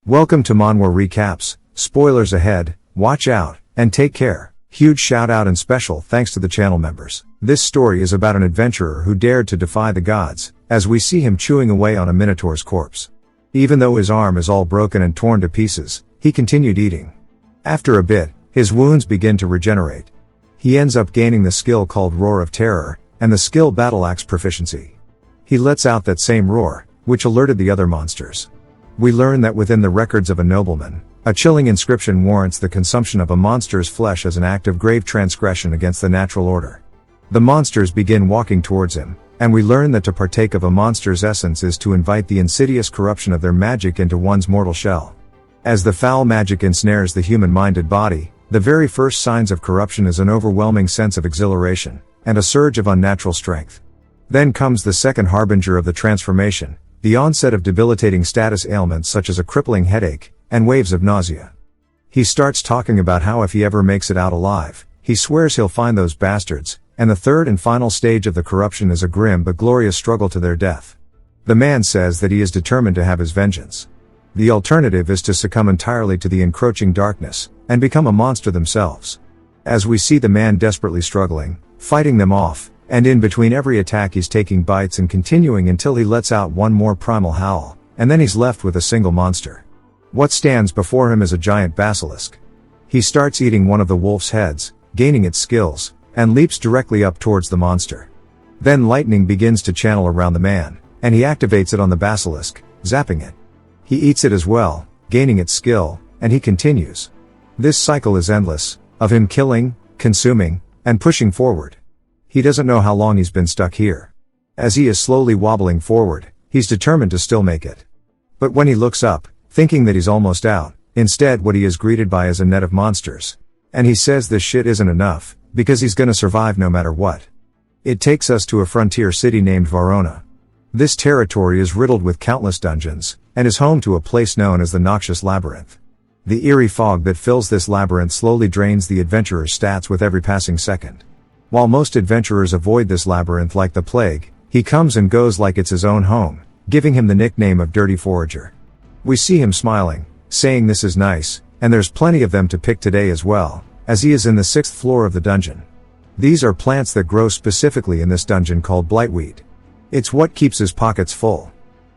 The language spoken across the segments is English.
Welcome to Manhwa Recaps, spoilers ahead, watch out, and take care. Huge shout out and special thanks to the channel members. This story is about an adventurer who dared to defy the gods, as we see him chewing away on a minotaur's corpse. Even though his arm is all broken and torn to pieces, he continued eating. After a bit, his wounds begin to regenerate. He ends up gaining the skill called Roar of Terror, and the skill Battle Axe Proficiency. He lets out that same roar, which alerted the other monsters. We learn that within the records of a nobleman, a chilling inscription warrants the consumption of a monster's flesh as an act of grave transgression against the natural order. The monsters begin walking towards him, and we learn that to partake of a monster's essence is to invite the insidious corruption of their magic into one's mortal shell. As the foul magic ensnares the human-minded body, the very first signs of corruption is an overwhelming sense of exhilaration, and a surge of unnatural strength. Then comes the second harbinger of the transformation, the onset of debilitating status ailments such as a crippling headache, and waves of nausea. He starts talking about how if he ever makes it out alive, he swears he'll find those bastards, and the third and final stage of the corruption is a grim but glorious struggle to their death. The man says that he is determined to have his vengeance. The alternative is to succumb entirely to the encroaching darkness, and become a monster themselves. As we see the man desperately struggling, fighting them off, and in between every attack he's taking bites and continuing until he lets out one more primal howl, and then he's left with a single monster. What stands before him is a giant basilisk. He starts eating one of the wolf's heads, gaining its skills, and leaps directly up towards the monster. Then lightning begins to channel around the man, and he activates it on the basilisk, zapping it. He eats it as well, gaining its skill, and he continues. This cycle is endless, of him killing, consuming, and pushing forward. He doesn't know how long he's been stuck here. As he is slowly wobbling forward, he's determined to still make it. But when he looks up, thinking that he's almost out, instead what he is greeted by is a net of monsters. And he says this shit isn't enough, because he's gonna survive no matter what. It takes us to a frontier city named Verona. This territory is riddled with countless dungeons, and is home to a place known as the Noxious Labyrinth. The eerie fog that fills this labyrinth slowly drains the adventurer's stats with every passing second. While most adventurers avoid this labyrinth like the plague, he comes and goes like it's his own home, giving him the nickname of Dirty Forager. We see him smiling, saying this is nice, and there's plenty of them to pick today as well, as he is in the 6th floor of the dungeon. These are plants that grow specifically in this dungeon called blightweed. It's what keeps his pockets full.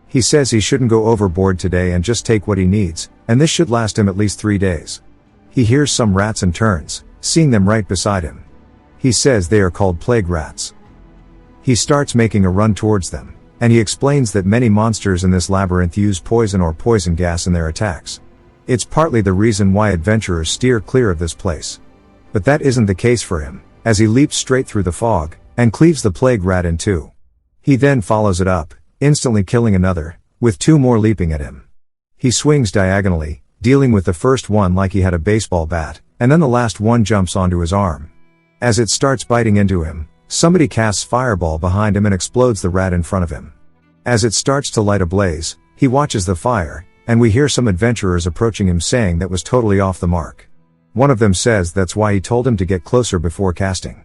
He says he shouldn't go overboard today and just take what he needs, and this should last him at least 3 days. He hears some rats and turns, seeing them right beside him. He says they are called plague rats. He starts making a run towards them, and he explains that many monsters in this labyrinth use poison or poison gas in their attacks. It's partly the reason why adventurers steer clear of this place. But that isn't the case for him, as he leaps straight through the fog, and cleaves the plague rat in two. He then follows it up, instantly killing another, with 2 more leaping at him. He swings diagonally, dealing with the first one like he had a baseball bat, and then the last one jumps onto his arm. As it starts biting into him, somebody casts fireball behind him and explodes the rat in front of him. As it starts to light a blaze, he watches the fire, and we hear some adventurers approaching him saying that was totally off the mark. One of them says that's why he told him to get closer before casting.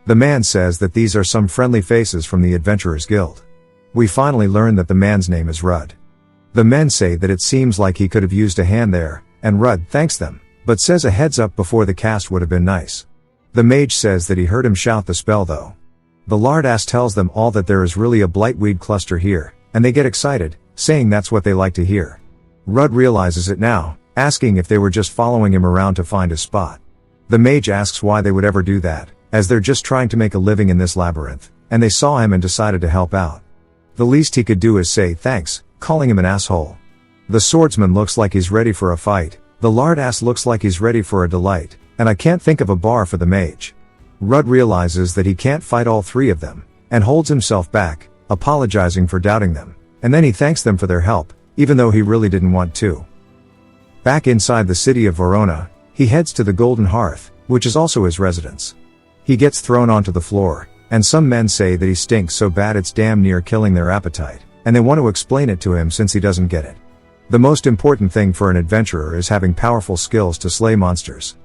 The man says that these are some friendly faces from the Adventurers Guild. We finally learn that the man's name is Rudd. The men say that it seems like he could have used a hand there, and Rudd thanks them, but says a heads up before the cast would have been nice. The mage says that he heard him shout the spell though. The lardass tells them all that there is really a blightweed cluster here, and they get excited, saying that's what they like to hear. Rudd realizes it now, asking if they were just following him around to find his spot. The mage asks why they would ever do that, as they're just trying to make a living in this labyrinth, and they saw him and decided to help out. The least he could do is say thanks, calling him an asshole. The swordsman looks like he's ready for a fight, the lardass looks like he's ready for a delight, and I can't think of a bar for the mage. Rudd realizes that he can't fight all 3 of them, and holds himself back, apologizing for doubting them, and then he thanks them for their help, even though he really didn't want to. Back inside the city of Verona, he heads to the Golden Hearth, which is also his residence. He gets thrown onto the floor, and some men say that he stinks so bad it's damn near killing their appetite, and they want to explain it to him since he doesn't get it. The most important thing for an adventurer is having powerful skills to slay monsters.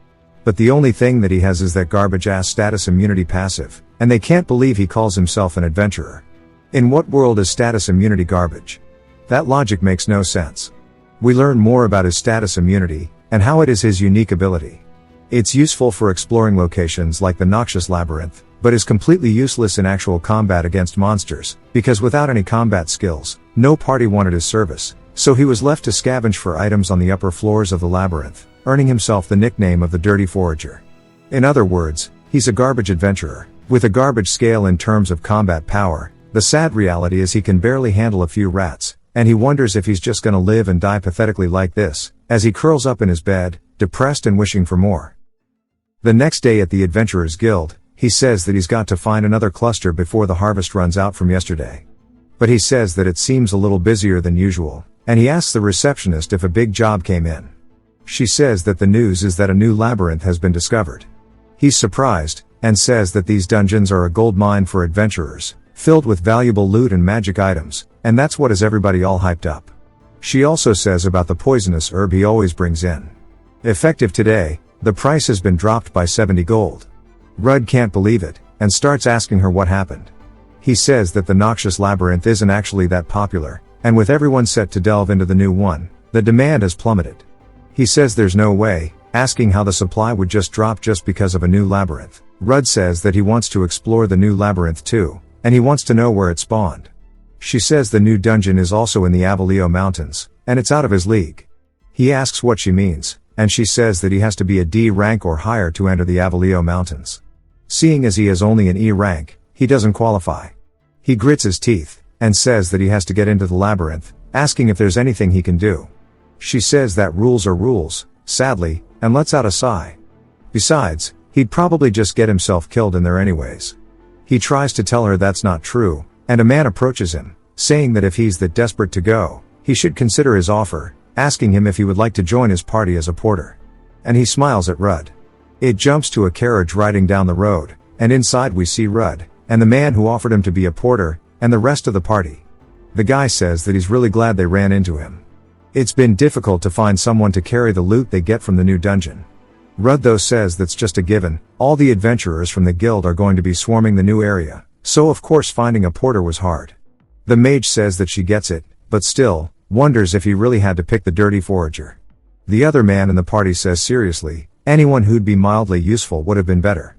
But the only thing that he has is that garbage-ass status immunity passive, and they can't believe he calls himself an adventurer. In what world is status immunity garbage? That logic makes no sense. We learn more about his status immunity, and how it is his unique ability. It's useful for exploring locations like the Noxious Labyrinth, but is completely useless in actual combat against monsters, because without any combat skills, no party wanted his service, so he was left to scavenge for items on the upper floors of the labyrinth, earning himself the nickname of the Dirty Forager. In other words, he's a garbage adventurer, with a garbage scale in terms of combat power. The sad reality is he can barely handle a few rats, and he wonders if he's just gonna live and die pathetically like this, as he curls up in his bed, depressed and wishing for more. The next day at the Adventurers Guild, he says that he's got to find another cluster before the harvest runs out from yesterday. But he says that it seems a little busier than usual, and he asks the receptionist if a big job came in. She says that the news is that a new labyrinth has been discovered. He's surprised, and says that these dungeons are a gold mine for adventurers, filled with valuable loot and magic items, and that's what has everybody all hyped up. She also says about the poisonous herb he always brings in. Effective today, the price has been dropped by 70 gold. Rudd can't believe it, and starts asking her what happened. He says that the Noxious Labyrinth isn't actually that popular, and with everyone set to delve into the new one, the demand has plummeted. He says there's no way, asking how the supply would just drop just because of a new labyrinth. Rudd says that he wants to explore the new labyrinth too, and he wants to know where it spawned. She says the new dungeon is also in the Avalio Mountains, and it's out of his league. He asks what she means, and she says that he has to be a D rank or higher to enter the Avalio Mountains. Seeing as he has only an E rank, he doesn't qualify. He grits his teeth, and says that he has to get into the labyrinth, asking if there's anything he can do. She says that rules are rules, sadly, and lets out a sigh. Besides, he'd probably just get himself killed in there anyways. He tries to tell her that's not true, and a man approaches him, saying that if he's that desperate to go, he should consider his offer, asking him if he would like to join his party as a porter. And he smiles at Rudd. It jumps to a carriage riding down the road, and inside we see Rudd, and the man who offered him to be a porter, and the rest of the party. The guy says that he's really glad they ran into him. It's been difficult to find someone to carry the loot they get from the new dungeon. Rudd though says that's just a given, all the adventurers from the guild are going to be swarming the new area, so of course finding a porter was hard. The mage says that she gets it, but still, wonders if he really had to pick the Dirty Forager. The other man in the party says seriously, anyone who'd be mildly useful would have been better.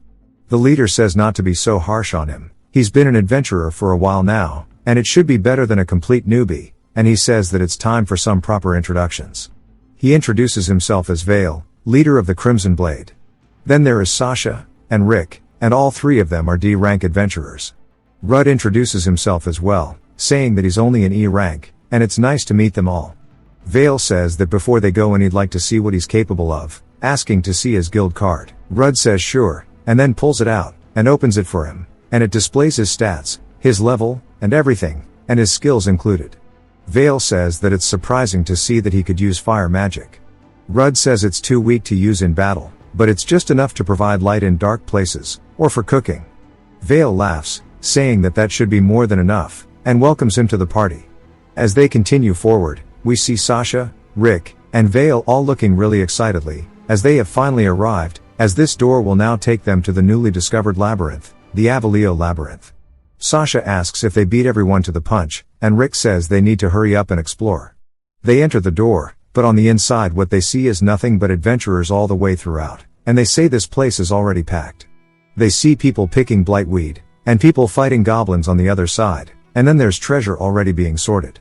The leader says not to be so harsh on him, he's been an adventurer for a while now, and it should be better than a complete newbie, and he says that it's time for some proper introductions. He introduces himself as Vale, leader of the Crimson Blade. Then there is Sasha, and Rick, and all three of them are D rank adventurers. Rudd introduces himself as well, saying that he's only an E rank, and it's nice to meet them all. Vale says that before they go in he'd like to see what he's capable of, asking to see his guild card. Rudd says sure, and then pulls it out, and opens it for him, and it displays his stats, his level, and everything, and his skills included. Vale says that it's surprising to see that he could use fire magic. Rudd says it's too weak to use in battle, but it's just enough to provide light in dark places, or for cooking. Vale laughs, saying that that should be more than enough, and welcomes him to the party. As they continue forward, we see Sasha, Rick, and Vale all looking really excitedly, as they have finally arrived, as this door will now take them to the newly discovered labyrinth, the Avalio Labyrinth. Sasha asks if they beat everyone to the punch, and Rick says they need to hurry up and explore. They enter the door, but on the inside what they see is nothing but adventurers all the way throughout, and they say this place is already packed. They see people picking blightweed, and people fighting goblins on the other side, and then there's treasure already being sorted.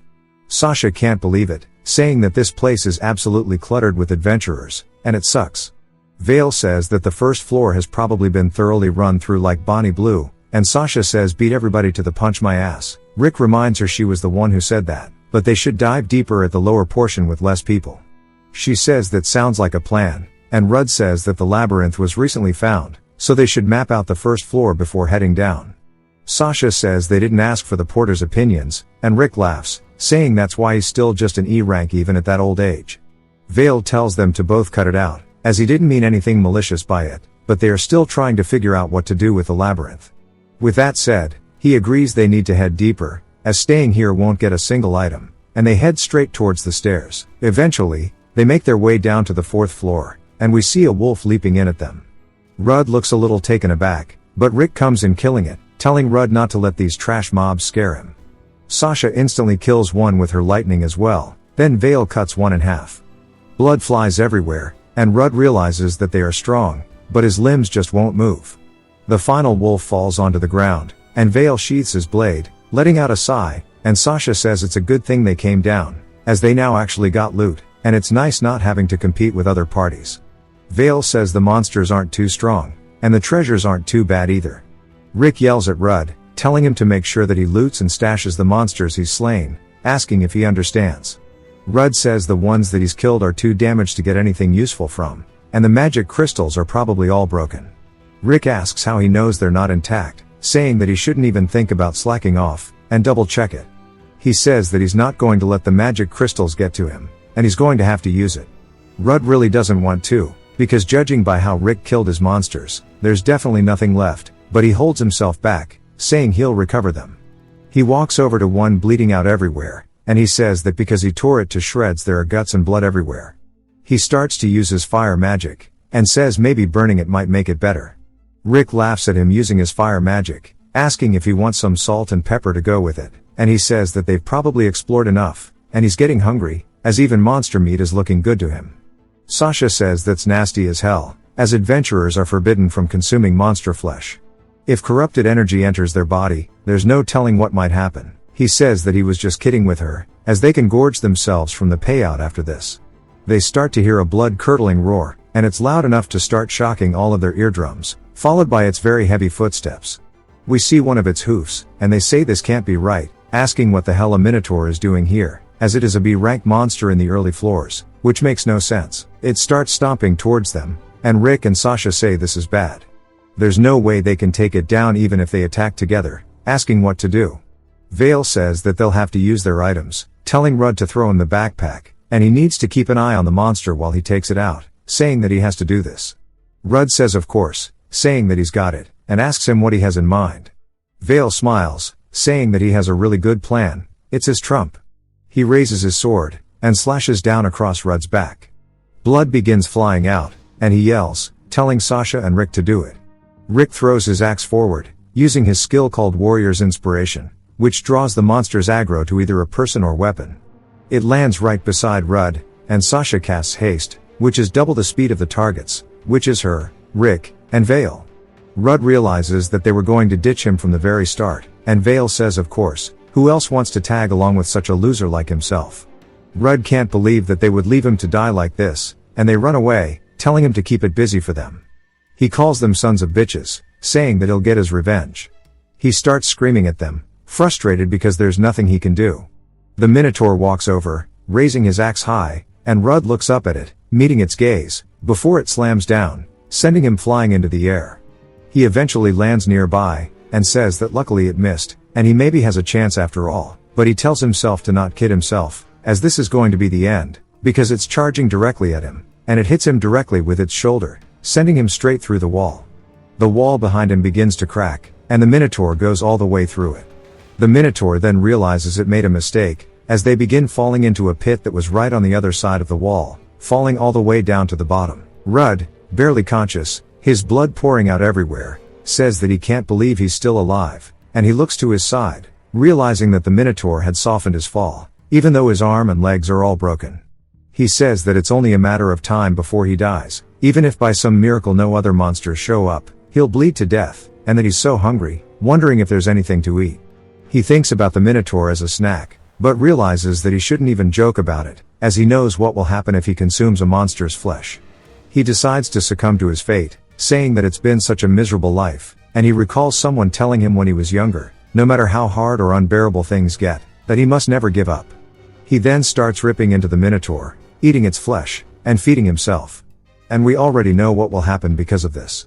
Sasha can't believe it, saying that this place is absolutely cluttered with adventurers, and it sucks. Vale says that the first floor has probably been thoroughly run through like Bonnie Blue, and Sasha says beat everybody to the punch my ass. Rick reminds her she was the one who said that, but they should dive deeper at the lower portion with less people. She says that sounds like a plan, and Rudd says that the labyrinth was recently found, so they should map out the first floor before heading down. Sasha says they didn't ask for the porter's opinions, and Rick laughs, saying that's why he's still just an E rank even at that old age. Vale tells them to both cut it out, as he didn't mean anything malicious by it, but they are still trying to figure out what to do with the labyrinth. With that said, he agrees they need to head deeper, as staying here won't get a single item, and they head straight towards the stairs. Eventually, they make their way down to the 4th floor, and we see a wolf leaping in at them. Rudd looks a little taken aback, but Rick comes in killing it, telling Rudd not to let these trash mobs scare him. Sasha instantly kills one with her lightning as well, Then Vale cuts one in half. Blood flies everywhere, and Rudd realizes that they are strong, but his limbs just won't move. The final wolf falls onto the ground, and Vale sheaths his blade, letting out a sigh, and Sasha says it's a good thing they came down, as they now actually got loot, and it's nice not having to compete with other parties. Vale says the monsters aren't too strong, and the treasures aren't too bad either. Rick yells at Rudd, telling him to make sure that he loots and stashes the monsters he's slain, asking if he understands. Rudd says the ones that he's killed are too damaged to get anything useful from, and the magic crystals are probably all broken. Rick asks how he knows they're not intact, saying that he shouldn't even think about slacking off, and double check it. He says that he's not going to let the magic crystals get to him, and he's going to have to use it. Rudd really doesn't want to, because judging by how Rick killed his monsters, there's definitely nothing left, but he holds himself back, saying he'll recover them. He walks over to one bleeding out everywhere, and he says that because he tore it to shreds there are guts and blood everywhere. He starts to use his fire magic, and says maybe burning it might make it better. Rick laughs at him using his fire magic, asking if he wants some salt and pepper to go with it, and he says that they've probably explored enough, and he's getting hungry, as even monster meat is looking good to him. Sasha says that's nasty as hell, as adventurers are forbidden from consuming monster flesh. If corrupted energy enters their body, there's no telling what might happen. He says that he was just kidding with her, as they can gorge themselves from the payout after this. They start to hear a blood-curdling roar, and it's loud enough to start shocking all of their eardrums, followed by its very heavy footsteps. We see one of its hoofs, and they say this can't be right, asking what the hell a minotaur is doing here, as it is a B-rank monster in the early floors, which makes no sense. It starts stomping towards them, and Rick and Sasha say this is bad. There's no way they can take it down even if they attack together, asking what to do. Vale says that they'll have to use their items, telling Rudd to throw in the backpack, and he needs to keep an eye on the monster while he takes it out, saying that he has to do this. Rudd says of course, saying that he's got it, and asks him what he has in mind. Vale smiles, saying that he has a really good plan, it's his trump. He raises his sword, and slashes down across Rudd's back. Blood begins flying out, and he yells, telling Sasha and Rick to do it. Rick throws his axe forward, using his skill called Warrior's Inspiration, which draws the monster's aggro to either a person or weapon. It lands right beside Rudd, and Sasha casts haste, which is double the speed of the targets, which is her, Rick, and Vale. Rudd realizes that they were going to ditch him from the very start, and Vale says of course, who else wants to tag along with such a loser like himself? Rudd can't believe that they would leave him to die like this, and they run away, telling him to keep it busy for them. He calls them sons of bitches, saying that he'll get his revenge. He starts screaming at them, frustrated because there's nothing he can do. The Minotaur walks over, raising his axe high, and Rudd looks up at it, meeting its gaze, before it slams down, sending him flying into the air. He eventually lands nearby, and says that luckily it missed, and he maybe has a chance after all, but he tells himself to not kid himself, as this is going to be the end, because it's charging directly at him, and it hits him directly with its shoulder, sending him straight through the wall. The wall behind him begins to crack, and the Minotaur goes all the way through it. The Minotaur then realizes it made a mistake, as they begin falling into a pit that was right on the other side of the wall, falling all the way down to the bottom. Rudd, barely conscious, his blood pouring out everywhere, says that he can't believe he's still alive, and he looks to his side, realizing that the Minotaur had softened his fall, even though his arm and legs are all broken. He says that it's only a matter of time before he dies, even if by some miracle no other monsters show up, he'll bleed to death, and that he's so hungry, wondering if there's anything to eat. He thinks about the Minotaur as a snack, but realizes that he shouldn't even joke about it, as he knows what will happen if he consumes a monster's flesh. He decides to succumb to his fate, saying that it's been such a miserable life, and he recalls someone telling him when he was younger, no matter how hard or unbearable things get, that he must never give up. He then starts ripping into the Minotaur, eating its flesh, and feeding himself. And we already know what will happen because of this.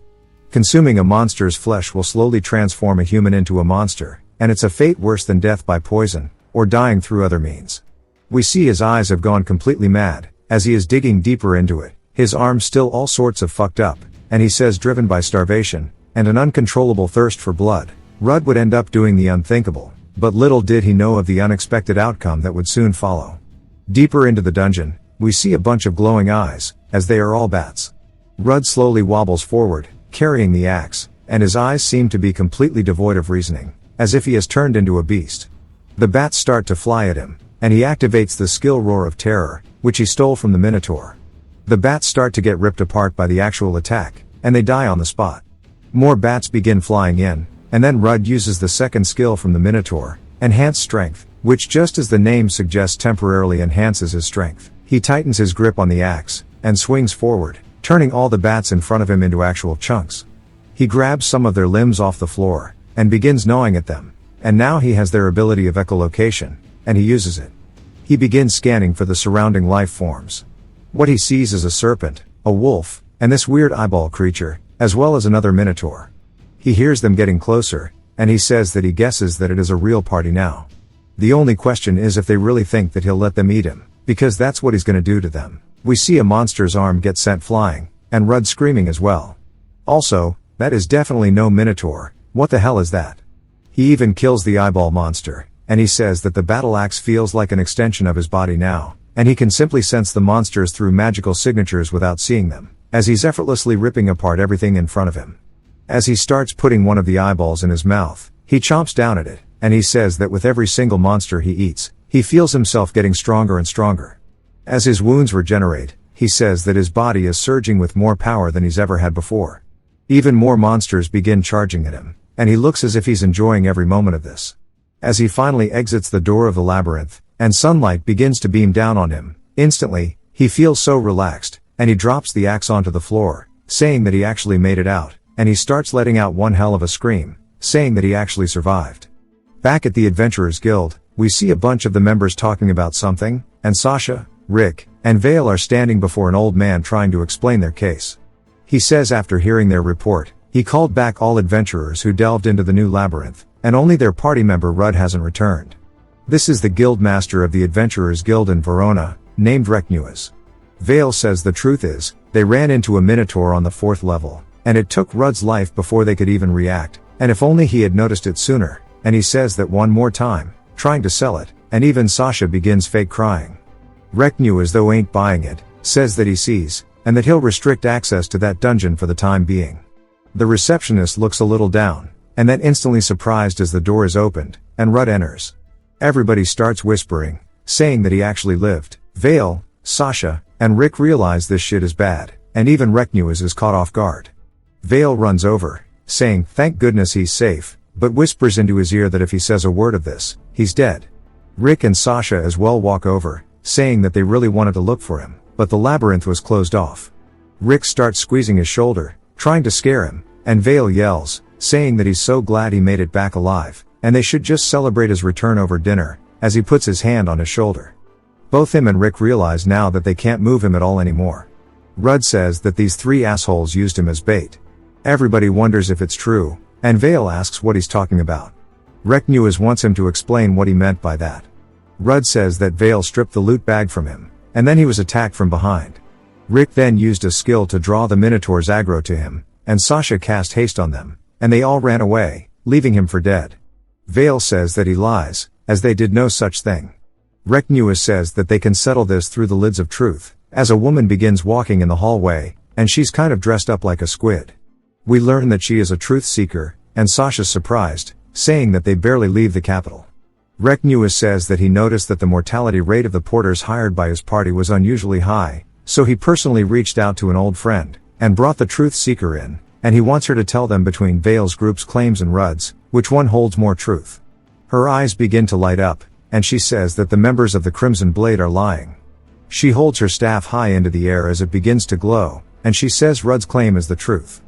Consuming a monster's flesh will slowly transform a human into a monster, and it's a fate worse than death by poison, or dying through other means. We see his eyes have gone completely mad, as he is digging deeper into it, his arms still all sorts of fucked up, and he says driven by starvation, and an uncontrollable thirst for blood, Rudd would end up doing the unthinkable, but little did he know of the unexpected outcome that would soon follow. Deeper into the dungeon, we see a bunch of glowing eyes, as they are all bats. Rudd slowly wobbles forward, carrying the axe, and his eyes seem to be completely devoid of reasoning, as if he has turned into a beast. The bats start to fly at him, and he activates the skill Roar of Terror, which he stole from the Minotaur. The bats start to get ripped apart by the actual attack, and they die on the spot. More bats begin flying in, and then Rudd uses the second skill from the Minotaur, Enhanced Strength, which just as the name suggests temporarily enhances his strength. He tightens his grip on the axe, and swings forward, turning all the bats in front of him into actual chunks. He grabs some of their limbs off the floor, and begins gnawing at them, and now he has their ability of echolocation, and he uses it. He begins scanning for the surrounding life forms. What he sees is a serpent, a wolf, and this weird eyeball creature, as well as another minotaur. He hears them getting closer, and he says that he guesses that it is a real party now. The only question is if they really think that he'll let them eat him, because that's what he's gonna do to them. We see a monster's arm get sent flying, and Rudd screaming as well. Also, that is definitely no minotaur. What the hell is that? He even kills the eyeball monster, and he says that the battle axe feels like an extension of his body now, and he can simply sense the monsters through magical signatures without seeing them, as he's effortlessly ripping apart everything in front of him. As he starts putting one of the eyeballs in his mouth, he chomps down at it, and he says that with every single monster he eats, he feels himself getting stronger and stronger. As his wounds regenerate, he says that his body is surging with more power than he's ever had before. Even more monsters begin charging at him, and he looks as if he's enjoying every moment of this. As he finally exits the door of the labyrinth, and sunlight begins to beam down on him, instantly, he feels so relaxed, and he drops the axe onto the floor, saying that he actually made it out, and he starts letting out one hell of a scream, saying that he actually survived. Back at the Adventurers Guild, we see a bunch of the members talking about something, and Sasha, Rick, and Vale are standing before an old man trying to explain their case. He says after hearing their report, he called back all adventurers who delved into the new labyrinth, and only their party member Rudd hasn't returned. This is the guild master of the Adventurers Guild in Verona, named Reknuas. Vale says the truth is, they ran into a minotaur on the 4th level, and it took Rudd's life before they could even react, and if only he had noticed it sooner, and he says that one more time, trying to sell it, and even Sasha begins fake crying. Reknuas, though ain't buying it, says that he sees, and that he'll restrict access to that dungeon for the time being. The receptionist looks a little down, and then instantly surprised as the door is opened, and Rudd enters. Everybody starts whispering, saying that he actually lived. Vale, Sasha, and Rick realize this shit is bad, and even Reknuas is caught off guard. Vale runs over, saying thank goodness he's safe, but whispers into his ear that if he says a word of this, he's dead. Rick and Sasha as well walk over, saying that they really wanted to look for him, but the labyrinth was closed off. Rick starts squeezing his shoulder, trying to scare him, and Vale yells, saying that he's so glad he made it back alive, and they should just celebrate his return over dinner, as he puts his hand on his shoulder. Both him and Rick realize now that they can't move him at all anymore. Rudd says that these 3 assholes used him as bait. Everybody wonders if it's true, and Vale asks what he's talking about. Reknuas wants him to explain what he meant by that. Rudd says that Vale stripped the loot bag from him, and then he was attacked from behind. Rick then used a skill to draw the Minotaur's aggro to him, and Sasha cast haste on them, and they all ran away, leaving him for dead. Vale says that he lies, as they did no such thing. Reknuas says that they can settle this through the lids of truth, as a woman begins walking in the hallway, and she's kind of dressed up like a squid. We learn that she is a truth seeker, and Sasha's surprised, saying that they barely leave the capital. Reknuas says that he noticed that the mortality rate of the porters hired by his party was unusually high, so he personally reached out to an old friend, and brought the truth seeker in, and he wants her to tell them between Vale's group's claims and Rudd's, which one holds more truth. Her eyes begin to light up, and she says that the members of the Crimson Blade are lying. She holds her staff high into the air as it begins to glow, and she says Rudd's claim is the truth.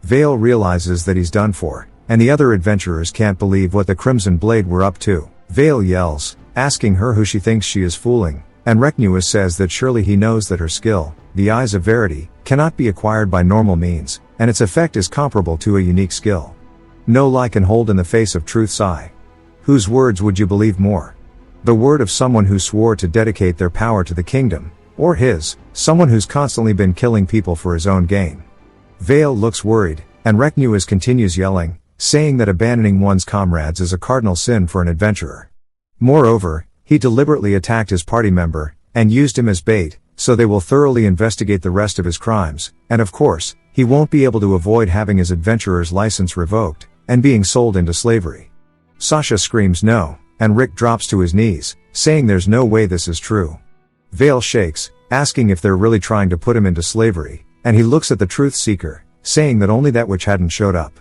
Vale realizes that he's done for, and the other adventurers can't believe what the Crimson Blade were up to. Vale yells, asking her who she thinks she is fooling, and Reknuas says that surely he knows that her skill, the Eyes of Verity, cannot be acquired by normal means, and its effect is comparable to a unique skill. No lie can hold in the face of truth's eye. Whose words would you believe more? The word of someone who swore to dedicate their power to the kingdom, or his, someone who's constantly been killing people for his own gain? Vale looks worried, and Reknuas continues yelling, saying that abandoning one's comrades is a cardinal sin for an adventurer. Moreover, he deliberately attacked his party member, and used him as bait, so they will thoroughly investigate the rest of his crimes, and of course, he won't be able to avoid having his adventurer's license revoked, and being sold into slavery. Sasha screams no, and Rick drops to his knees, saying there's no way this is true. Vale shakes, asking if they're really trying to put him into slavery, and he looks at the truth seeker, saying that only that witch hadn't showed up.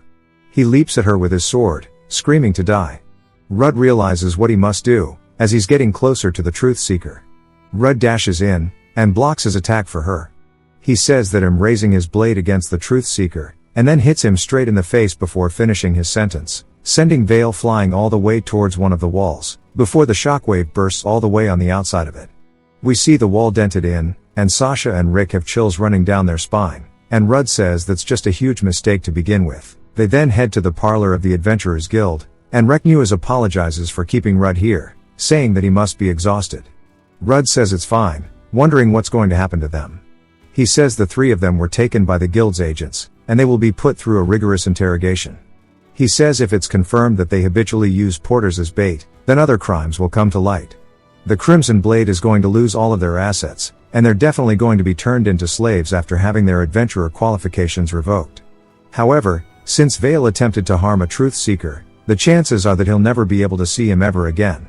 He leaps at her with his sword, screaming to die. Rudd realizes what he must do, as he's getting closer to the truth seeker. Rudd dashes in, and blocks his attack for her. He says that him raising his blade against the truth seeker, and then hits him straight in the face before finishing his sentence, sending Vale flying all the way towards one of the walls, before the shockwave bursts all the way on the outside of it. We see the wall dented in, and Sasha and Rick have chills running down their spine, and Rudd says that's just a huge mistake to begin with. They then head to the parlor of the Adventurers Guild, and Reknuas apologizes for keeping Rudd here, saying that he must be exhausted. Rudd says it's fine, wondering what's going to happen to them. He says the three of them were taken by the guild's agents, and they will be put through a rigorous interrogation. He says if it's confirmed that they habitually use porters as bait, then other crimes will come to light. The Crimson Blade is going to lose all of their assets, and they're definitely going to be turned into slaves after having their adventurer qualifications revoked. However, since Vale attempted to harm a truth seeker, the chances are that he'll never be able to see him ever again.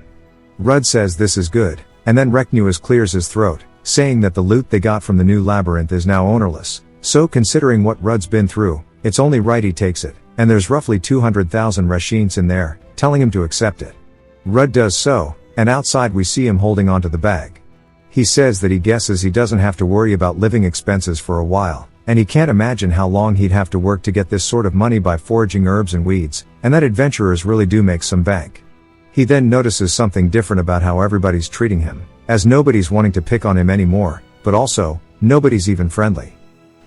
Rudd says this is good, and then Reknuas clears his throat, saying that the loot they got from the new labyrinth is now ownerless, so considering what Rudd's been through, it's only right he takes it, and there's roughly 200,000 rashins in there, telling him to accept it. Rudd does so, and outside we see him holding onto the bag. He says that he guesses he doesn't have to worry about living expenses for a while, and he can't imagine how long he'd have to work to get this sort of money by foraging herbs and weeds, and that adventurers really do make some bank. He then notices something different about how everybody's treating him, as nobody's wanting to pick on him anymore, but also, nobody's even friendly.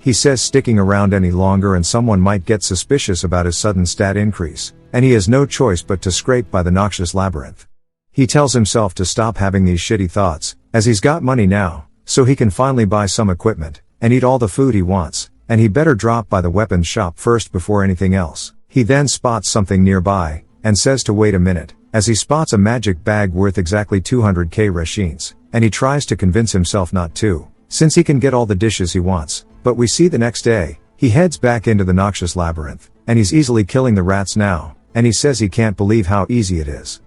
He says sticking around any longer and someone might get suspicious about his sudden stat increase, and he has no choice but to scrape by the noxious labyrinth. He tells himself to stop having these shitty thoughts, as he's got money now, so he can finally buy some equipment, and eat all the food he wants, and he better drop by the weapons shop first before anything else. He then spots something nearby, and says to wait a minute, as he spots a magic bag worth exactly 200k rashins, and he tries to convince himself not to, since he can get all the dishes he wants, but we see the next day, he heads back into the noxious labyrinth, and he's easily killing the rats now, and he says he can't believe how easy it is.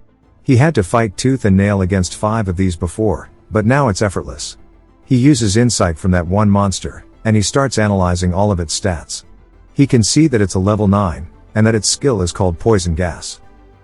He had to fight tooth and nail against 5 of these before, but now it's effortless. He uses insight from that one monster, and he starts analyzing all of its stats. He can see that it's a level 9, and that its skill is called poison gas.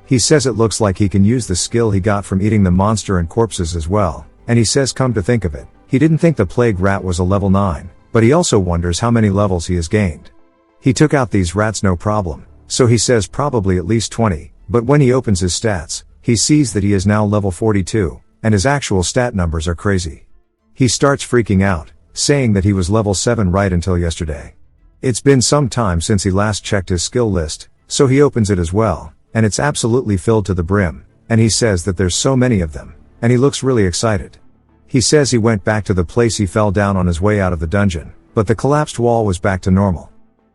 He says it looks like he can use the skill he got from eating the monster and corpses as well, and he says come to think of it, he didn't think the plague rat was a level 9, but he also wonders how many levels he has gained. He took out these rats no problem, so he says probably at least 20, but when he opens his stats, he sees that he is now level 42, and his actual stat numbers are crazy. He starts freaking out, saying that he was level 7 right until yesterday. It's been some time since he last checked his skill list, so he opens it as well, and it's absolutely filled to the brim, and he says that there's so many of them, and he looks really excited. He says he went back to the place he fell down on his way out of the dungeon, but the collapsed wall was back to normal.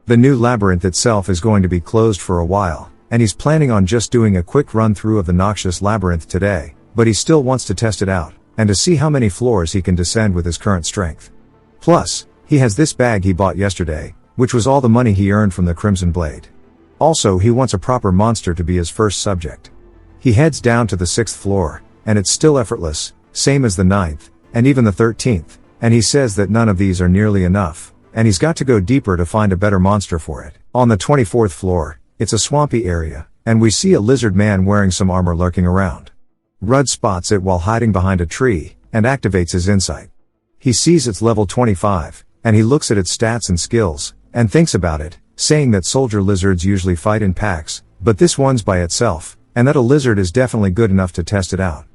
The new labyrinth itself is going to be closed for a while, and he's planning on just doing a quick run through of the noxious labyrinth today, but he still wants to test it out, and to see how many floors he can descend with his current strength. Plus, he has this bag he bought yesterday, which was all the money he earned from the Crimson Blade. Also, he wants a proper monster to be his first subject. He heads down to the 6th floor, and it's still effortless, same as the 9th, and even the 13th, and he says that none of these are nearly enough, and he's got to go deeper to find a better monster for it. On the 24th floor, it's a swampy area, and we see a lizard man wearing some armor lurking around. Rudd spots it while hiding behind a tree, and activates his insight. He sees it's level 25, and he looks at its stats and skills, and thinks about it, saying that soldier lizards usually fight in packs, but this one's by itself, and that a lizard is definitely good enough to test it out.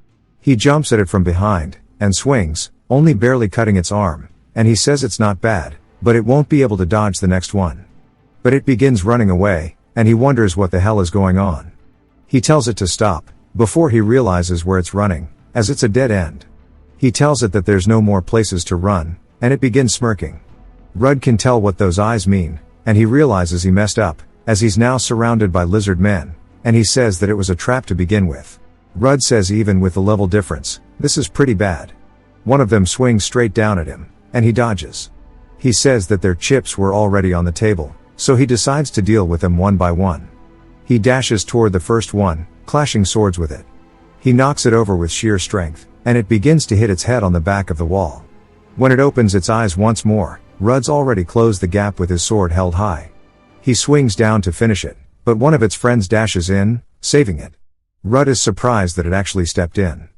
He jumps at it from behind, and swings, only barely cutting its arm, and he says it's not bad, but it won't be able to dodge the next one. But it begins running away, and he wonders what the hell is going on. He tells it to stop, before he realizes where it's running, as it's a dead end. He tells it that there's no more places to run, and it begins smirking. Rudd can tell what those eyes mean, and he realizes he messed up, as he's now surrounded by lizard men, and he says that it was a trap to begin with. Rudd says even with the level difference, this is pretty bad. One of them swings straight down at him, and he dodges. He says that their chips were already on the table, so he decides to deal with them one by one. He dashes toward the first one, clashing swords with it. He knocks it over with sheer strength, and it begins to hit its head on the back of the wall. When it opens its eyes once more, Rudd's already closed the gap with his sword held high. He swings down to finish it, but one of its friends dashes in, saving it. Rudd is surprised that it actually stepped in.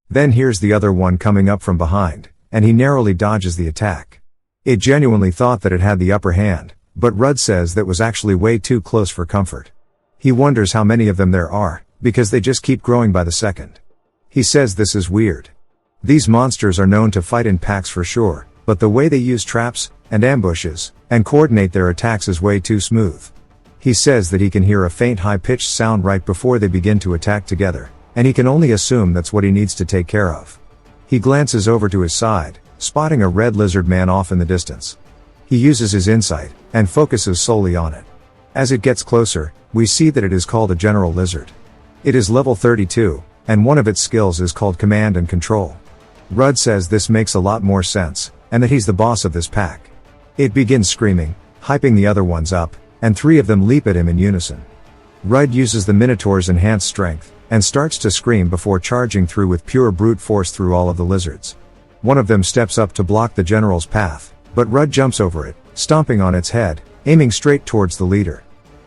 Then here's the other one coming up from behind, and he narrowly dodges the attack. It genuinely thought that it had the upper hand, but Rudd says that was actually way too close for comfort. He wonders how many of them there are, because they just keep growing by the second. He says this is weird. These monsters are known to fight in packs for sure, but the way they use traps, and ambushes, and coordinate their attacks is way too smooth. He says that he can hear a faint high-pitched sound right before they begin to attack together, and he can only assume that's what he needs to take care of. He glances over to his side, spotting a red lizard man off in the distance. He uses his insight, and focuses solely on it. As it gets closer, we see that it is called a general lizard. It is level 32, and one of its skills is called command and control. Rudd says this makes a lot more sense, and that he's the boss of this pack. It begins screaming, hyping the other ones up, and 3 of them leap at him in unison. Rudd uses the Minotaur's enhanced strength, and starts to scream before charging through with pure brute force through all of the lizards. One of them steps up to block the general's path, but Rudd jumps over it, stomping on its head, aiming straight towards the leader.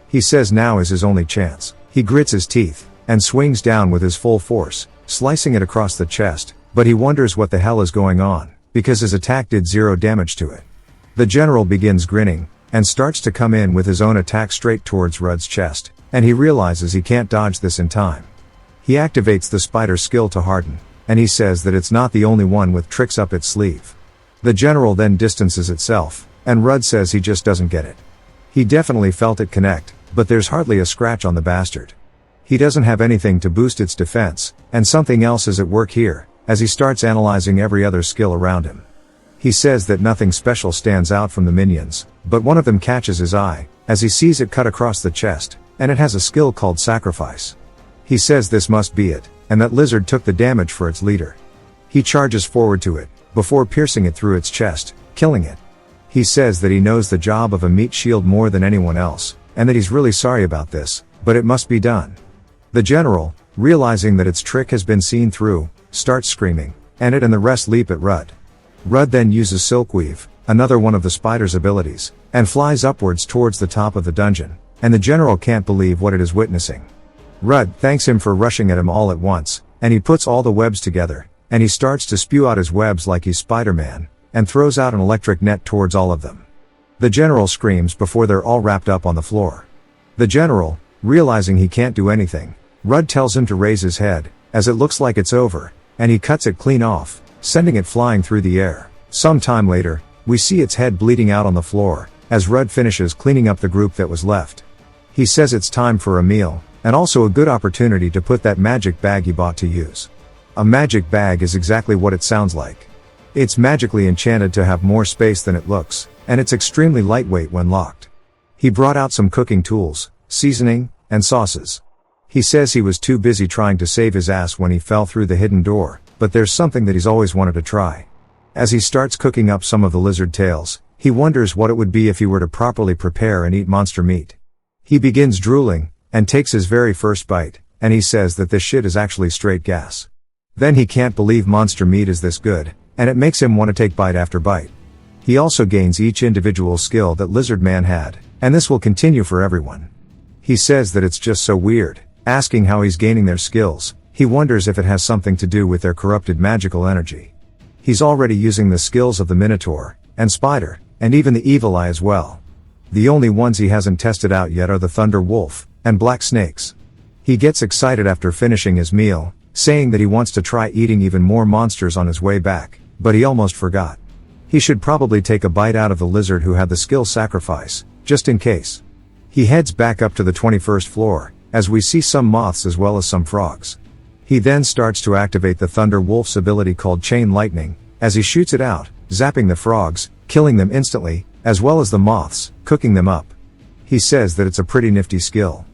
He says now is his only chance. He grits his teeth, and swings down with his full force, slicing it across the chest, but he wonders what the hell is going on, because his attack did 0 damage to it. The general begins grinning, and starts to come in with his own attack straight towards Rudd's chest, and he realizes he can't dodge this in time. He activates the spider skill to harden, and he says that it's not the only one with tricks up its sleeve. The general then distances itself, and Rudd says he just doesn't get it. He definitely felt it connect, but there's hardly a scratch on the bastard. He doesn't have anything to boost its defense, and something else is at work here, as he starts analyzing every other skill around him. He says that nothing special stands out from the minions, but one of them catches his eye, as he sees it cut across the chest, and it has a skill called sacrifice. He says this must be it, and that lizard took the damage for its leader. He charges forward to it, before piercing it through its chest, killing it. He says that he knows the job of a meat shield more than anyone else, and that he's really sorry about this, but it must be done. The general, realizing that its trick has been seen through, starts screaming, and it and the rest leap at Rudd. Rudd then uses Silkweave, another one of the spider's abilities, and flies upwards towards the top of the dungeon, and the general can't believe what it is witnessing. Rudd thanks him for rushing at him all at once, and he puts all the webs together, and he starts to spew out his webs like he's Spider-Man, and throws out an electric net towards all of them. The general screams before they're all wrapped up on the floor. The general, realizing he can't do anything, Rudd tells him to raise his head, as it looks like it's over, and he cuts it clean off, sending it flying through the air. Some time later, we see its head bleeding out on the floor, as Rudd finishes cleaning up the group that was left. He says it's time for a meal, and also a good opportunity to put that magic bag he bought to use. A magic bag is exactly what it sounds like. It's magically enchanted to have more space than it looks, and it's extremely lightweight when locked. He brought out some cooking tools, seasoning, and sauces. He says he was too busy trying to save his ass when he fell through the hidden door, but there's something that he's always wanted to try. As he starts cooking up some of the lizard tails, he wonders what it would be if he were to properly prepare and eat monster meat. He begins drooling, and takes his very first bite, and he says that this shit is actually straight gas. Then he can't believe monster meat is this good, and it makes him want to take bite after bite. He also gains each individual skill that Lizard Man had, and this will continue for everyone. He says that it's just so weird, asking how he's gaining their skills. He wonders if it has something to do with their corrupted magical energy. He's already using the skills of the Minotaur, and Spider, and even the Evil Eye as well. The only ones he hasn't tested out yet are the Thunder Wolf, and Black Snakes. He gets excited after finishing his meal, saying that he wants to try eating even more monsters on his way back, but he almost forgot. He should probably take a bite out of the lizard who had the skill sacrifice, just in case. He heads back up to the 21st floor, as we see some moths as well as some frogs. He then starts to activate the Thunder Wolf's ability called Chain Lightning, as he shoots it out, zapping the frogs, killing them instantly, as well as the moths, cooking them up. He says that it's a pretty nifty skill.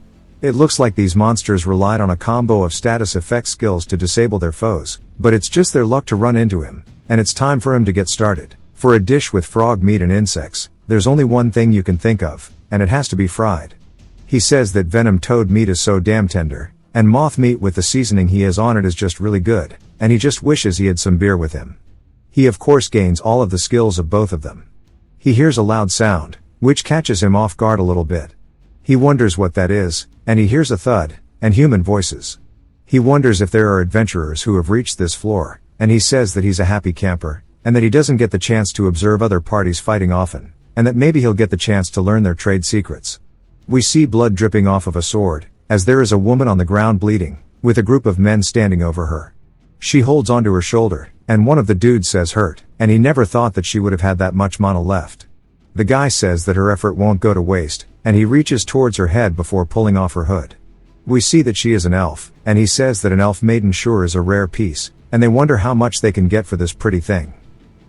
It looks like these monsters relied on a combo of status effect skills to disable their foes, but it's just their luck to run into him, and it's time for him to get started. For a dish with frog meat and insects, there's only one thing you can think of, and it has to be fried. He says that venom toad meat is so damn tender, and moth meat with the seasoning he has on it is just really good, and he just wishes he had some beer with him. He of course gains all of the skills of both of them. He hears a loud sound, which catches him off guard a little bit. He wonders what that is, and he hears a thud, and human voices. He wonders if there are adventurers who have reached this floor, and he says that he's a happy camper, and that he doesn't get the chance to observe other parties fighting often, and that maybe he'll get the chance to learn their trade secrets. We see blood dripping off of a sword, as there is a woman on the ground bleeding, with a group of men standing over her. She holds onto her shoulder, and one of the dudes says hurt, and he never thought that she would have had that much mana left. The guy says that her effort won't go to waste, and he reaches towards her head before pulling off her hood. We see that she is an elf, and he says that an elf maiden sure is a rare piece, and they wonder how much they can get for this pretty thing.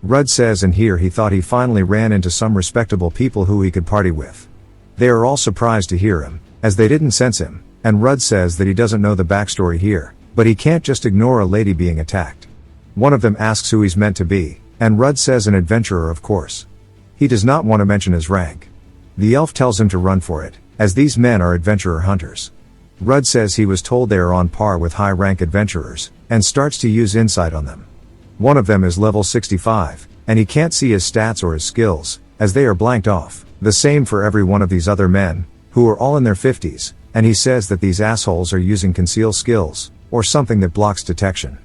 Rudd says in here he thought he finally ran into some respectable people who he could party with. They are all surprised to hear him, as they didn't sense him, and Rudd says that he doesn't know the backstory here, but he can't just ignore a lady being attacked. One of them asks who he's meant to be, and Rudd says an adventurer of course. He does not want to mention his rank. The elf tells him to run for it, as these men are adventurer hunters. Rudd says he was told they are on par with high-rank adventurers, and starts to use insight on them. One of them is level 65, and he can't see his stats or his skills, as they are blanked off. The same for every one of these other men, who are all in their 50s, and he says that these assholes are using conceal skills, or something that blocks detection.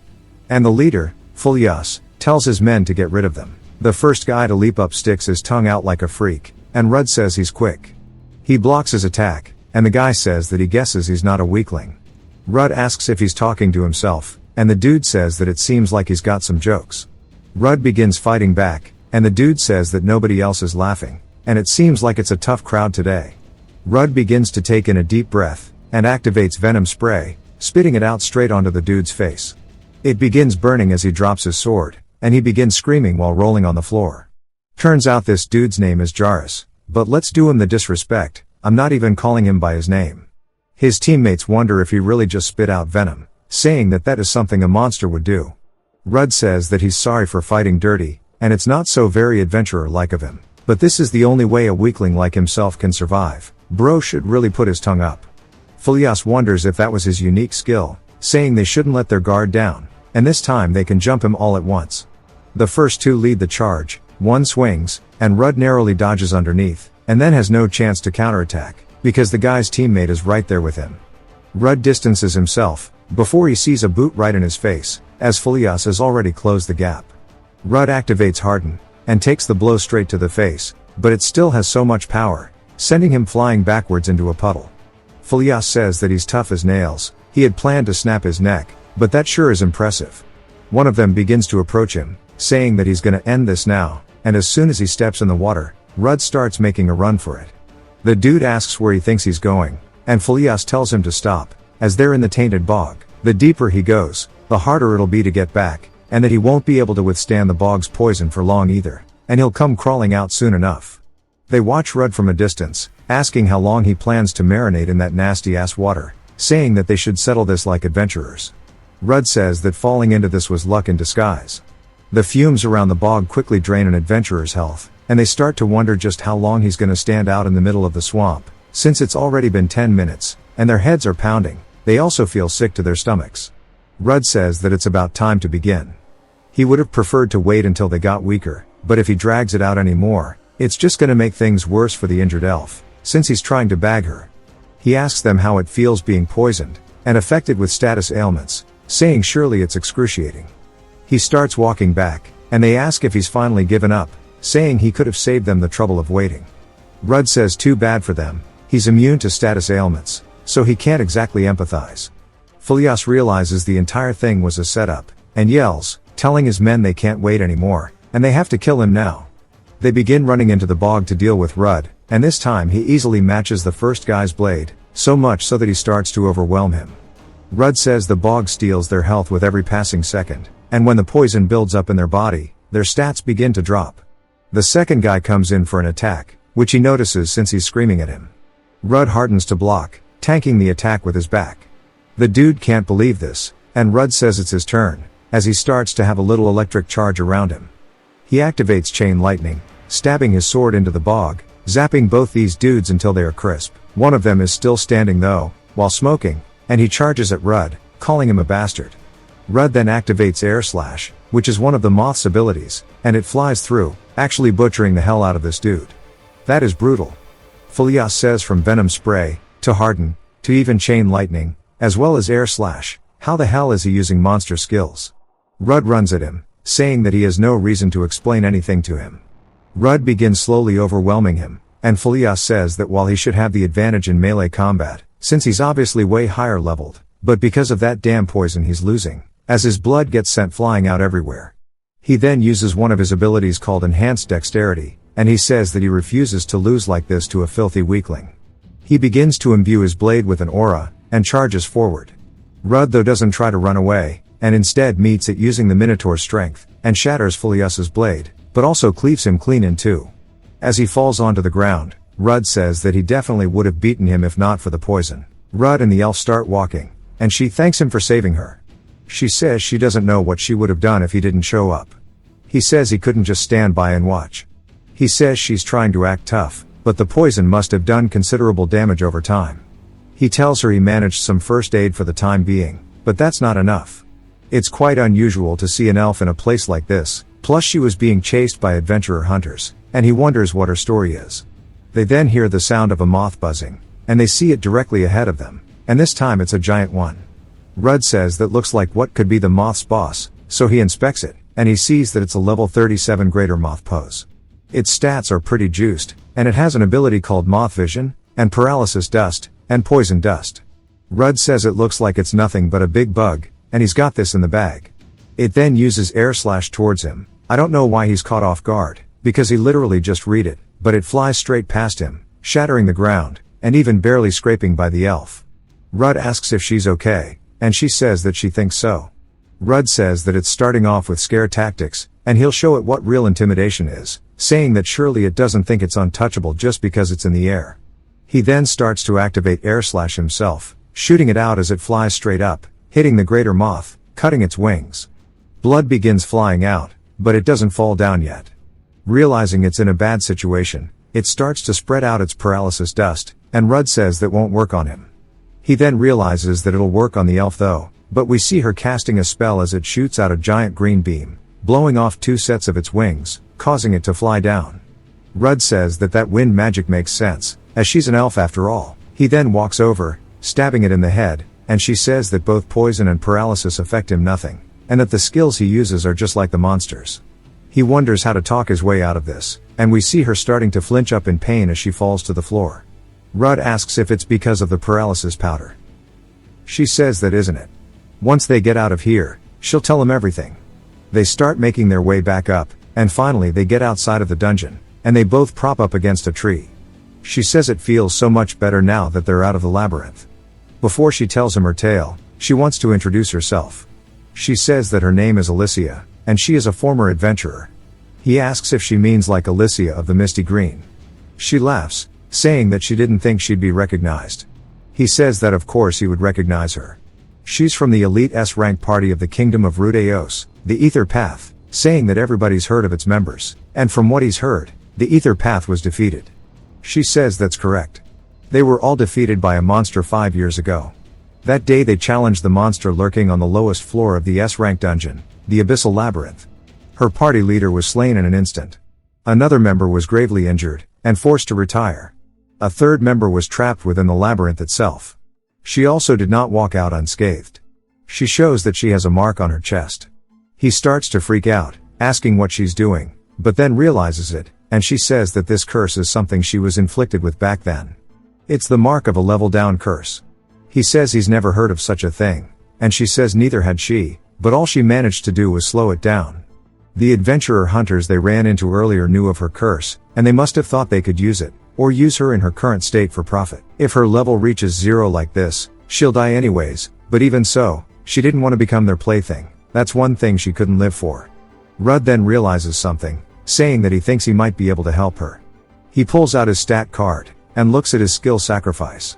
And the leader, Fulias, tells his men to get rid of them. The first guy to leap up sticks his tongue out like a freak, and Rudd says he's quick. He blocks his attack, and the guy says that he guesses he's not a weakling. Rudd asks if he's talking to himself, and the dude says that it seems like he's got some jokes. Rudd begins fighting back, and the dude says that nobody else is laughing, and it seems like it's a tough crowd today. Rudd begins to take in a deep breath, and activates venom spray, spitting it out straight onto the dude's face. It begins burning as he drops his sword, and he begins screaming while rolling on the floor. Turns out this dude's name is Jairus, but let's do him the disrespect, I'm not even calling him by his name. His teammates wonder if he really just spit out venom, saying that that is something a monster would do. Rudd says that he's sorry for fighting dirty, and it's not so very adventurer-like of him, but this is the only way a weakling like himself can survive. Bro should really put his tongue up. Fulias wonders if that was his unique skill, saying they shouldn't let their guard down, and this time they can jump him all at once. The first two lead the charge, one swings, and Rudd narrowly dodges underneath, and then has no chance to counterattack, because the guy's teammate is right there with him. Rudd distances himself, before he sees a boot right in his face, as Fulias has already closed the gap. Rudd activates Harden, and takes the blow straight to the face, but it still has so much power, sending him flying backwards into a puddle. Fulias says that he's tough as nails, he had planned to snap his neck, but that sure is impressive. One of them begins to approach him, saying that he's gonna end this now, and as soon as he steps in the water, Rudd starts making a run for it. The dude asks where he thinks he's going, and Fulias tells him to stop, as they're in the tainted bog. The deeper he goes, the harder it'll be to get back, and that he won't be able to withstand the bog's poison for long either, and he'll come crawling out soon enough. They watch Rudd from a distance, asking how long he plans to marinate in that nasty-ass water, saying that they should settle this like adventurers. Rudd says that falling into this was luck in disguise. The fumes around the bog quickly drain an adventurer's health, and they start to wonder just how long he's gonna stand out in the middle of the swamp, since it's already been 10 minutes, and their heads are pounding. They also feel sick to their stomachs. Rudd says that it's about time to begin. He would have preferred to wait until they got weaker, but if he drags it out anymore, it's just gonna make things worse for the injured elf, since he's trying to bag her. He asks them how it feels being poisoned, and affected with status ailments, saying surely it's excruciating. He starts walking back, and they ask if he's finally given up, saying he could have saved them the trouble of waiting. Rudd says too bad for them, he's immune to status ailments, so he can't exactly empathize. Fulias realizes the entire thing was a setup, and yells, telling his men they can't wait anymore, and they have to kill him now. They begin running into the bog to deal with Rudd, and this time he easily matches the first guy's blade, so much so that he starts to overwhelm him. Rudd says the bog steals their health with every passing second, and when the poison builds up in their body, their stats begin to drop. The second guy comes in for an attack, which he notices since he's screaming at him. Rudd hardens to block, tanking the attack with his back. The dude can't believe this, and Rudd says it's his turn, as he starts to have a little electric charge around him. He activates chain lightning, stabbing his sword into the bog, zapping both these dudes until they are crisp. One of them is still standing though, while smoking, and he charges at Rud, calling him a bastard. Rud then activates air slash, which is one of the moth's abilities, and it flies through, actually butchering the hell out of this dude. That is brutal. Filias says from venom spray, to harden, to even chain lightning, as well as air slash, how the hell is he using monster skills? Rud runs at him, saying that he has no reason to explain anything to him. Rud begins slowly overwhelming him, and Filias says that while he should have the advantage in melee combat, since he's obviously way higher leveled, but because of that damn poison he's losing, as his blood gets sent flying out everywhere. He then uses one of his abilities called Enhanced Dexterity, and he says that he refuses to lose like this to a filthy weakling. He begins to imbue his blade with an aura, and charges forward. Rud though doesn't try to run away, and instead meets it using the Minotaur's strength, and shatters Filias's blade, but also cleaves him clean in two. As he falls onto the ground, Rud says that he definitely would have beaten him if not for the poison. Rud and the elf start walking, and she thanks him for saving her. She says she doesn't know what she would have done if he didn't show up. He says he couldn't just stand by and watch. He says she's trying to act tough, but the poison must have done considerable damage over time. He tells her he managed some first aid for the time being, but that's not enough. It's quite unusual to see an elf in a place like this, plus she was being chased by adventurer hunters, and he wonders what her story is. They then hear the sound of a moth buzzing, and they see it directly ahead of them, and this time it's a giant one. Rud says that looks like what could be the moth's boss, so he inspects it, and he sees that it's a level 37 greater moth pose. Its stats are pretty juiced, and it has an ability called Moth Vision, and Paralysis Dust, and Poison Dust. Rud says it looks like it's nothing but a big bug, and he's got this in the bag. It then uses air slash towards him. I don't know why he's caught off guard, because he literally just read it, but it flies straight past him, shattering the ground, and even barely scraping by the elf. Rud asks if she's okay, and she says that she thinks so. Rud says that it's starting off with scare tactics, and he'll show it what real intimidation is, saying that surely it doesn't think it's untouchable just because it's in the air. He then starts to activate air slash himself, shooting it out as it flies straight up, hitting the greater moth, cutting its wings. Blood begins flying out, but it doesn't fall down yet. Realizing it's in a bad situation, it starts to spread out its paralysis dust, and Rud says that won't work on him. He then realizes that it'll work on the elf though, but we see her casting a spell as it shoots out a giant green beam, blowing off 2 sets of its wings, causing it to fly down. Rud says that wind magic makes sense, as she's an elf after all. He then walks over, stabbing it in the head, and she says that both poison and paralysis affect him nothing, and that the skills he uses are just like the monsters. He wonders how to talk his way out of this, and we see her starting to flinch up in pain as she falls to the floor. Rud asks if it's because of the paralysis powder. She says that isn't it. Once they get out of here, she'll tell him everything. They start making their way back up, and finally they get outside of the dungeon, and they both prop up against a tree. She says it feels so much better now that they're out of the labyrinth. Before she tells him her tale, she wants to introduce herself. She says that her name is Alicia, and she is a former adventurer. He asks if she means like Alicia of the Misty Green. She laughs, saying that she didn't think she'd be recognized. He says that of course he would recognize her. She's from the elite S-rank party of the Kingdom of Rudeos, the Ether Path, saying that everybody's heard of its members, and from what he's heard, the Ether Path was defeated. She says that's correct. They were all defeated by a monster 5 years ago. That day they challenged the monster lurking on the lowest floor of the S-rank dungeon, the Abyssal Labyrinth. Her party leader was slain in an instant. Another member was gravely injured, and forced to retire. A third member was trapped within the labyrinth itself. She also did not walk out unscathed. She shows that she has a mark on her chest. He starts to freak out, asking what she's doing, but then realizes it, and she says that this curse is something she was inflicted with back then. It's the mark of a level down curse. He says he's never heard of such a thing, and she says neither had she, but all she managed to do was slow it down. The adventurer hunters they ran into earlier knew of her curse, and they must have thought they could use it, or use her in her current state for profit. If her level reaches 0 like this, she'll die anyways, but even so, she didn't want to become their plaything. That's one thing she couldn't live for. Rud then realizes something, saying that he thinks he might be able to help her. He pulls out his stat card, and looks at his skill sacrifice.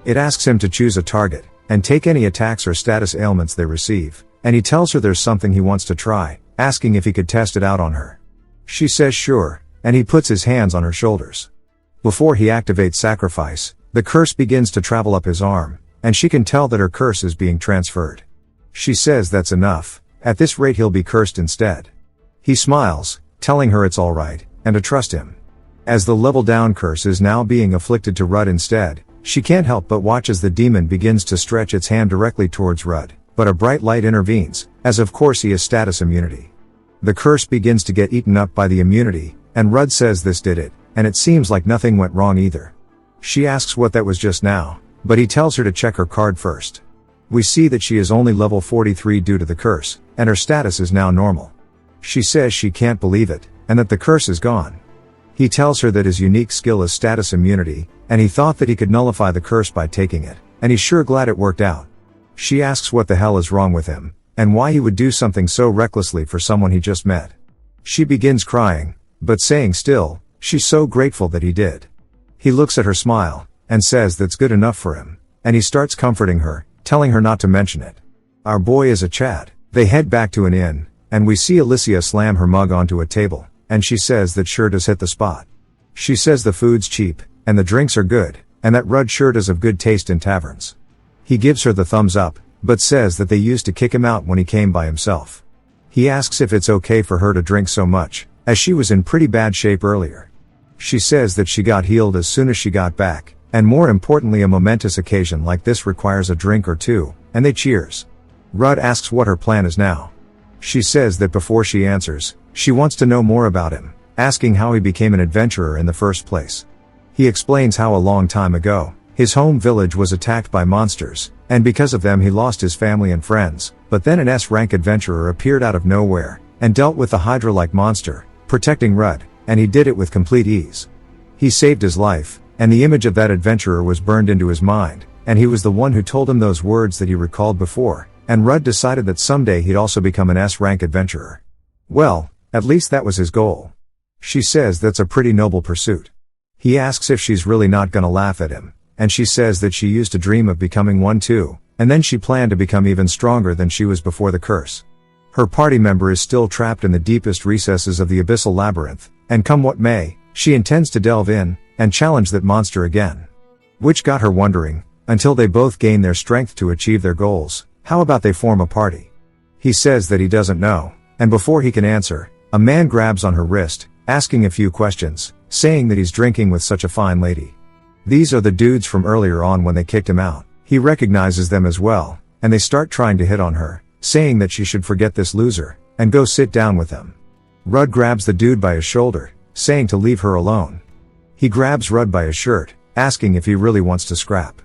It asks him to choose a target, and take any attacks or status ailments they receive, and he tells her there's something he wants to try, asking if he could test it out on her. She says sure, and he puts his hands on her shoulders. Before he activates sacrifice, the curse begins to travel up his arm, and she can tell that her curse is being transferred. She says that's enough, at this rate he'll be cursed instead. He smiles, telling her it's alright, and to trust him. As the level down curse is now being afflicted to Rud instead, she can't help but watch as the demon begins to stretch its hand directly towards Rud, but a bright light intervenes, as of course he has status immunity. The curse begins to get eaten up by the immunity, and Rud says this did it, and it seems like nothing went wrong either. She asks what that was just now, but he tells her to check her card first. We see that she is only level 43 due to the curse, and her status is now normal. She says she can't believe it, and that the curse is gone. He tells her that his unique skill is status immunity, and he thought that he could nullify the curse by taking it, and he's sure glad it worked out. She asks what the hell is wrong with him, and why he would do something so recklessly for someone he just met. She begins crying, but saying still, she's so grateful that he did. He looks at her smile, and says that's good enough for him, and he starts comforting her, telling her not to mention it. Our boy is a Chad. They head back to an inn, and we see Alicia slam her mug onto a table, and she says that sure does hit the spot. She says the food's cheap, and the drinks are good, and that Rud sure does have good taste in taverns. He gives her the thumbs up, but says that they used to kick him out when he came by himself. He asks if it's okay for her to drink so much, as she was in pretty bad shape earlier. She says that she got healed as soon as she got back, and more importantly a momentous occasion like this requires a drink or two, and they cheers. Rud asks what her plan is now. She says that before she answers, she wants to know more about him, asking how he became an adventurer in the first place. He explains how a long time ago, his home village was attacked by monsters, and because of them he lost his family and friends, but then an S-rank adventurer appeared out of nowhere, and dealt with the Hydra-like monster, protecting Rud, and he did it with complete ease. He saved his life, and the image of that adventurer was burned into his mind, and he was the one who told him those words that he recalled before, and Rud decided that someday he'd also become an S-rank adventurer. Well, at least that was his goal. She says that's a pretty noble pursuit. He asks if she's really not gonna laugh at him, and she says that she used to dream of becoming one too, and then she planned to become even stronger than she was before the curse. Her party member is still trapped in the deepest recesses of the abyssal labyrinth, and come what may, she intends to delve in, and challenge that monster again. Which got her wondering, until they both gain their strength to achieve their goals, how about they form a party? He says that he doesn't know, and before he can answer, a man grabs on her wrist, asking a few questions, saying that he's drinking with such a fine lady. These are the dudes from earlier on when they kicked him out. He recognizes them as well, and they start trying to hit on her, saying that she should forget this loser, and go sit down with them. Rud grabs the dude by his shoulder, saying to leave her alone. He grabs Rud by his shirt, asking if he really wants to scrap.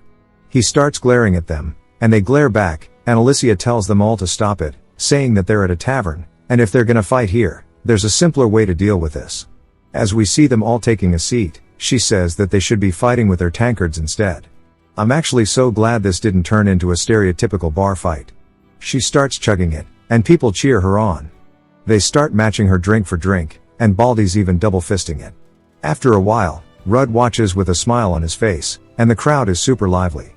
He starts glaring at them, and they glare back, and Alicia tells them all to stop it, saying that they're at a tavern, and if they're gonna fight here, there's a simpler way to deal with this. As we see them all taking a seat, she says that they should be fighting with their tankards instead. I'm actually so glad this didn't turn into a stereotypical bar fight. She starts chugging it, and people cheer her on. They start matching her drink for drink, and Baldy's even double fisting it. After a while, Rud watches with a smile on his face, and the crowd is super lively.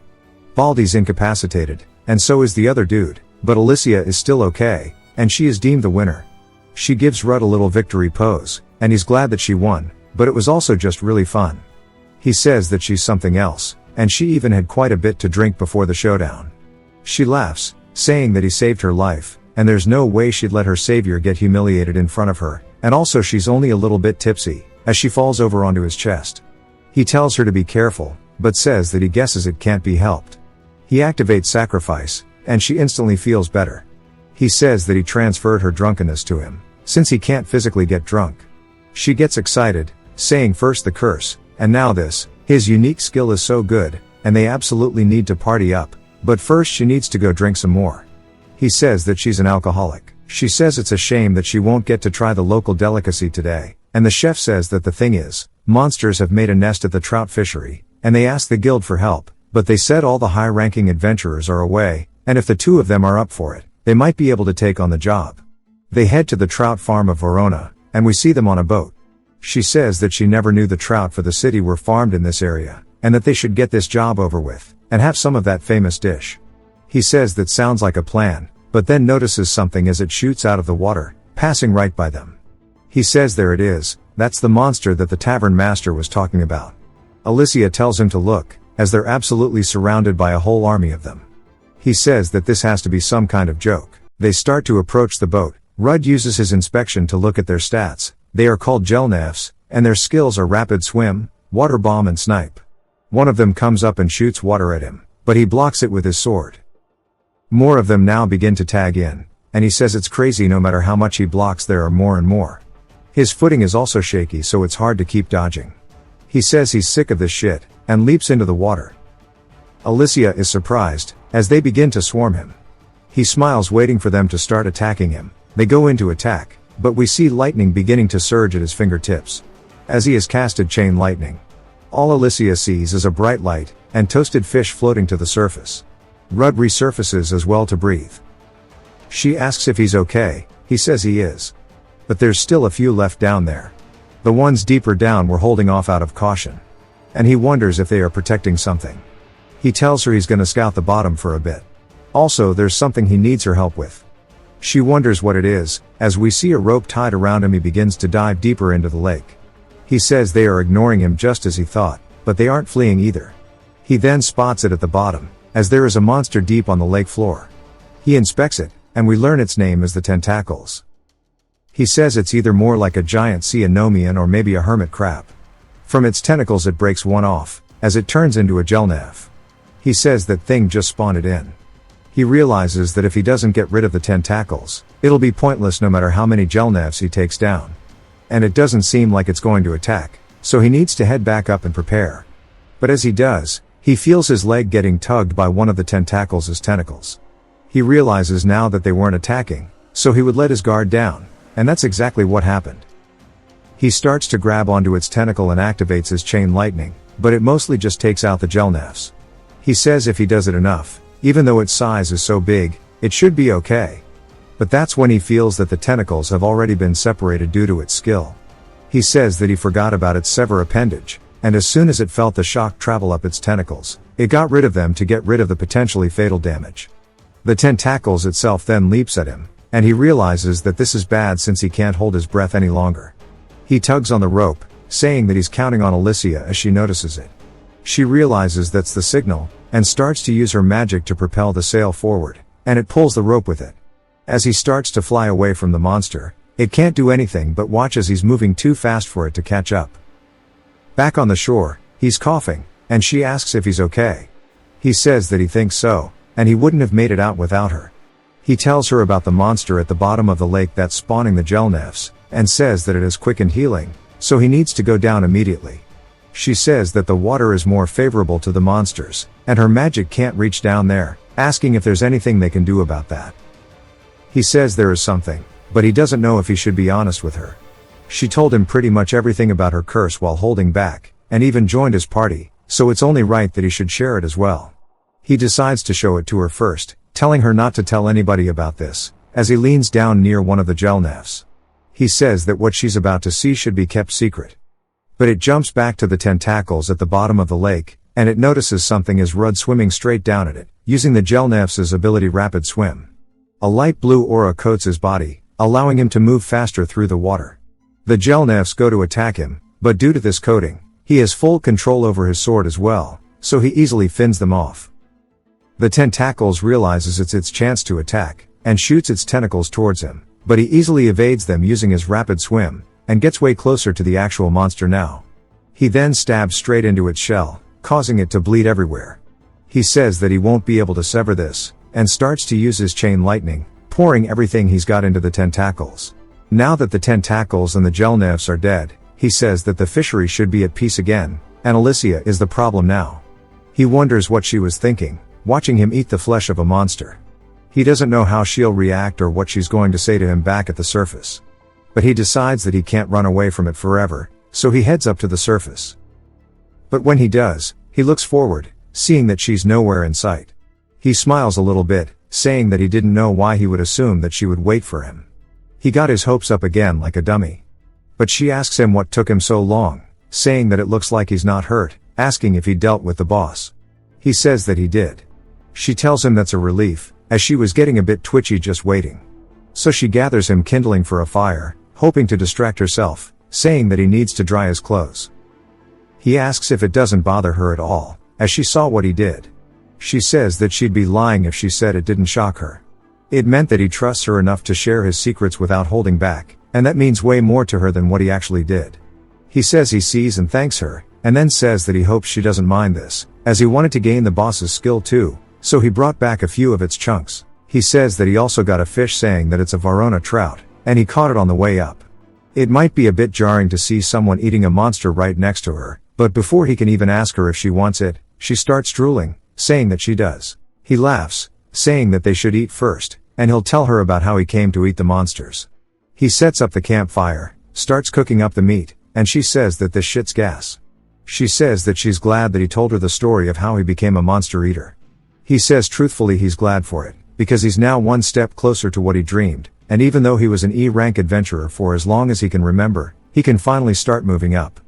Baldy's incapacitated, and so is the other dude, but Alicia is still okay, and she is deemed the winner. She gives Rud a little victory pose, and he's glad that she won, but it was also just really fun. He says that she's something else, and she even had quite a bit to drink before the showdown. She laughs, saying that he saved her life, and there's no way she'd let her savior get humiliated in front of her, and also she's only a little bit tipsy, as she falls over onto his chest. He tells her to be careful, but says that he guesses it can't be helped. He activates sacrifice, and she instantly feels better. He says that he transferred her drunkenness to him, since he can't physically get drunk. She gets excited, saying first the curse, and now this. His unique skill is so good, and they absolutely need to party up, but first she needs to go drink some more. He says that she's an alcoholic. She says it's a shame that she won't get to try the local delicacy today, and the chef says that the thing is, monsters have made a nest at the trout fishery, and they asked the guild for help, but they said all the high-ranking adventurers are away, and if the two of them are up for it, they might be able to take on the job. They head to the trout farm of Verona, and we see them on a boat. She says that she never knew the trout for the city were farmed in this area, and that they should get this job over with, and have some of that famous dish. He says that sounds like a plan, but then notices something as it shoots out of the water, passing right by them. He says there it is, that's the monster that the tavern master was talking about. Alicia tells him to look, as they're absolutely surrounded by a whole army of them. He says that this has to be some kind of joke. They start to approach the boat. Rudd uses his inspection to look at their stats. They are called jelnefs, and their skills are rapid swim, water bomb and snipe. One of them comes up and shoots water at him, but he blocks it with his sword. More of them now begin to tag in, and he says it's crazy no matter how much he blocks there are more and more. His footing is also shaky so it's hard to keep dodging. He says he's sick of this shit, and leaps into the water. Alicia is surprised, as they begin to swarm him. He smiles waiting for them to start attacking him. They go into attack, but we see lightning beginning to surge at his fingertips, as he has casted chain lightning. All Alicia sees is a bright light, and toasted fish floating to the surface. Rudd resurfaces as well to breathe. She asks if he's okay, he says he is. But there's still a few left down there. The ones deeper down were holding off out of caution. And he wonders if they are protecting something. He tells her he's gonna scout the bottom for a bit. Also there's something he needs her help with. She wonders what it is, as we see a rope tied around him. He begins to dive deeper into the lake. He says they are ignoring him just as he thought, but they aren't fleeing either. He then spots it at the bottom, as there is a monster deep on the lake floor. He inspects it, and we learn its name is the tentacles. He says it's either more like a giant sea anemomean or maybe a hermit crab. From its tentacles it breaks one off, as it turns into a jelnef. He says that thing just spawned it in. He realizes that if he doesn't get rid of the tentacles, it'll be pointless no matter how many jelnefs he takes down. And it doesn't seem like it's going to attack, so he needs to head back up and prepare. But as he does, he feels his leg getting tugged by one of the tentacles' tentacles. He realizes now that they weren't attacking, so he would let his guard down, and that's exactly what happened. He starts to grab onto its tentacle and activates his chain lightning, but it mostly just takes out the jelnefs. He says if he does it enough, even though its size is so big, it should be okay. But that's when he feels that the tentacles have already been separated due to its skill. He says that he forgot about its sever appendage, and as soon as it felt the shock travel up its tentacles, it got rid of them to get rid of the potentially fatal damage. The tentacles itself then leaps at him, and he realizes that this is bad since he can't hold his breath any longer. He tugs on the rope, saying that he's counting on Alicia as she notices it. She realizes that's the signal, and starts to use her magic to propel the sail forward, and it pulls the rope with it. As he starts to fly away from the monster, it can't do anything but watch as he's moving too fast for it to catch up. Back on the shore, he's coughing, and she asks if he's okay. He says that he thinks so, and he wouldn't have made it out without her. He tells her about the monster at the bottom of the lake that's spawning the jelnefs, and says that it is quick and healing, so he needs to go down immediately. She says that the water is more favorable to the monsters, and her magic can't reach down there, asking if there's anything they can do about that. He says there is something, but he doesn't know if he should be honest with her. She told him pretty much everything about her curse while holding back, and even joined his party, so it's only right that he should share it as well. He decides to show it to her first, telling her not to tell anybody about this, as he leans down near one of the jelnefs. He says that what she's about to see should be kept secret. But it jumps back to the tentacles at the bottom of the lake, and it notices something as Rudd swimming straight down at it, using the jelnefs' ability rapid swim. A light blue aura coats his body, allowing him to move faster through the water. The jelnefs go to attack him, but due to this coating, he has full control over his sword as well, so he easily fends them off. The tentacles realizes it's its chance to attack, and shoots its tentacles towards him, but he easily evades them using his rapid swim, and gets way closer to the actual monster now. He then stabs straight into its shell, causing it to bleed everywhere. He says that he won't be able to sever this, and starts to use his chain lightning, pouring everything he's got into the tentacles. Now that the tentacles and the jelnefs are dead, he says that the fishery should be at peace again, and Alicia is the problem now. He wonders what she was thinking, watching him eat the flesh of a monster. He doesn't know how she'll react or what she's going to say to him back at the surface. But he decides that he can't run away from it forever, so he heads up to the surface. But when he does, he looks forward, seeing that she's nowhere in sight. He smiles a little bit, saying that he didn't know why he would assume that she would wait for him. He got his hopes up again like a dummy. But she asks him what took him so long, saying that it looks like he's not hurt, asking if he dealt with the boss. He says that he did. She tells him that's a relief, as she was getting a bit twitchy just waiting. So she gathers him kindling for a fire, hoping to distract herself, saying that he needs to dry his clothes. He asks if it doesn't bother her at all, as she saw what he did. She says that she'd be lying if she said it didn't shock her. It meant that he trusts her enough to share his secrets without holding back, and that means way more to her than what he actually did. He says he sees and thanks her, and then says that he hopes she doesn't mind this, as he wanted to gain the boss's skill too, so he brought back a few of its chunks. He says that he also got a fish saying that it's a Varona trout, and he caught it on the way up. It might be a bit jarring to see someone eating a monster right next to her, but before he can even ask her if she wants it, she starts drooling, saying that she does. He laughs, saying that they should eat first, and he'll tell her about how he came to eat the monsters. He sets up the campfire, starts cooking up the meat, and she says that this shit's gas. She says that she's glad that he told her the story of how he became a monster eater. He says truthfully he's glad for it, because he's now one step closer to what he dreamed, and even though he was an E-rank adventurer for as long as he can remember, he can finally start moving up.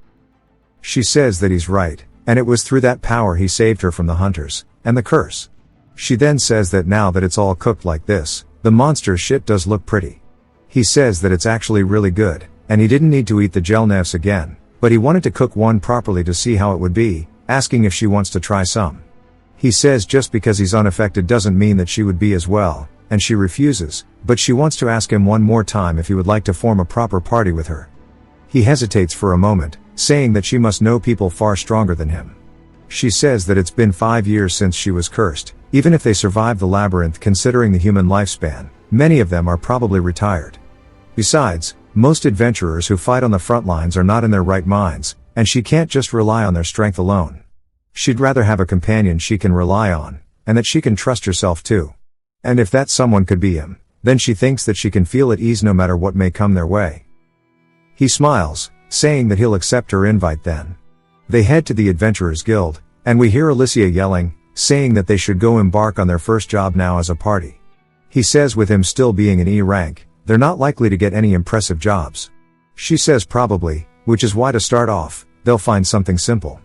She says that he's right, and it was through that power he saved her from the hunters, and the curse. She then says that now that it's all cooked like this, the monster shit does look pretty. He says that it's actually really good, and he didn't need to eat the gelnefs again, but he wanted to cook one properly to see how it would be, asking if she wants to try some. He says just because he's unaffected doesn't mean that she would be as well, and she refuses, but she wants to ask him one more time if he would like to form a proper party with her. He hesitates for a moment, saying that she must know people far stronger than him. She says that it's been 5 years since she was cursed, even if they survived the labyrinth considering the human lifespan, many of them are probably retired. Besides, most adventurers who fight on the front lines are not in their right minds, and she can't just rely on their strength alone. She'd rather have a companion she can rely on, and that she can trust herself to. And if that someone could be him, then she thinks that she can feel at ease no matter what may come their way. He smiles, saying that he'll accept her invite then. They head to the Adventurers Guild, and we hear Alicia yelling, saying that they should go embark on their first job now as a party. He says with him still being an E rank, they're not likely to get any impressive jobs. She says probably, which is why to start off, they'll find something simple.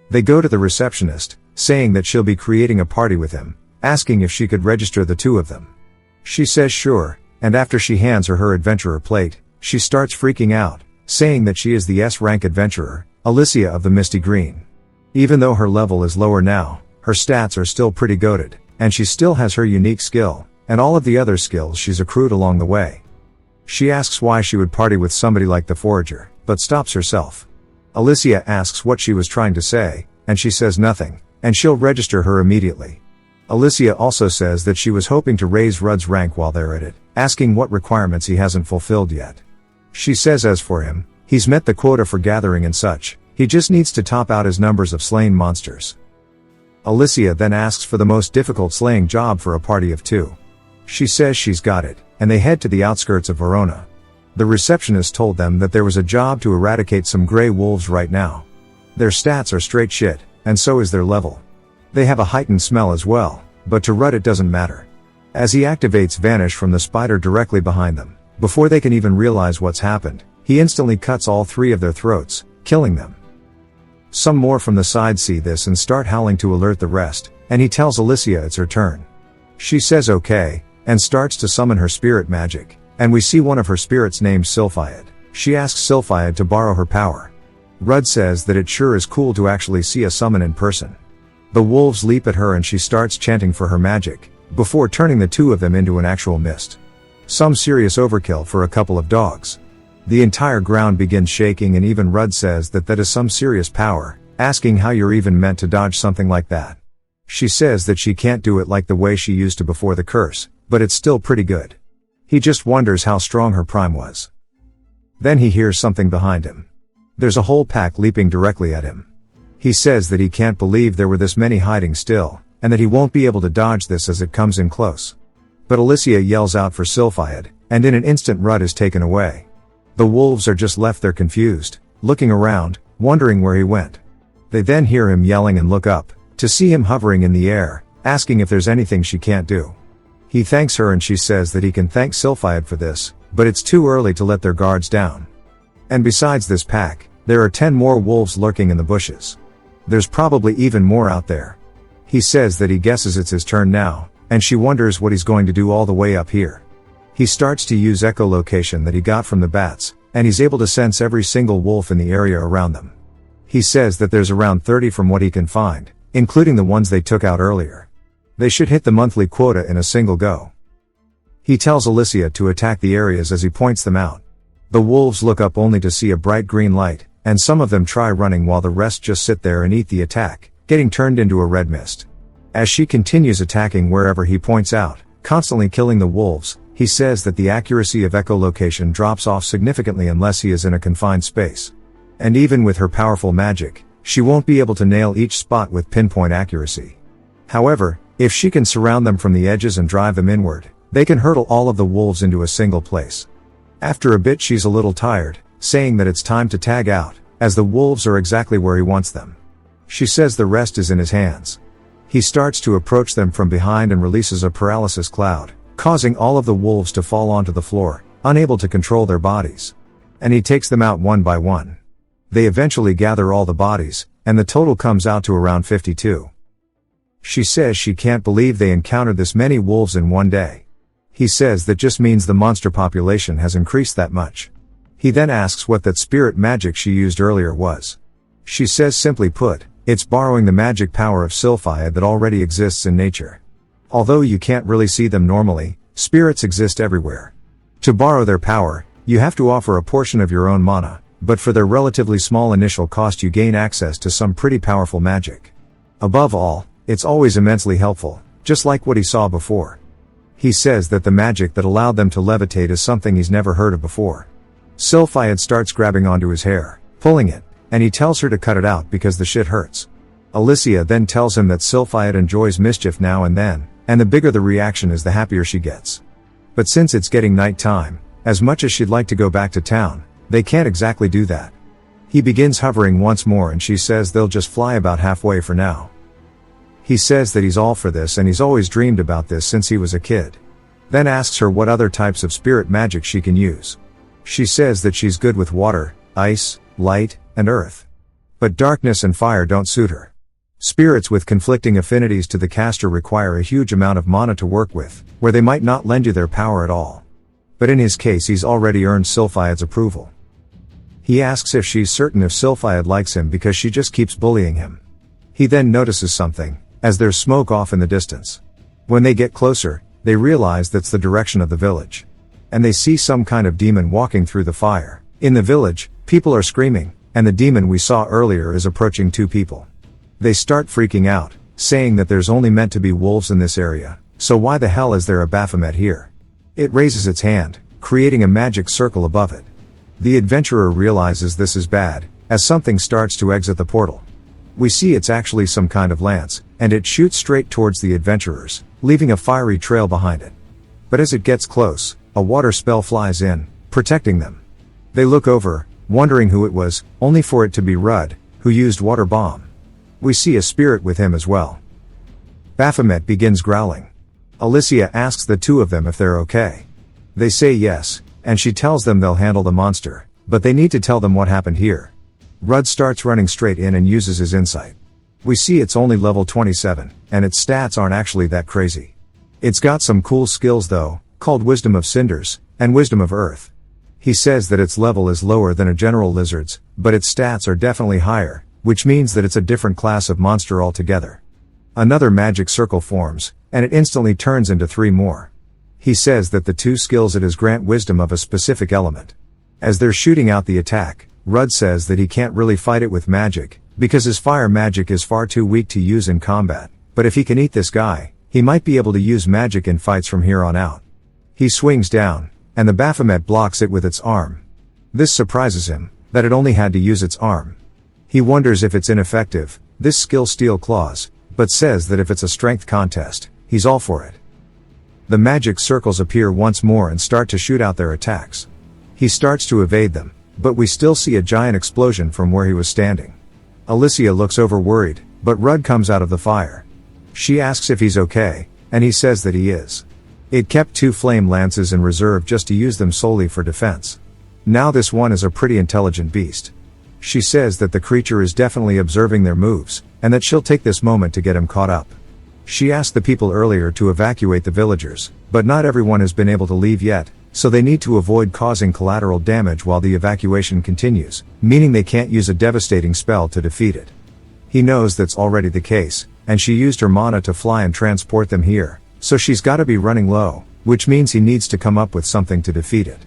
They go to the receptionist, saying that she'll be creating a party with him, asking if she could register the two of them. She says sure, and after she hands her adventurer plate, she starts freaking out, saying that she is the S-rank adventurer, Alicia of the Misty Green. Even though her level is lower now, her stats are still pretty goated, and she still has her unique skill, and all of the other skills she's accrued along the way. She asks why she would party with somebody like the Forager, but stops herself. Alicia asks what she was trying to say, and she says nothing, and she'll register her immediately. Alicia also says that she was hoping to raise Rudd's rank while they're at it, asking what requirements he hasn't fulfilled yet. She says as for him, he's met the quota for gathering and such, he just needs to top out his numbers of slain monsters. Alicia then asks for the most difficult slaying job for a party of 2. She says she's got it, and they head to the outskirts of Verona. The receptionist told them that there was a job to eradicate some gray wolves right now. Their stats are straight shit, and so is their level. They have a heightened smell as well, but to Rudd it doesn't matter. As he activates Vanish from the spider directly behind them, before they can even realize what's happened, he instantly cuts all 3 of their throats, killing them. Some more from the side see this and start howling to alert the rest, and he tells Alicia it's her turn. She says okay, and starts to summon her spirit magic, and we see one of her spirits named Sylphiad. She asks Sylphiad to borrow her power. Rudd says that it sure is cool to actually see a summon in person. The wolves leap at her and she starts chanting for her magic, before turning the 2 of them into an actual mist. Some serious overkill for a couple of dogs. The entire ground begins shaking and even Rudd says that is some serious power, asking how you're even meant to dodge something like that. She says that she can't do it like the way she used to before the curse, but it's still pretty good. He just wonders how strong her prime was. Then he hears something behind him. There's a whole pack leaping directly at him. He says that he can't believe there were this many hiding still, and that he won't be able to dodge this as it comes in close. But Alicia yells out for Sylphiad, and in an instant Rudd is taken away. The wolves are just left there confused, looking around, wondering where he went. They then hear him yelling and look up, to see him hovering in the air, asking if there's anything she can't do. He thanks her and she says that he can thank Sylphiad for this, but it's too early to let their guards down. And besides this pack, there are 10 more wolves lurking in the bushes. There's probably even more out there. He says that he guesses it's his turn now, and she wonders what he's going to do all the way up here. He starts to use echolocation that he got from the bats, and he's able to sense every single wolf in the area around them. He says that there's around 30 from what he can find, including the ones they took out earlier. They should hit the monthly quota in a single go. He tells Alicia to attack the areas as he points them out. The wolves look up only to see a bright green light, and some of them try running while the rest just sit there and eat the attack, getting turned into a red mist. As she continues attacking wherever he points out, constantly killing the wolves, he says that the accuracy of echolocation drops off significantly unless he is in a confined space. And even with her powerful magic, she won't be able to nail each spot with pinpoint accuracy. However, if she can surround them from the edges and drive them inward, they can hurdle all of the wolves into a single place. After a bit she's a little tired, saying that it's time to tag out, as the wolves are exactly where he wants them. She says the rest is in his hands. He starts to approach them from behind and releases a paralysis cloud, causing all of the wolves to fall onto the floor, unable to control their bodies. And he takes them out one by one. They eventually gather all the bodies, and the total comes out to around 52. She says she can't believe they encountered this many wolves in one day. He says that just means the monster population has increased that much. He then asks what that spirit magic she used earlier was. She says simply put, it's borrowing the magic power of Sylphiad that already exists in nature. Although you can't really see them normally, spirits exist everywhere. To borrow their power, you have to offer a portion of your own mana, but for their relatively small initial cost you gain access to some pretty powerful magic. Above all, it's always immensely helpful, just like what he saw before. He says that the magic that allowed them to levitate is something he's never heard of before. Sylphiad starts grabbing onto his hair, pulling it, and he tells her to cut it out because the shit hurts. Alicia then tells him that Sylphiad enjoys mischief now and then, and the bigger the reaction is the happier she gets. But since it's getting night time, as much as she'd like to go back to town, they can't exactly do that. He begins hovering once more and she says they'll just fly about halfway for now. He says that he's all for this and he's always dreamed about this since he was a kid. Then asks her what other types of spirit magic she can use. She says that she's good with water, ice, light, and earth. But darkness and fire don't suit her. Spirits with conflicting affinities to the caster require a huge amount of mana to work with, where they might not lend you their power at all. But in his case he's already earned Sylphiad's approval. He asks if she's certain if Sylphiad likes him because she just keeps bullying him. He then notices something, as there's smoke off in the distance. When they get closer, they realize that's the direction of the village. And they see some kind of demon walking through the fire. In the village, people are screaming, and the demon we saw earlier is approaching two people. They start freaking out, saying that there's only meant to be wolves in this area, so why the hell is there a Baphomet here? It raises its hand, creating a magic circle above it. The adventurer realizes this is bad, as something starts to exit the portal. We see it's actually some kind of lance, and it shoots straight towards the adventurers, leaving a fiery trail behind it. But as it gets close, a water spell flies in, protecting them. They look over, wondering who it was, only for it to be Rudd, who used water bomb. We see a spirit with him as well. Baphomet begins growling. Alicia asks the two of them if they're okay. They say yes, and she tells them they'll handle the monster, but they need to tell them what happened here. Rudd starts running straight in and uses his insight. We see it's only level 27, and its stats aren't actually that crazy. It's got some cool skills though, called Wisdom of Cinders, and Wisdom of Earth. He says that its level is lower than a general lizard's, but its stats are definitely higher, which means that it's a different class of monster altogether. Another magic circle forms, and it instantly turns into 3 more. He says that the 2 skills it has grant wisdom of a specific element. As they're shooting out the attack, Rudd says that he can't really fight it with magic, because his fire magic is far too weak to use in combat, but if he can eat this guy, he might be able to use magic in fights from here on out. He swings down, and the Baphomet blocks it with its arm. This surprises him, that it only had to use its arm. He wonders if it's ineffective, this skill Steel Claws, but says that if it's a strength contest, he's all for it. The magic circles appear once more and start to shoot out their attacks. He starts to evade them, but we still see a giant explosion from where he was standing. Alicia looks over worried, but Rudd comes out of the fire. She asks if he's okay, and he says that he is. It kept 2 flame lances in reserve just to use them solely for defense. Now this one is a pretty intelligent beast. She says that the creature is definitely observing their moves, and that she'll take this moment to get him caught up. She asked the people earlier to evacuate the villagers, but not everyone has been able to leave yet, so they need to avoid causing collateral damage while the evacuation continues, meaning they can't use a devastating spell to defeat it. He knows that's already the case, and she used her mana to fly and transport them here, so she's gotta be running low, which means he needs to come up with something to defeat it.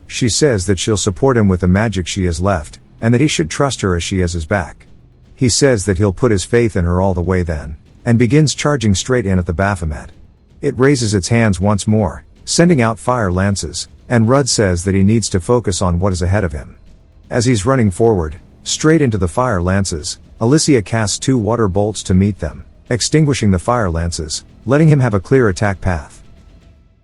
She says that she'll support him with the magic she has left, and that he should trust her as she has his back. He says that he'll put his faith in her all the way then, and begins charging straight in at the Baphomet. It raises its hands once more, sending out fire lances, and Rudd says that he needs to focus on what is ahead of him. As he's running forward, straight into the fire lances, Alicia casts 2 water bolts to meet them, extinguishing the fire lances, letting him have a clear attack path.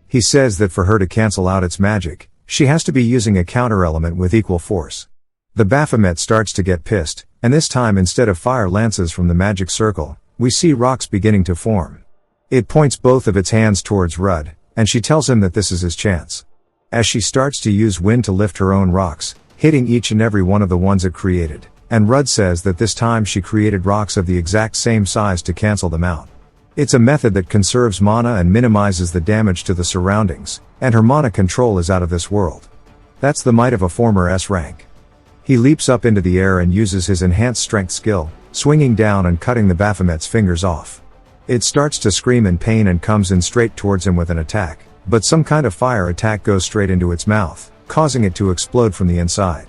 He says that for her to cancel out its magic, she has to be using a counter-element with equal force. The Baphomet starts to get pissed, and this time instead of fire lances from the magic circle, we see rocks beginning to form. It points both of its hands towards Rudd, and she tells him that this is his chance. As she starts to use wind to lift her own rocks, hitting each and every one of the ones it created, and Rudd says that this time she created rocks of the exact same size to cancel them out. It's a method that conserves mana and minimizes the damage to the surroundings, and her mana control is out of this world. That's the might of a former S rank. He leaps up into the air and uses his enhanced strength skill, swinging down and cutting the Baphomet's fingers off. It starts to scream in pain and comes in straight towards him with an attack, but some kind of fire attack goes straight into its mouth, causing it to explode from the inside.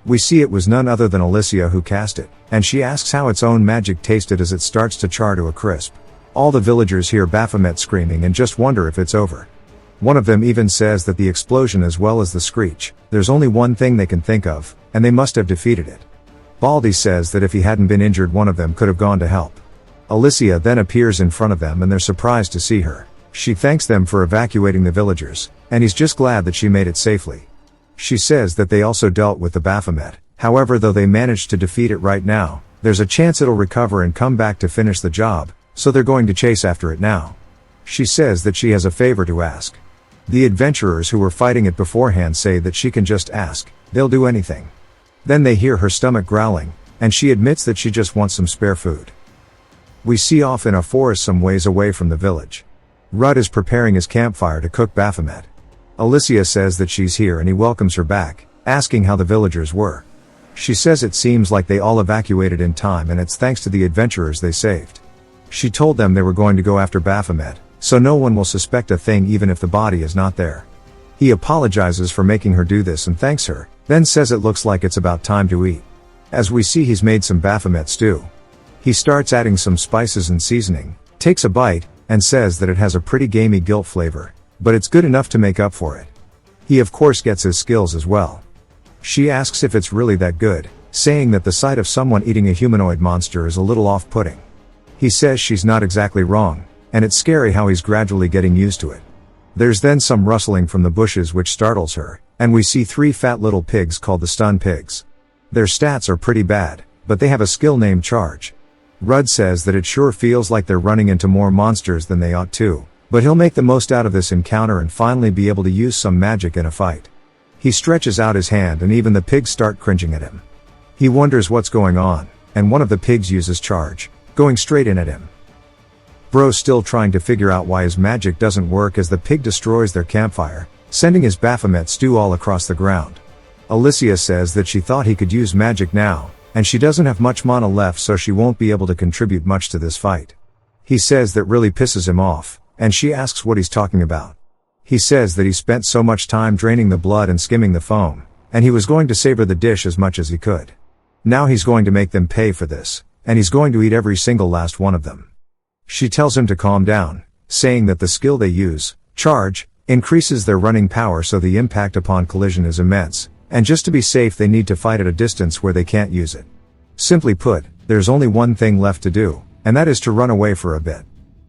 We see it was none other than Alicia who cast it, and she asks how its own magic tasted as it starts to char to a crisp. All the villagers hear Baphomet screaming and just wonder if it's over. One of them even says that the explosion as well as the screech, there's only one thing they can think of, and they must have defeated it. Baldy says that if he hadn't been injured one of them could have gone to help. Alicia then appears in front of them and they're surprised to see her. She thanks them for evacuating the villagers, and he's just glad that she made it safely. She says that they also dealt with the Baphomet, however though they managed to defeat it right now, there's a chance it'll recover and come back to finish the job, so they're going to chase after it now. She says that she has a favor to ask. The adventurers who were fighting it beforehand say that she can just ask, they'll do anything. Then they hear her stomach growling, and she admits that she just wants some spare food. We see off in a forest some ways away from the village. Rudd is preparing his campfire to cook Baphomet. Alicia says that she's here and he welcomes her back, asking how the villagers were. She says it seems like they all evacuated in time and it's thanks to the adventurers they saved. She told them they were going to go after Baphomet, so no one will suspect a thing even if the body is not there. He apologizes for making her do this and thanks her, then says it looks like it's about time to eat. As we see he's made some Baphomet stew. He starts adding some spices and seasoning, takes a bite, and says that it has a pretty gamey guilt flavor, but it's good enough to make up for it. He of course gets his skills as well. She asks if it's really that good, saying that the sight of someone eating a humanoid monster is a little off-putting. He says she's not exactly wrong, and it's scary how he's gradually getting used to it. There's then some rustling from the bushes which startles her, and we see 3 fat little pigs called the stun pigs. Their stats are pretty bad, but they have a skill named Charge. Rudd says that it sure feels like they're running into more monsters than they ought to, but he'll make the most out of this encounter and finally be able to use some magic in a fight. He stretches out his hand and even the pigs start cringing at him. He wonders what's going on, and one of the pigs uses Charge, going straight in at him. Bro's still trying to figure out why his magic doesn't work as the pig destroys their campfire, sending his Baphomet stew all across the ground. Alicia says that she thought he could use magic now, and she doesn't have much mana left so she won't be able to contribute much to this fight. He says that really pisses him off, and she asks what he's talking about. He says that he spent so much time draining the blood and skimming the foam, and he was going to savor the dish as much as he could. Now he's going to make them pay for this, and he's going to eat every single last one of them. She tells him to calm down, saying that the skill they use, Charge, increases their running power so the impact upon collision is immense, and just to be safe they need to fight at a distance where they can't use it. Simply put, there's only one thing left to do, and that is to run away for a bit.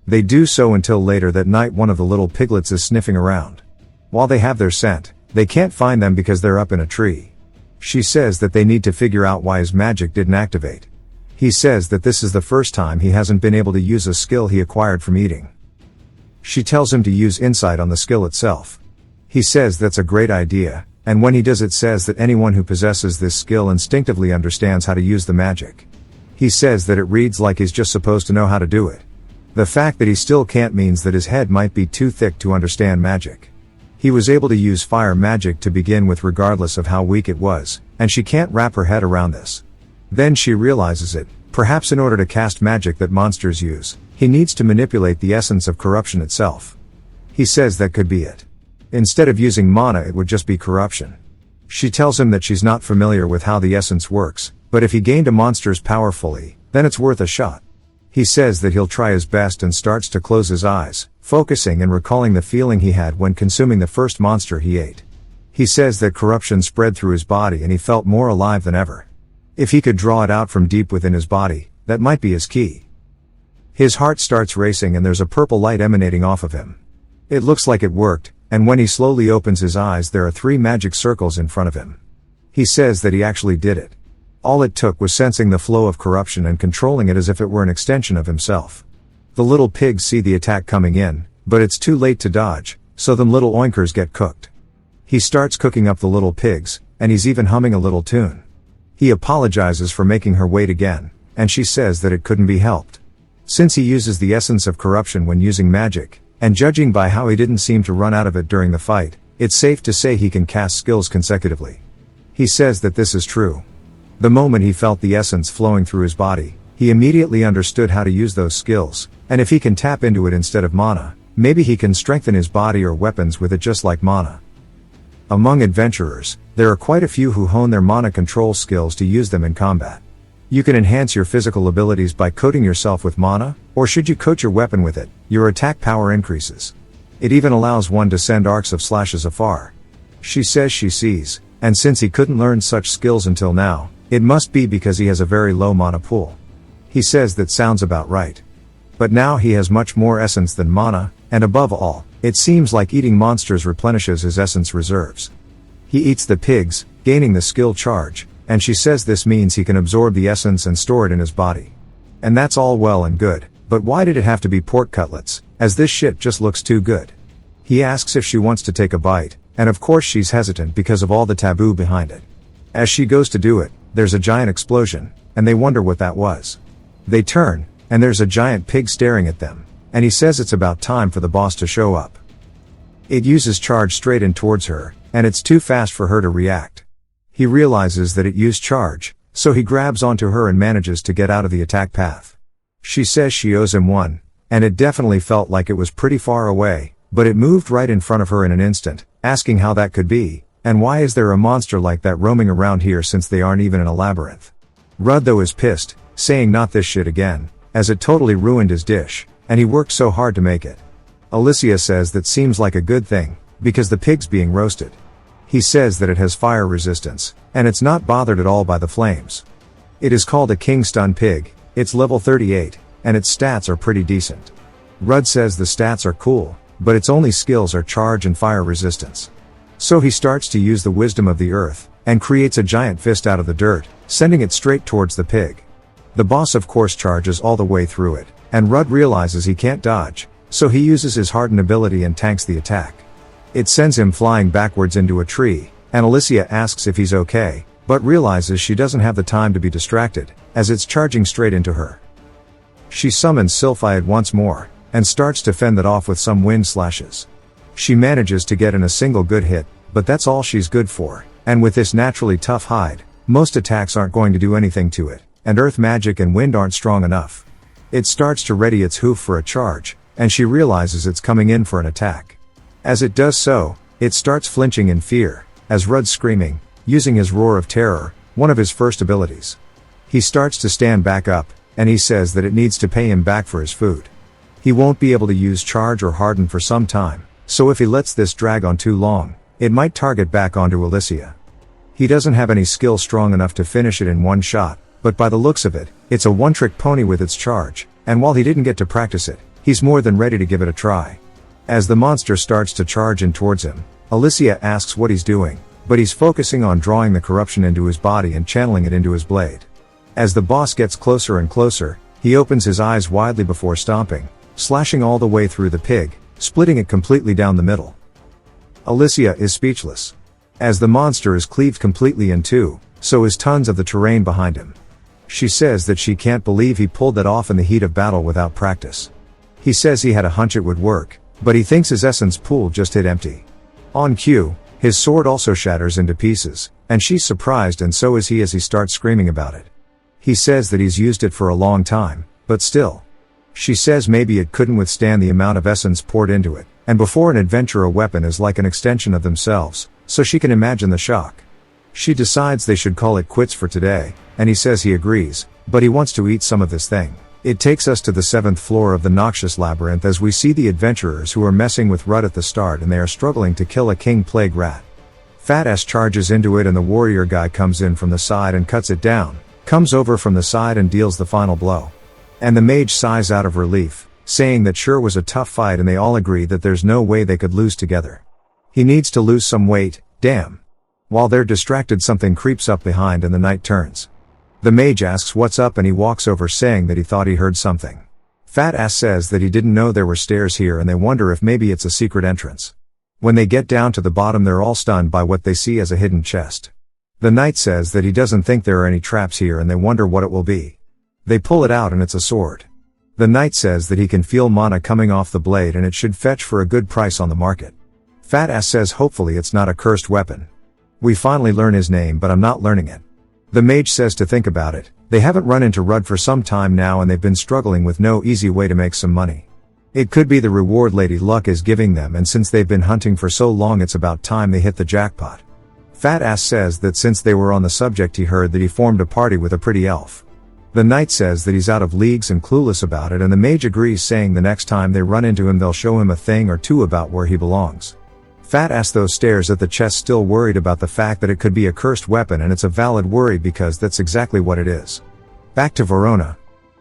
They do so until later that night one of the little piglets is sniffing around. While they have their scent, they can't find them because they're up in a tree. She says that they need to figure out why his magic didn't activate. He says that this is the first time he hasn't been able to use a skill he acquired from eating. She tells him to use insight on the skill itself. He says that's a great idea, and when he does it says that anyone who possesses this skill instinctively understands how to use the magic. He says that it reads like he's just supposed to know how to do it. The fact that he still can't means that his head might be too thick to understand magic. He was able to use fire magic to begin with regardless of how weak it was, and she can't wrap her head around this. Then she realizes it, Perhaps in order to cast magic that monsters use, he needs to manipulate the essence of corruption itself. He says that could be it. Instead of using mana, it would just be corruption. She tells him that she's not familiar with how the essence works, but if he gained a monster's power fully, then it's worth a shot. He says that he'll try his best and starts to close his eyes, focusing and recalling the feeling he had when consuming the first monster he ate. He says that corruption spread through his body and he felt more alive than ever. If he could draw it out from deep within his body, that might be his key. His heart starts racing and there's a purple light emanating off of him. It looks like it worked, and when he slowly opens his eyes there are 3 magic circles in front of him. He says that he actually did it. All it took was sensing the flow of corruption and controlling it as if it were an extension of himself. The little pigs see the attack coming in, but it's too late to dodge, so them little oinkers get cooked. He starts cooking up the little pigs, and he's even humming a little tune. He apologizes for making her wait again, and she says that it couldn't be helped. Since he uses the essence of corruption when using magic, and judging by how he didn't seem to run out of it during the fight, it's safe to say he can cast skills consecutively. He says that this is true. The moment he felt the essence flowing through his body, he immediately understood how to use those skills, and if he can tap into it instead of mana, maybe he can strengthen his body or weapons with it just like mana. Among adventurers, there are quite a few who hone their mana control skills to use them in combat. You can enhance your physical abilities by coating yourself with mana, or should you coat your weapon with it, your attack power increases. It even allows one to send arcs of slashes afar. She says she sees, and since he couldn't learn such skills until now, it must be because he has a very low mana pool. He says that sounds about right. But now he has much more essence than mana, and above all, it seems like eating monsters replenishes his essence reserves. He eats the pigs, gaining the skill charge, and she says this means he can absorb the essence and store it in his body. And that's all well and good, but why did it have to be pork cutlets, as this shit just looks too good? He asks if she wants to take a bite, and of course she's hesitant because of all the taboo behind it. As she goes to do it, there's a giant explosion, and they wonder what that was. They turn, and there's a giant pig staring at them, and he says it's about time for the boss to show up. It uses charge straight in towards her, and it's too fast for her to react. He realizes that it used charge, so he grabs onto her and manages to get out of the attack path. She says she owes him one, and it definitely felt like it was pretty far away, but it moved right in front of her in an instant, asking how that could be, and why is there a monster like that roaming around here since they aren't even in a labyrinth. Rudd though is pissed, saying not this shit again, as it totally ruined his dish, and he worked so hard to make it. Alicia says that seems like a good thing, because the pig's being roasted. He says that it has fire resistance, and it's not bothered at all by the flames. It is called a King Stun Pig, it's level 38, and its stats are pretty decent. Rudd says the stats are cool, but its only skills are charge and fire resistance. So he starts to use the wisdom of the earth, and creates a giant fist out of the dirt, sending it straight towards the pig. The boss of course charges all the way through it, and Rudd realizes he can't dodge, so he uses his hardened ability and tanks the attack. It sends him flying backwards into a tree, and Alicia asks if he's okay, but realizes she doesn't have the time to be distracted, as it's charging straight into her. She summons Sylphide once more, and starts to fend that off with some wind slashes. She manages to get in a single good hit, but that's all she's good for, and with this naturally tough hide, most attacks aren't going to do anything to it, and earth magic and wind aren't strong enough. It starts to ready its hoof for a charge, and she realizes it's coming in for an attack. As it does so, it starts flinching in fear, as Rudd's screaming, using his roar of terror, one of his first abilities. He starts to stand back up, and he says that it needs to pay him back for his food. He won't be able to use charge or harden for some time, so if he lets this drag on too long, it might target back onto Alicia. He doesn't have any skill strong enough to finish it in one shot, but by the looks of it, it's a one-trick pony with its charge, and while he didn't get to practice it, he's more than ready to give it a try. As the monster starts to charge in towards him, Alicia asks what he's doing, but he's focusing on drawing the corruption into his body and channeling it into his blade. As the boss gets closer and closer, he opens his eyes widely before stomping, slashing all the way through the pig, splitting it completely down the middle. Alicia is speechless. As the monster is cleaved completely in two, so is tons of the terrain behind him. She says that she can't believe he pulled that off in the heat of battle without practice. He says he had a hunch it would work, but he thinks his essence pool just hit empty. On cue, his sword also shatters into pieces, and she's surprised and so is he as he starts screaming about it. He says that he's used it for a long time, but still. She says maybe it couldn't withstand the amount of essence poured into it, and before an adventure a weapon is like an extension of themselves, so she can imagine the shock. She decides they should call it quits for today, and he says he agrees, but he wants to eat some of this thing. It takes us to the 7th floor of the noxious labyrinth as we see the adventurers who are messing with Rudd at the start and they are struggling to kill a king plague rat. Fat Ass charges into it and the warrior guy comes in from the side and cuts it down, comes over from the side and deals the final blow. And the mage sighs out of relief, saying that sure was a tough fight and they all agree that there's no way they could lose together. He needs to lose some weight, damn. While they're distracted something creeps up behind and the night turns. The mage asks what's up and he walks over saying that he thought he heard something. Fat Ass says that he didn't know there were stairs here and they wonder if maybe it's a secret entrance. When they get down to the bottom they're all stunned by what they see as a hidden chest. The knight says that he doesn't think there are any traps here and they wonder what it will be. They pull it out and it's a sword. The knight says that he can feel mana coming off the blade and it should fetch for a good price on the market. Fat Ass says hopefully it's not a cursed weapon. We finally learn his name but I'm not learning it. The mage says to think about it, they haven't run into Rudd for some time now and they've been struggling with no easy way to make some money. It could be the reward Lady Luck is giving them and since they've been hunting for so long it's about time they hit the jackpot. Fat Ass says that since they were on the subject he heard that he formed a party with a pretty elf. The knight says that he's out of leagues and clueless about it and the mage agrees saying the next time they run into him they'll show him a thing or two about where he belongs. Fat Ass though stares at the chest still worried about the fact that it could be a cursed weapon and it's a valid worry because that's exactly what it is. Back to Verona.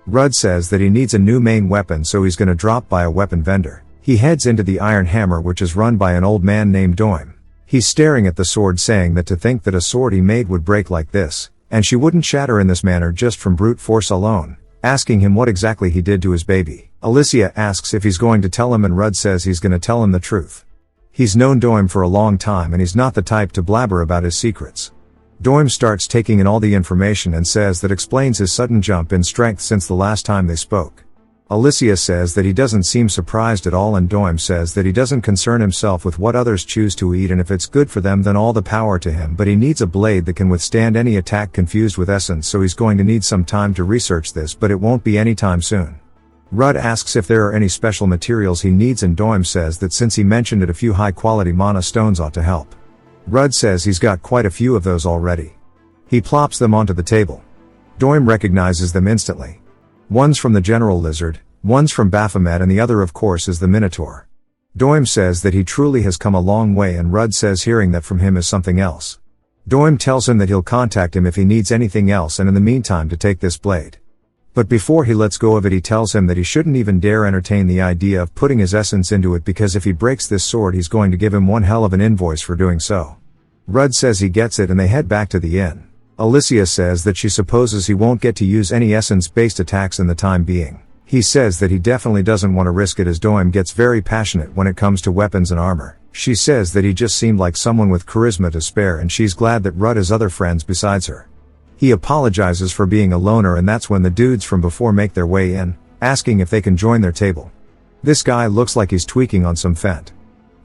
Rudd says that he needs a new main weapon so he's gonna drop by a weapon vendor. He heads into the Iron Hammer which is run by an old man named Doim. He's staring at the sword saying that to think that a sword he made would break like this, and she wouldn't shatter in this manner just from brute force alone, asking him what exactly he did to his baby. Alicia asks if he's going to tell him and Rudd says he's gonna tell him the truth. He's known Doim for a long time and he's not the type to blabber about his secrets. Doim starts taking in all the information and says that explains his sudden jump in strength since the last time they spoke. Alicia says that he doesn't seem surprised at all and Doim says that he doesn't concern himself with what others choose to eat and if it's good for them then all the power to him but he needs a blade that can withstand any attack confused with essence so he's going to need some time to research this but it won't be anytime soon. Rudd asks if there are any special materials he needs and Doim says that since he mentioned it a few high quality mana stones ought to help. Rudd says he's got quite a few of those already. He plops them onto the table. Doim recognizes them instantly. One's from the General Lizard, one's from Baphomet and the other of course is the Minotaur. Doim says that he truly has come a long way and Rudd says hearing that from him is something else. Doim tells him that he'll contact him if he needs anything else and in the meantime to take this blade. But before he lets go of it he tells him that he shouldn't even dare entertain the idea of putting his essence into it because if he breaks this sword he's going to give him one hell of an invoice for doing so. Rudd says he gets it and they head back to the inn. Alicia says that she supposes he won't get to use any essence-based attacks in the time being. He says that he definitely doesn't want to risk it as Doim gets very passionate when it comes to weapons and armor. She says that he just seemed like someone with charisma to spare and she's glad that Rudd has other friends besides her. He apologizes for being a loner and that's when the dudes from before make their way in, asking if they can join their table. This guy looks like he's tweaking on some fent.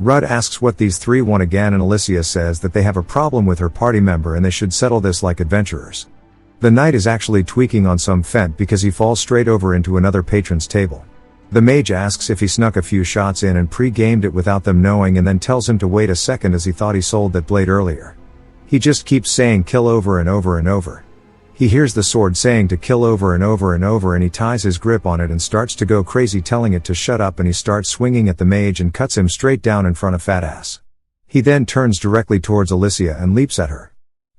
Rudd asks what these three want again and Alicia says that they have a problem with her party member and they should settle this like adventurers. The knight is actually tweaking on some fent because he falls straight over into another patron's table. The mage asks if he snuck a few shots in and pre-gamed it without them knowing and then tells him to wait a second as he thought he sold that blade earlier. He just keeps saying kill over and over and over. He hears the sword saying to kill over and over and over and he ties his grip on it and starts to go crazy telling it to shut up and he starts swinging at the mage and cuts him straight down in front of Fat Ass. He then turns directly towards Alicia and leaps at her.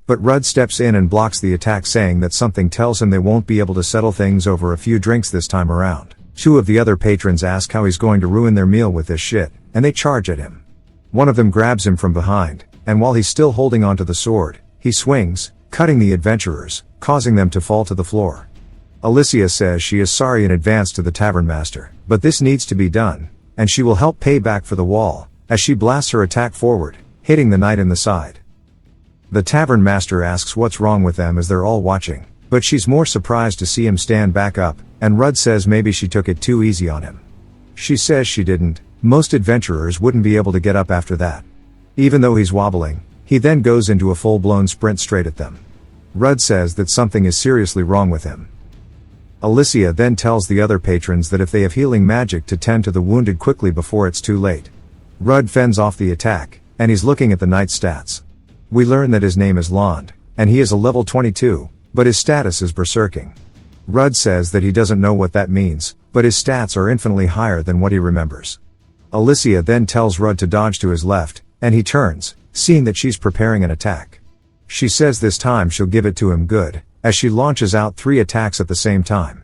But Rudd steps in and blocks the attack saying that something tells him they won't be able to settle things over a few drinks this time around. Two of the other patrons ask how he's going to ruin their meal with this shit, and they charge at him. One of them grabs him from behind, and while he's still holding onto the sword, he swings, cutting the adventurers, causing them to fall to the floor. Alicia says she is sorry in advance to the tavern master, but this needs to be done, and she will help pay back for the wall, as she blasts her attack forward, hitting the knight in the side. The tavern master asks what's wrong with them as they're all watching, but she's more surprised to see him stand back up, and Rudd says maybe she took it too easy on him. She says she didn't, most adventurers wouldn't be able to get up after that. Even though he's wobbling, he then goes into a full-blown sprint straight at them. Rudd says that something is seriously wrong with him. Alicia then tells the other patrons that if they have healing magic to tend to the wounded quickly before it's too late. Rudd fends off the attack, and he's looking at the knight's stats. We learn that his name is Lond, and he is a level 22, but his status is berserking. Rudd says that he doesn't know what that means, but his stats are infinitely higher than what he remembers. Alicia then tells Rudd to dodge to his left, and he turns, seeing that she's preparing an attack. She says this time she'll give it to him good, as she launches out 3 attacks at the same time.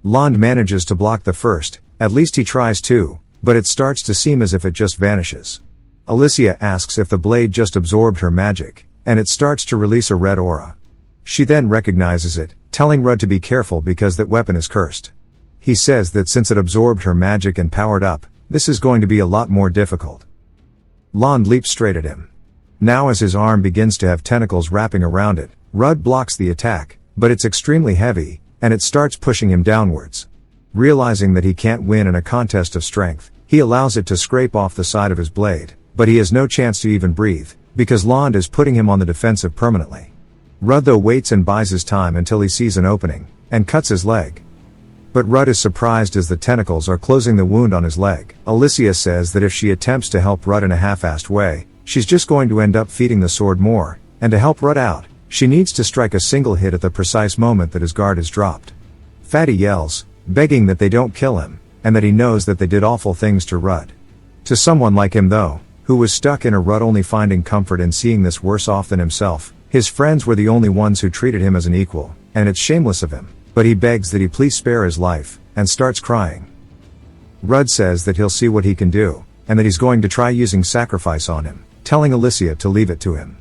Lond manages to block the first, at least he tries to, but it starts to seem as if it just vanishes. Alicia asks if the blade just absorbed her magic, and it starts to release a red aura. She then recognizes it, telling Rudd to be careful because that weapon is cursed. He says that since it absorbed her magic and powered up, this is going to be a lot more difficult. Lond leaps straight at him. Now as his arm begins to have tentacles wrapping around it, Rudd blocks the attack, but it's extremely heavy, and it starts pushing him downwards. Realizing that he can't win in a contest of strength, he allows it to scrape off the side of his blade, but he has no chance to even breathe, because Lond is putting him on the defensive permanently. Rudd though waits and buys his time until he sees an opening, and cuts his leg. But Rudd is surprised as the tentacles are closing the wound on his leg. Alicia says that if she attempts to help Rudd in a half-assed way, she's just going to end up feeding the sword more, and to help Rudd out, she needs to strike a single hit at the precise moment that his guard is dropped. Fatty yells, begging that they don't kill him, and that he knows that they did awful things to Rudd. To someone like him though, who was stuck in a rut only finding comfort in seeing this worse off than himself, his friends were the only ones who treated him as an equal, and it's shameless of him, but he begs that he please spare his life, and starts crying. Rudd says that he'll see what he can do, and that he's going to try using sacrifice on him, telling Alicia to leave it to him.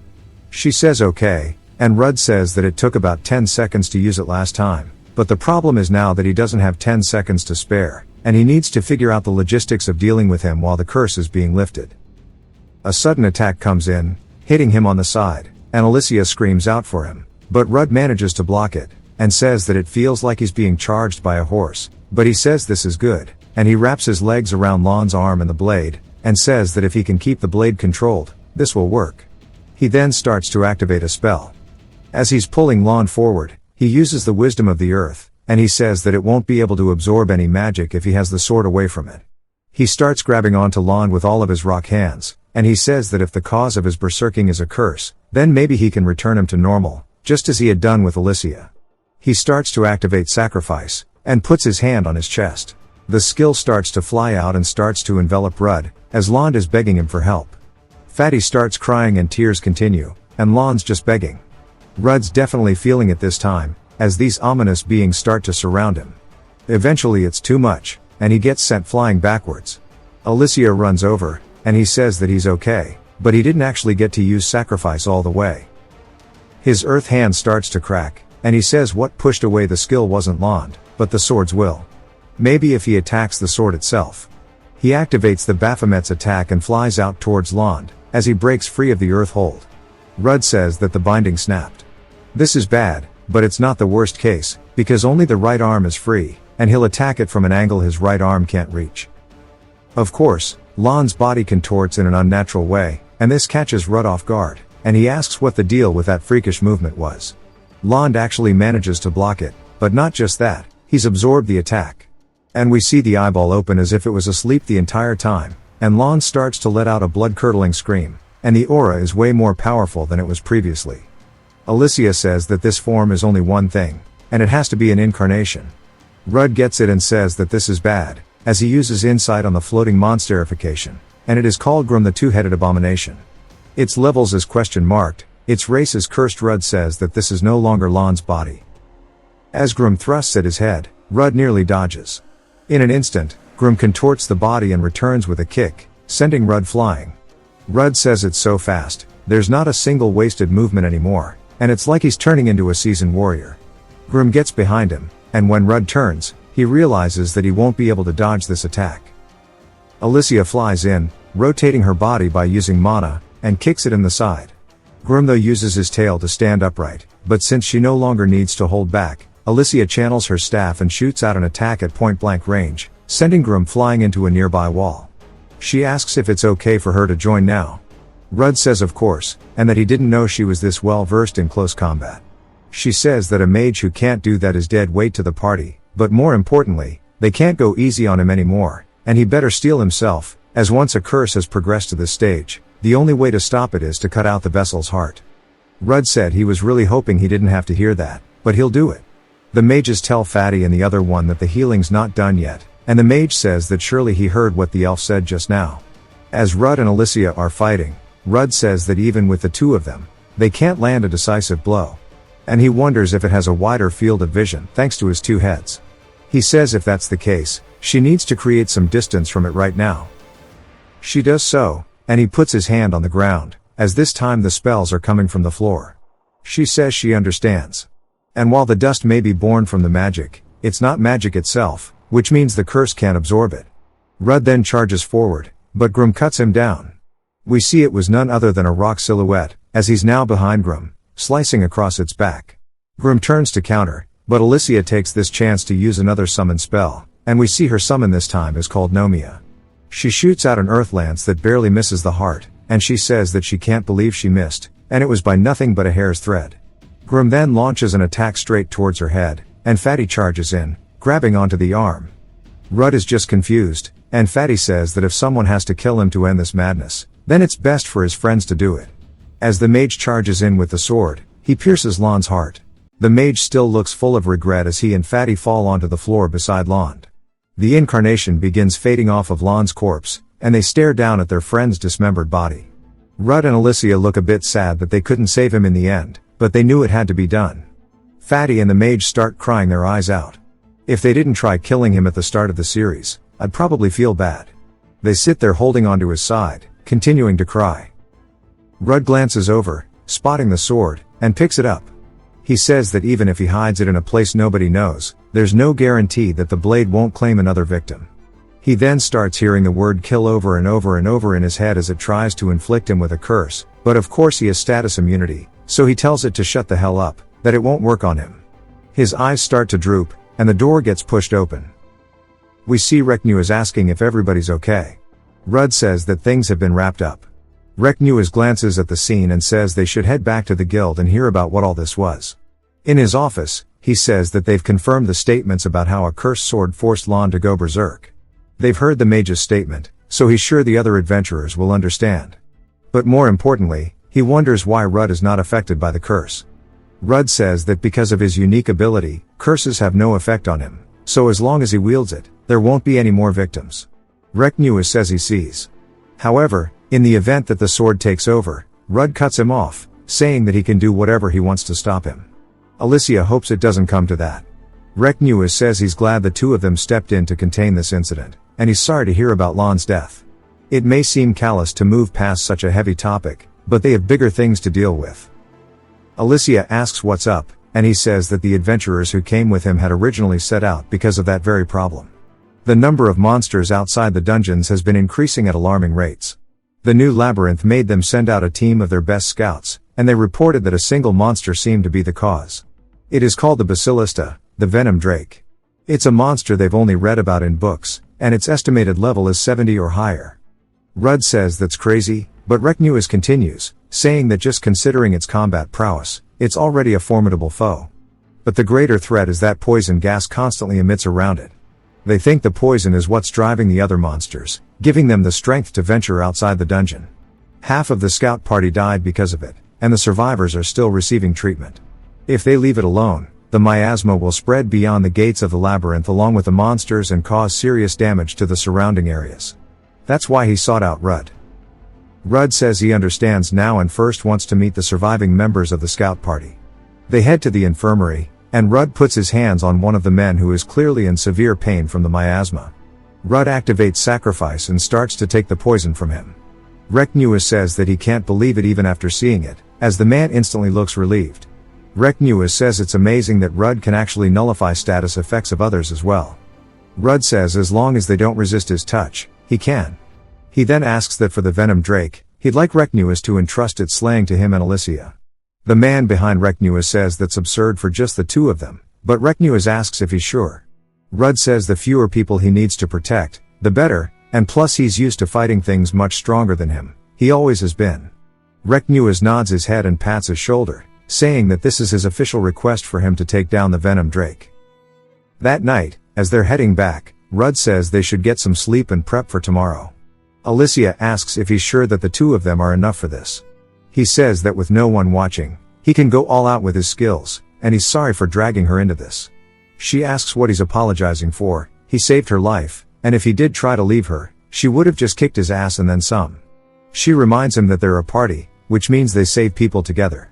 She says okay, and Rudd says that it took about 10 seconds to use it last time, but the problem is now that he doesn't have 10 seconds to spare, and he needs to figure out the logistics of dealing with him while the curse is being lifted. A sudden attack comes in, hitting him on the side, and Alicia screams out for him, but Rudd manages to block it, and says that it feels like he's being charged by a horse, but he says this is good, and he wraps his legs around Lond's arm and the blade, and says that if he can keep the blade controlled, this will work. He then starts to activate a spell. As he's pulling Lond forward, he uses the wisdom of the earth, and he says that it won't be able to absorb any magic if he has the sword away from it. He starts grabbing onto Lond with all of his rock hands, and he says that if the cause of his berserking is a curse, then maybe he can return him to normal, just as he had done with Alicia. He starts to activate sacrifice, and puts his hand on his chest. The skill starts to fly out and starts to envelop Rudd, as Lond is begging him for help. Fatty starts crying and tears continue, and Lond's just begging. Rudd's definitely feeling it this time, as these ominous beings start to surround him. Eventually it's too much, and he gets sent flying backwards. Alicia runs over, and he says that he's okay, but he didn't actually get to use sacrifice all the way. His earth hand starts to crack, and he says what pushed away the skill wasn't Lond, but the sword's will. Maybe if he attacks the sword itself. He activates the Baphomet's attack and flies out towards Lond, as he breaks free of the earth hold. Rudd says that the binding snapped. This is bad, but it's not the worst case, because only the right arm is free, and he'll attack it from an angle his right arm can't reach. Of course, Lond's body contorts in an unnatural way, and this catches Rudd off guard, and he asks what the deal with that freakish movement was. Lond actually manages to block it, but not just that, he's absorbed the attack. And we see the eyeball open as if it was asleep the entire time, and Lond starts to let out a blood-curdling scream, and the aura is way more powerful than it was previously. Alicia says that this form is only one thing, and it has to be an incarnation. Rudd gets it and says that this is bad, as he uses insight on the floating monsterification, and it is called Grum the Two-Headed Abomination. Its levels is question marked, its race is cursed. Rudd says that this is no longer Lond's body. As Grum thrusts at his head, Rudd nearly dodges. In an instant, Grum contorts the body and returns with a kick, sending Rudd flying. Rudd says it's so fast, there's not a single wasted movement anymore, and it's like he's turning into a seasoned warrior. Grum gets behind him, and when Rudd turns, he realizes that he won't be able to dodge this attack. Alicia flies in, rotating her body by using mana, and kicks it in the side. Grum though uses his tail to stand upright, but since she no longer needs to hold back, Alicia channels her staff and shoots out an attack at point-blank range, sending Grum flying into a nearby wall. She asks if it's okay for her to join now. Rudd says of course, and that he didn't know she was this well versed in close combat. She says that a mage who can't do that is dead weight to the party, but more importantly, they can't go easy on him anymore, and he better steel himself, as once a curse has progressed to this stage, the only way to stop it is to cut out the vessel's heart. Rudd said he was really hoping he didn't have to hear that, but he'll do it. The mages tell Fatty and the other one that the healing's not done yet, and the mage says that surely he heard what the elf said just now. As Rudd and Alicia are fighting, Rudd says that even with the two of them, they can't land a decisive blow. And he wonders if it has a wider field of vision thanks to his two heads. He says if that's the case, she needs to create some distance from it right now. She does so, and he puts his hand on the ground, as this time the spells are coming from the floor. She says she understands. And while the dust may be born from the magic, it's not magic itself, which means the curse can't absorb it. Rudd then charges forward, but Grum cuts him down. We see it was none other than a rock silhouette, as he's now behind Grum, slicing across its back. Grum turns to counter, but Alicia takes this chance to use another summon spell, and we see her summon this time is called Nomia. She shoots out an earth lance that barely misses the heart, and she says that she can't believe she missed, and it was by nothing but a hair's thread. Grum then launches an attack straight towards her head, and Fatty charges in, grabbing onto the arm. Rudd is just confused, and Fatty says that if someone has to kill him to end this madness, then it's best for his friends to do it. As the mage charges in with the sword, he pierces Lon's heart. The mage still looks full of regret as he and Fatty fall onto the floor beside Lon. The incarnation begins fading off of Lon's corpse, and they stare down at their friend's dismembered body. Rudd and Alicia look a bit sad that they couldn't save him in the end, but they knew it had to be done. Fatty and the mage start crying their eyes out. If they didn't try killing him at the start of the series, I'd probably feel bad. They sit there holding onto his side, continuing to cry. Rudd glances over, spotting the sword, and picks it up. He says that even if he hides it in a place nobody knows, there's no guarantee that the blade won't claim another victim. He then starts hearing the word kill over and over and over in his head as it tries to inflict him with a curse, but of course he has status immunity, so he tells it to shut the hell up, that it won't work on him. His eyes start to droop, and the door gets pushed open. We see Reknu is asking if everybody's okay. Rudd says that things have been wrapped up. Reknu glances at the scene and says they should head back to the guild and hear about what all this was. In his office, he says that they've confirmed the statements about how a cursed sword forced Lon to go berserk. They've heard the mage's statement, so he's sure the other adventurers will understand. But more importantly, he wonders why Rudd is not affected by the curse. Rudd says that because of his unique ability, curses have no effect on him, so as long as he wields it, there won't be any more victims. Reknu says he sees. However, in the event that the sword takes over, Rudd cuts him off, saying that he can do whatever he wants to stop him. Alicia hopes it doesn't come to that. Reknu says he's glad the two of them stepped in to contain this incident, and he's sorry to hear about Lon's death. It may seem callous to move past such a heavy topic, but they have bigger things to deal with. Alicia asks what's up, and he says that the adventurers who came with him had originally set out because of that very problem. The number of monsters outside the dungeons has been increasing at alarming rates. The new labyrinth made them send out a team of their best scouts, and they reported that a single monster seemed to be the cause. It is called the Basilista, the Venom Drake. It's a monster they've only read about in books, and its estimated level is 70 or higher. Rudd says that's crazy, but Reknu continues, saying that just considering its combat prowess, it's already a formidable foe. But the greater threat is that poison gas constantly emits around it. They think the poison is what's driving the other monsters, giving them the strength to venture outside the dungeon. Half of the scout party died because of it, and the survivors are still receiving treatment. If they leave it alone, the miasma will spread beyond the gates of the labyrinth along with the monsters and cause serious damage to the surrounding areas. That's why he sought out Rudd. Rudd says he understands now and first wants to meet the surviving members of the scout party. They head to the infirmary, and Rudd puts his hands on one of the men who is clearly in severe pain from the miasma. Rudd activates sacrifice and starts to take the poison from him. Reknu says that he can't believe it even after seeing it, as the man instantly looks relieved. Reknu says it's amazing that Rudd can actually nullify status effects of others as well. Rudd says as long as they don't resist his touch, he can. He then asks that for the Venom Drake, he'd like Reknu to entrust its slaying to him and Alicia. The man behind Reknu says that's absurd for just the two of them, but Reknu asks if he's sure. Rudd says the fewer people he needs to protect, the better, and plus he's used to fighting things much stronger than him, he always has been. Reknu nods his head and pats his shoulder, saying that this is his official request for him to take down the Venom Drake. That night, as they're heading back, Rudd says they should get some sleep and prep for tomorrow. Alicia asks if he's sure that the two of them are enough for this. He says that with no one watching, he can go all out with his skills, and he's sorry for dragging her into this. She asks what he's apologizing for. He saved her life, and if he did try to leave her, she would have just kicked his ass and then some. She reminds him that they're a party, which means they save people together.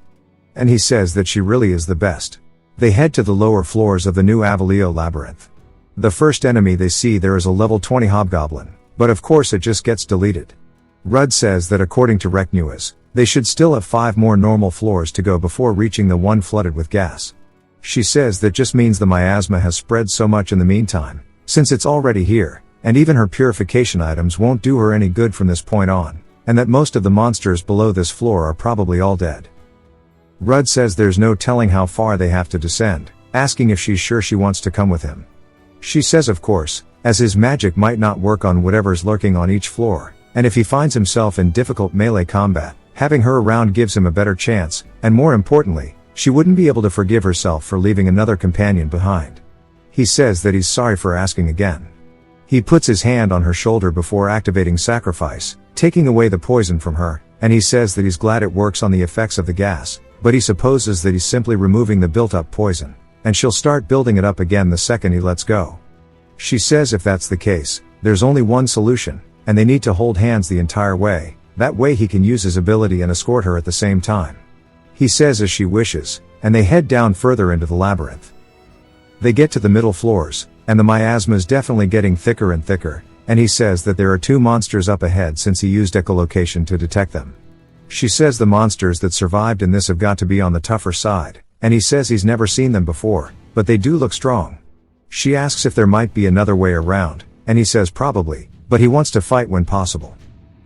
And he says that she really is the best. They head to the lower floors of the new Avalio labyrinth. The first enemy they see there is a level 20 hobgoblin, but of course it just gets deleted. Rudd says that according to Rec News, they should still have 5 more normal floors to go before reaching the one flooded with gas. She says that just means the miasma has spread so much in the meantime, since it's already here, and even her purification items won't do her any good from this point on, and that most of the monsters below this floor are probably all dead. Rudd says there's no telling how far they have to descend, asking if she's sure she wants to come with him. She says of course, as his magic might not work on whatever's lurking on each floor, and if he finds himself in difficult melee combat, having her around gives him a better chance, and more importantly, she wouldn't be able to forgive herself for leaving another companion behind. He says that he's sorry for asking again. He puts his hand on her shoulder before activating sacrifice, taking away the poison from her, and he says that he's glad it works on the effects of the gas, but he supposes that he's simply removing the built-up poison, and she'll start building it up again the second he lets go. She says if that's the case, there's only one solution, and they need to hold hands the entire way, that way he can use his ability and escort her at the same time. He says as she wishes, and they head down further into the labyrinth. They get to the middle floors, and the miasma's definitely getting thicker and thicker, and he says that there are 2 monsters up ahead since he used echolocation to detect them. She says the monsters that survived in this have got to be on the tougher side, and he says he's never seen them before, but they do look strong. She asks if there might be another way around, and he says probably, but he wants to fight when possible.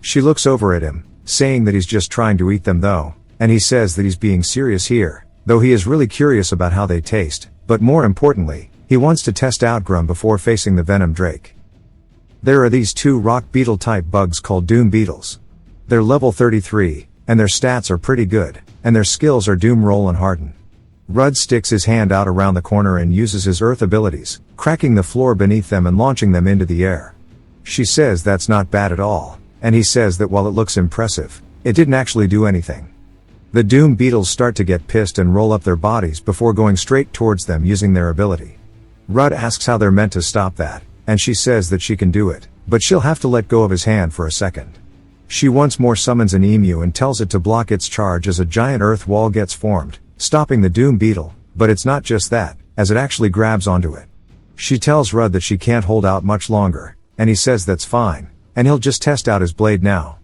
She looks over at him, saying that he's just trying to eat them though, and he says that he's being serious here, though he is really curious about how they taste, but more importantly, he wants to test out Grum before facing the Venom Drake. There are these 2 rock beetle type bugs called Doom Beetles. They're level 33, and their stats are pretty good, and their skills are Doom Roll and Harden. Rudd sticks his hand out around the corner and uses his earth abilities, cracking the floor beneath them and launching them into the air. She says that's not bad at all, and he says that while it looks impressive, it didn't actually do anything. The Doom Beetles start to get pissed and roll up their bodies before going straight towards them using their ability. Rudd asks how they're meant to stop that, and she says that she can do it, but she'll have to let go of his hand for a second. She once more summons an emu and tells it to block its charge as a giant earth wall gets formed, stopping the Doom Beetle, but it's not just that, as it actually grabs onto it. She tells Rudd that she can't hold out much longer, and he says that's fine, and he'll just test out his blade now.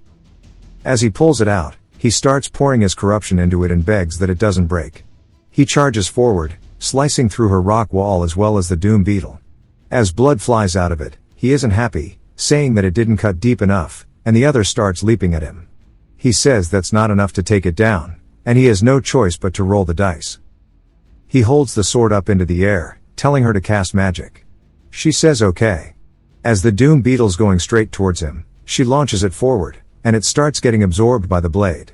As he pulls it out, he starts pouring his corruption into it and begs that it doesn't break. He charges forward, slicing through her rock wall as well as the Doom Beetle. As blood flies out of it, he isn't happy, saying that it didn't cut deep enough, and the other starts leaping at him. He says that's not enough to take it down, and he has no choice but to roll the dice. He holds the sword up into the air, telling her to cast magic. She says okay. As the Doom Beetle's going straight towards him, she launches it forward, and it starts getting absorbed by the blade.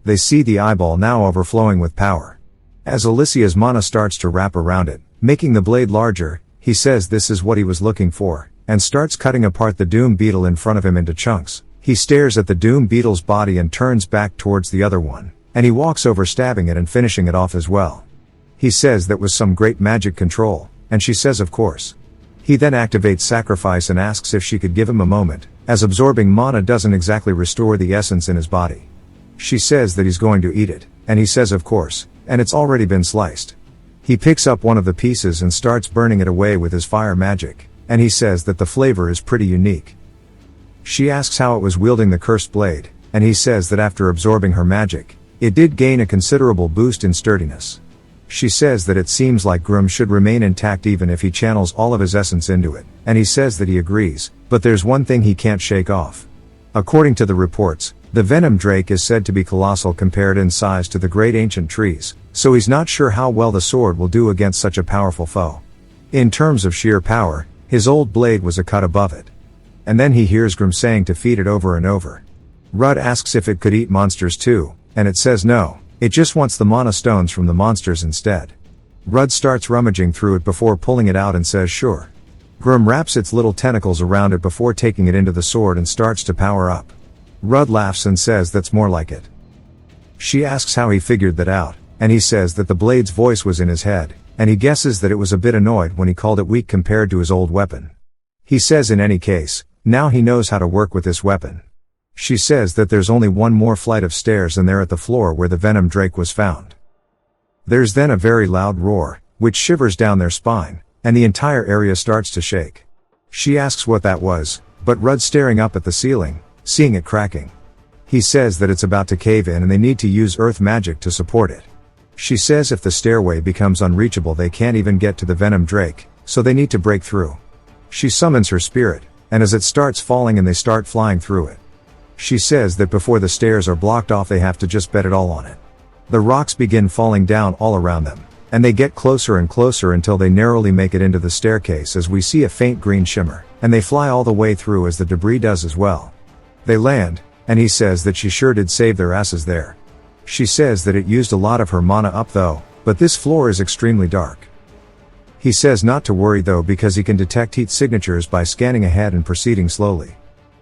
They see the eyeball now overflowing with power. As Alicia's mana starts to wrap around it, making the blade larger, he says this is what he was looking for, and starts cutting apart the Doom Beetle in front of him into chunks. He stares at the Doom Beetle's body and turns back towards the other one, and he walks over stabbing it and finishing it off as well. He says that was some great magic control, and she says of course. He then activates sacrifice and asks if she could give him a moment, as absorbing mana doesn't exactly restore the essence in his body. She says that he's going to eat it, and he says of course, and it's already been sliced. He picks up one of the pieces and starts burning it away with his fire magic, and he says that the flavor is pretty unique. She asks how it was wielding the cursed blade, and he says that after absorbing her magic, it did gain a considerable boost in sturdiness. She says that it seems like Grum should remain intact even if he channels all of his essence into it, and he says that he agrees, but there's one thing he can't shake off. According to the reports, the Venom Drake is said to be colossal compared in size to the great ancient trees, so he's not sure how well the sword will do against such a powerful foe. In terms of sheer power, his old blade was a cut above it. And then he hears Grum saying to feed it over and over. Rudd asks if it could eat monsters too, and it says no, It just wants the mana stones from the monsters instead. Rudd starts rummaging through it before pulling it out and says sure. Grum wraps its little tentacles around it before taking it into the sword and starts to power up. Rudd laughs and says that's more like it. She asks how he figured that out, and he says that the blade's voice was in his head, and he guesses that it was a bit annoyed when he called it weak compared to his old weapon. He says in any case, now he knows how to work with this weapon. She says that there's only one more flight of stairs and they're at the floor where the venom drake was found. There's then a very loud roar, which shivers down their spine, and the entire area starts to shake. She asks what that was, but Rudd's staring up at the ceiling, seeing it cracking. He says that it's about to cave in and they need to use earth magic to support it. She says if the stairway becomes unreachable they can't even get to the venom drake, so they need to break through. She summons her spirit, and as it starts falling and they start flying through it. She says that before the stairs are blocked off they have to just bet it all on it. The rocks begin falling down all around them, and they get closer and closer until they narrowly make it into the staircase as we see a faint green shimmer, and they fly all the way through as the debris does as well. They land, and he says that she sure did save their asses there. She says that it used a lot of her mana up though, but this floor is extremely dark. He says not to worry though because he can detect heat signatures by scanning ahead and proceeding slowly.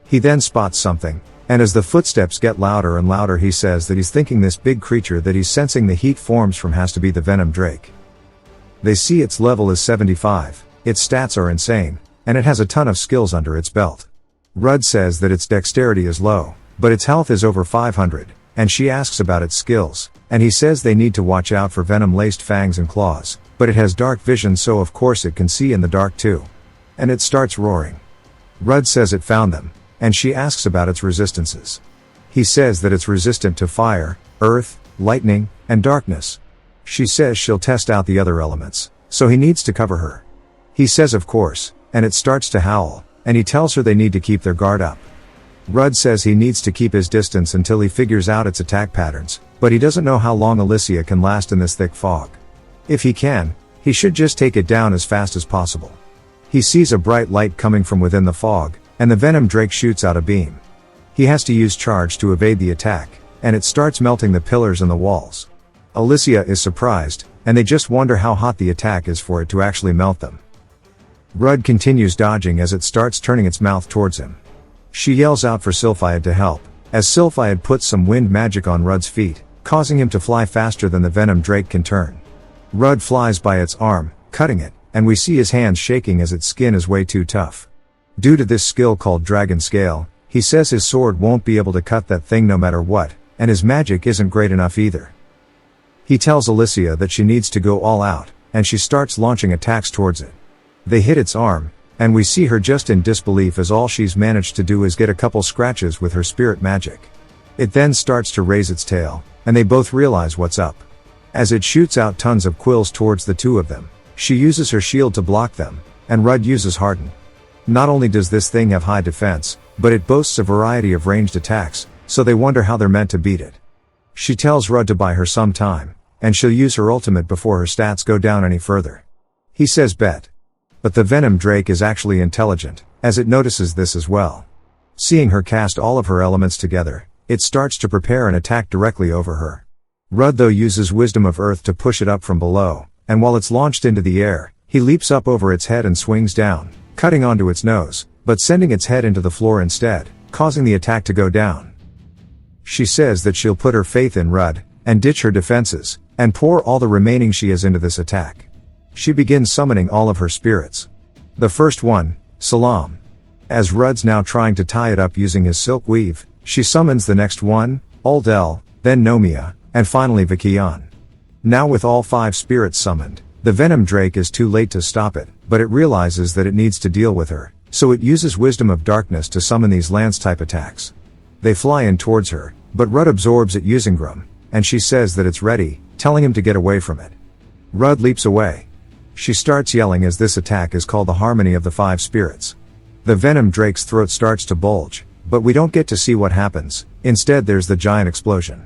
He then spots something, and as the footsteps get louder and louder he says that he's thinking this big creature that he's sensing the heat forms from has to be the venom drake. They see its level is 75, its stats are insane, and it has a ton of skills under its belt. Rudd says that its dexterity is low, but its health is over 500, and she asks about its skills, and he says they need to watch out for venom-laced fangs and claws, but it has dark vision so of course it can see in the dark too. And it starts roaring. Rudd says it found them, and she asks about its resistances. He says that it's resistant to fire, earth, lightning, and darkness. She says she'll test out the other elements, so he needs to cover her. He says of course, and it starts to howl, and he tells her they need to keep their guard up. Rudd says he needs to keep his distance until he figures out its attack patterns, but he doesn't know how long Alicia can last in this thick fog. If he can, he should just take it down as fast as possible. He sees a bright light coming from within the fog, and the venom drake shoots out a beam. He has to use charge to evade the attack, and it starts melting the pillars and the walls. Alicia is surprised, and they just wonder how hot the attack is for it to actually melt them. Rudd continues dodging as it starts turning its mouth towards him. She yells out for Sylphiad to help, as Sylphiad puts some wind magic on Rudd's feet, causing him to fly faster than the venom drake can turn. Rudd flies by its arm, cutting it, and we see his hands shaking as its skin is way too tough. Due to this skill called Dragon Scale, he says his sword won't be able to cut that thing no matter what, and his magic isn't great enough either. He tells Alicia that she needs to go all out, and she starts launching attacks towards it. They hit its arm, and we see her just in disbelief as all she's managed to do is get a couple scratches with her spirit magic. It then starts to raise its tail, and they both realize what's up. As it shoots out tons of quills towards the two of them, she uses her shield to block them, and Rudd uses Harden. Not only does this thing have high defense, but it boasts a variety of ranged attacks, so they wonder how they're meant to beat it. She tells Rudd to buy her some time, and she'll use her ultimate before her stats go down any further. He says bet. But the venom drake is actually intelligent, as it notices this as well. Seeing her cast all of her elements together, it starts to prepare an attack directly over her. Rudd though uses Wisdom of Earth to push it up from below, and while it's launched into the air, he leaps up over its head and swings down, cutting onto its nose, but sending its head into the floor instead, causing the attack to go down. She says that she'll put her faith in Rudd, and ditch her defenses, and pour all the remaining she has into this attack. She begins summoning all of her spirits. The first one, Salam. As Rudd's now trying to tie it up using his silk weave, she summons the next one, Aldel, then Nomia, and finally Vikian. Now with all 5 spirits summoned, the venom drake is too late to stop it, but it realizes that it needs to deal with her, so it uses Wisdom of Darkness to summon these lance-type attacks. They fly in towards her, but Rudd absorbs it using Grum, and she says that it's ready, telling him to get away from it. Rudd leaps away. She starts yelling as this attack is called the Harmony of the 5 Spirits. The venom drake's throat starts to bulge, but we don't get to see what happens, instead there's the giant explosion.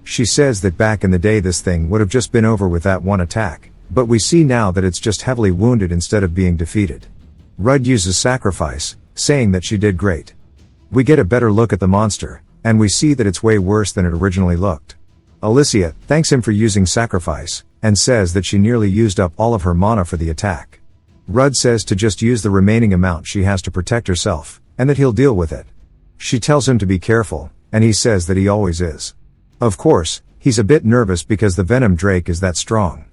She says that back in the day this thing would have just been over with that one attack, but we see now that it's just heavily wounded instead of being defeated. Rudd uses Sacrifice, saying that she did great. We get a better look at the monster, and we see that it's way worse than it originally looked. Alicia thanks him for using sacrifice, and says that she nearly used up all of her mana for the attack. Rudd says to just use the remaining amount she has to protect herself, and that he'll deal with it. She tells him to be careful, and he says that he always is. Of course, he's a bit nervous because the venom drake is that strong.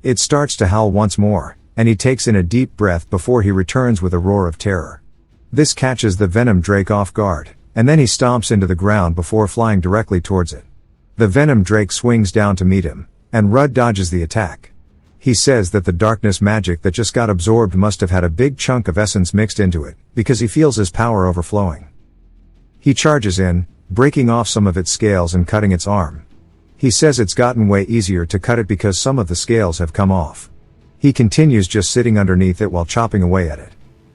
It starts to howl once more, and he takes in a deep breath before he returns with a roar of terror. This catches the venom drake off guard, and then he stomps into the ground before flying directly towards it. The venom drake swings down to meet him, and Rudd dodges the attack. He says that the darkness magic that just got absorbed must have had a big chunk of essence mixed into it, because he feels his power overflowing. He charges in, breaking off some of its scales and cutting its arm. He says it's gotten way easier to cut it because some of the scales have come off. He continues just sitting underneath it while chopping away at it.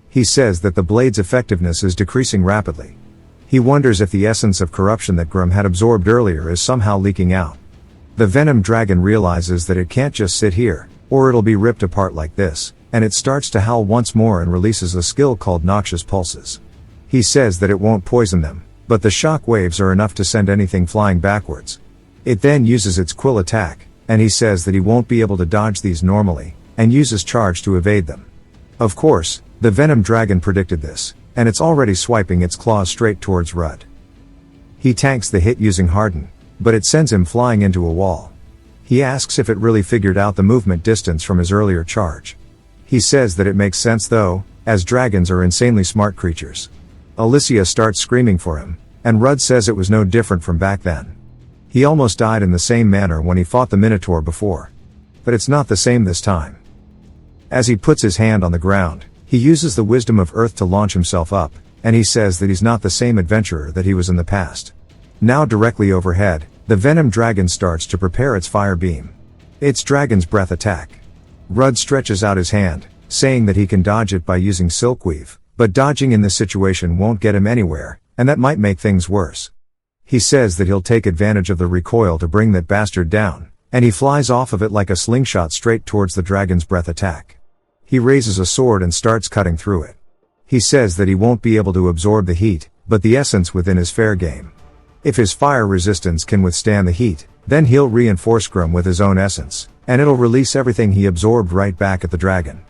He says that the blade's effectiveness is decreasing rapidly. He wonders if the essence of corruption that Grum had absorbed earlier is somehow leaking out. The venom dragon realizes that it can't just sit here, or it'll be ripped apart like this, and it starts to howl once more and releases a skill called Noxious Pulses. He says that it won't poison them, but the shock waves are enough to send anything flying backwards. It then uses its quill attack, and he says that he won't be able to dodge these normally, and uses charge to evade them. Of course, the venom dragon predicted this, and it's already swiping its claws straight towards Rudd. He tanks the hit using Harden, but it sends him flying into a wall. He asks if it really figured out the movement distance from his earlier charge. He says that it makes sense though, as dragons are insanely smart creatures. Alicia starts screaming for him, and Rudd says it was no different from back then. He almost died in the same manner when he fought the Minotaur before. But it's not the same this time. As he puts his hand on the ground, he uses the wisdom of Earth to launch himself up, and he says that he's not the same adventurer that he was in the past. Now directly overhead, the venom dragon starts to prepare its fire beam. It's Dragon's Breath attack. Rudd stretches out his hand, saying that he can dodge it by using Silkweave, but dodging in this situation won't get him anywhere, and that might make things worse. He says that he'll take advantage of the recoil to bring that bastard down, and he flies off of it like a slingshot straight towards the Dragon's Breath attack. He raises a sword and starts cutting through it. He says that he won't be able to absorb the heat, but the essence within is fair game. If his fire resistance can withstand the heat, then he'll reinforce Grum with his own essence, and it'll release everything he absorbed right back at the dragon.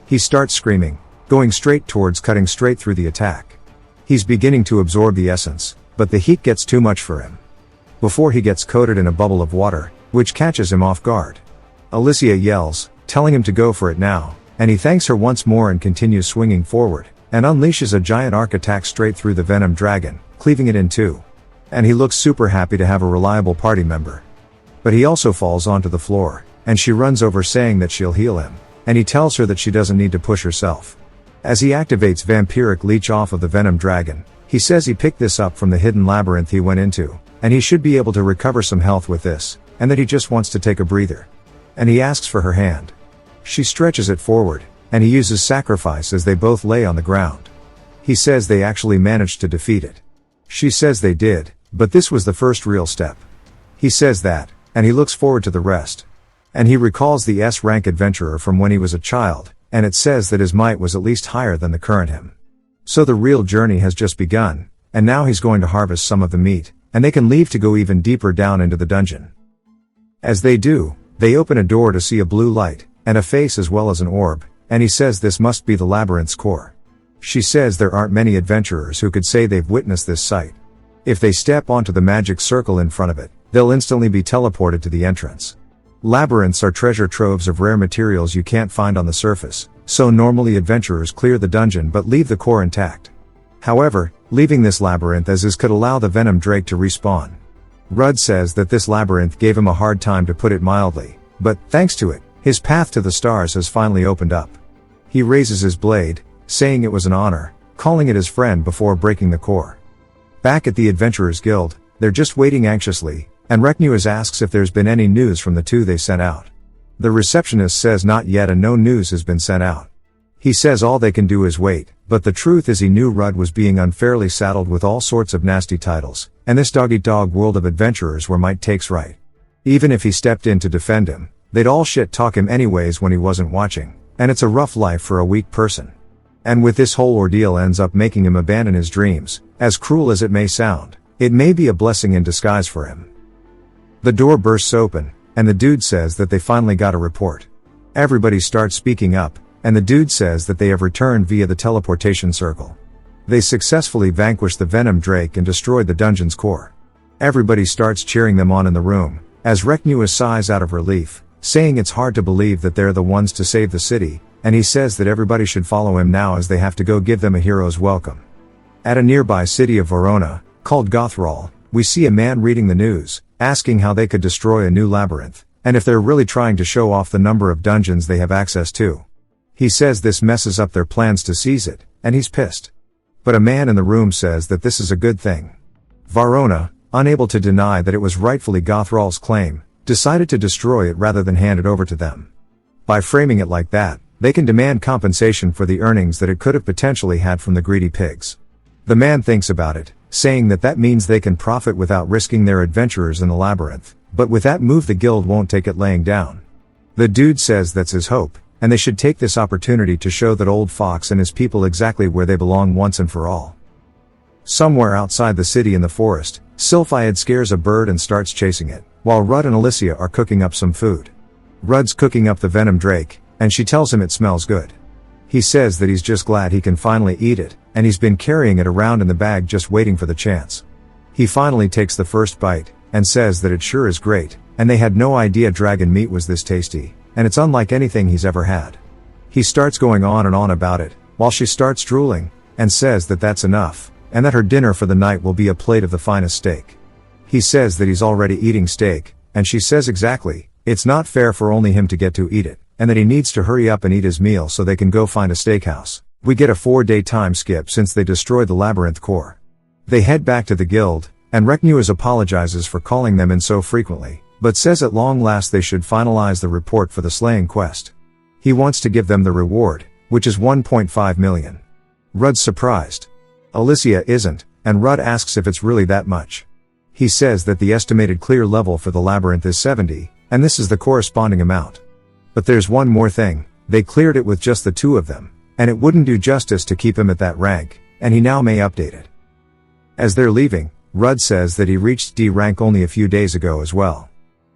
He starts screaming, going straight towards cutting straight through the attack. He's beginning to absorb the essence, but the heat gets too much for him. Before he gets coated in a bubble of water, which catches him off guard. Alicia yells, telling him to go for it now, and he thanks her once more and continues swinging forward, and unleashes a giant arc attack straight through the venom dragon, cleaving it in two. And he looks super happy to have a reliable party member. But he also falls onto the floor, and she runs over saying that she'll heal him, and he tells her that she doesn't need to push herself. As he activates Vampiric Leech off of the venom dragon, he says he picked this up from the hidden labyrinth he went into, and he should be able to recover some health with this, and that he just wants to take a breather. And he asks for her hand. She stretches it forward, and he uses sacrifice as they both lay on the ground. He says they actually managed to defeat it. She says they did, but this was the first real step. He says that, and he looks forward to the rest. And he recalls the S-rank adventurer from when he was a child, and it says that his might was at least higher than the current him. So the real journey has just begun, and now he's going to harvest some of the meat, and they can leave to go even deeper down into the dungeon. As they do, they open a door to see a blue light, and a face as well as an orb, and he says this must be the labyrinth's core. She says there aren't many adventurers who could say they've witnessed this sight. If they step onto the magic circle in front of it, they'll instantly be teleported to the entrance. Labyrinths are treasure troves of rare materials you can't find on the surface, so normally adventurers clear the dungeon but leave the core intact. However, leaving this labyrinth as is could allow the venom drake to respawn. Rudd says that this labyrinth gave him a hard time, to put it mildly, but, thanks to it, his path to the stars has finally opened up. He raises his blade, saying it was an honor, calling it his friend before breaking the core. Back at the Adventurers Guild, they're just waiting anxiously, and Reknuas asks if there's been any news from the two they sent out. The receptionist says not yet and no news has been sent out. He says all they can do is wait, but the truth is he knew Rudd was being unfairly saddled with all sorts of nasty titles, and this dog-eat-dog world of adventurers where might takes right. Even if he stepped in to defend him, they'd all shit-talk him anyways when he wasn't watching, and it's a rough life for a weak person. And with this whole ordeal ends up making him abandon his dreams, as cruel as it may sound, it may be a blessing in disguise for him. The door bursts open, and the dude says that they finally got a report. Everybody starts speaking up, and the dude says that they have returned via the teleportation circle. They successfully vanquished the Venom Drake and destroyed the dungeon's core. Everybody starts cheering them on in the room, as Recnua sighs out of relief, saying it's hard to believe that they're the ones to save the city, and he says that everybody should follow him now as they have to go give them a hero's welcome. At a nearby city of Verona, called Gothral, we see a man reading the news, asking how they could destroy a new labyrinth, and if they're really trying to show off the number of dungeons they have access to. He says this messes up their plans to seize it, and he's pissed. But a man in the room says that this is a good thing. Verona, unable to deny that it was rightfully Gothral's claim, decided to destroy it rather than hand it over to them. By framing it like that, they can demand compensation for the earnings that it could have potentially had from the greedy pigs. The man thinks about it, saying that that means they can profit without risking their adventurers in the labyrinth, but with that move the guild won't take it laying down. The dude says that's his hope, and they should take this opportunity to show that old Fox and his people exactly where they belong once and for all. Somewhere outside the city in the forest, Sylphiad scares a bird and starts chasing it, while Rudd and Alicia are cooking up some food. Rudd's cooking up the Venom Drake, and she tells him it smells good. He says that he's just glad he can finally eat it, and he's been carrying it around in the bag just waiting for the chance. He finally takes the first bite, and says that it sure is great, and they had no idea dragon meat was this tasty, and it's unlike anything he's ever had. He starts going on and on about it, while she starts drooling, and says that that's enough, and that her dinner for the night will be a plate of the finest steak. He says that he's already eating steak, and she says exactly, it's not fair for only him to get to eat it, and that he needs to hurry up and eat his meal so they can go find a steakhouse. We get a 4-day time skip since they destroyed the labyrinth core. They head back to the guild, and Recnua apologizes for calling them in so frequently, but says at long last they should finalize the report for the slaying quest. He wants to give them the reward, which is 1.5 million. Rudd's surprised. Alicia isn't, and Rudd asks if it's really that much. He says that the estimated clear level for the labyrinth is 70, and this is the corresponding amount. But there's one more thing, they cleared it with just the two of them, and it wouldn't do justice to keep him at that rank, and he now may update it. As they're leaving, Rudd says that he reached D rank only a few days ago as well.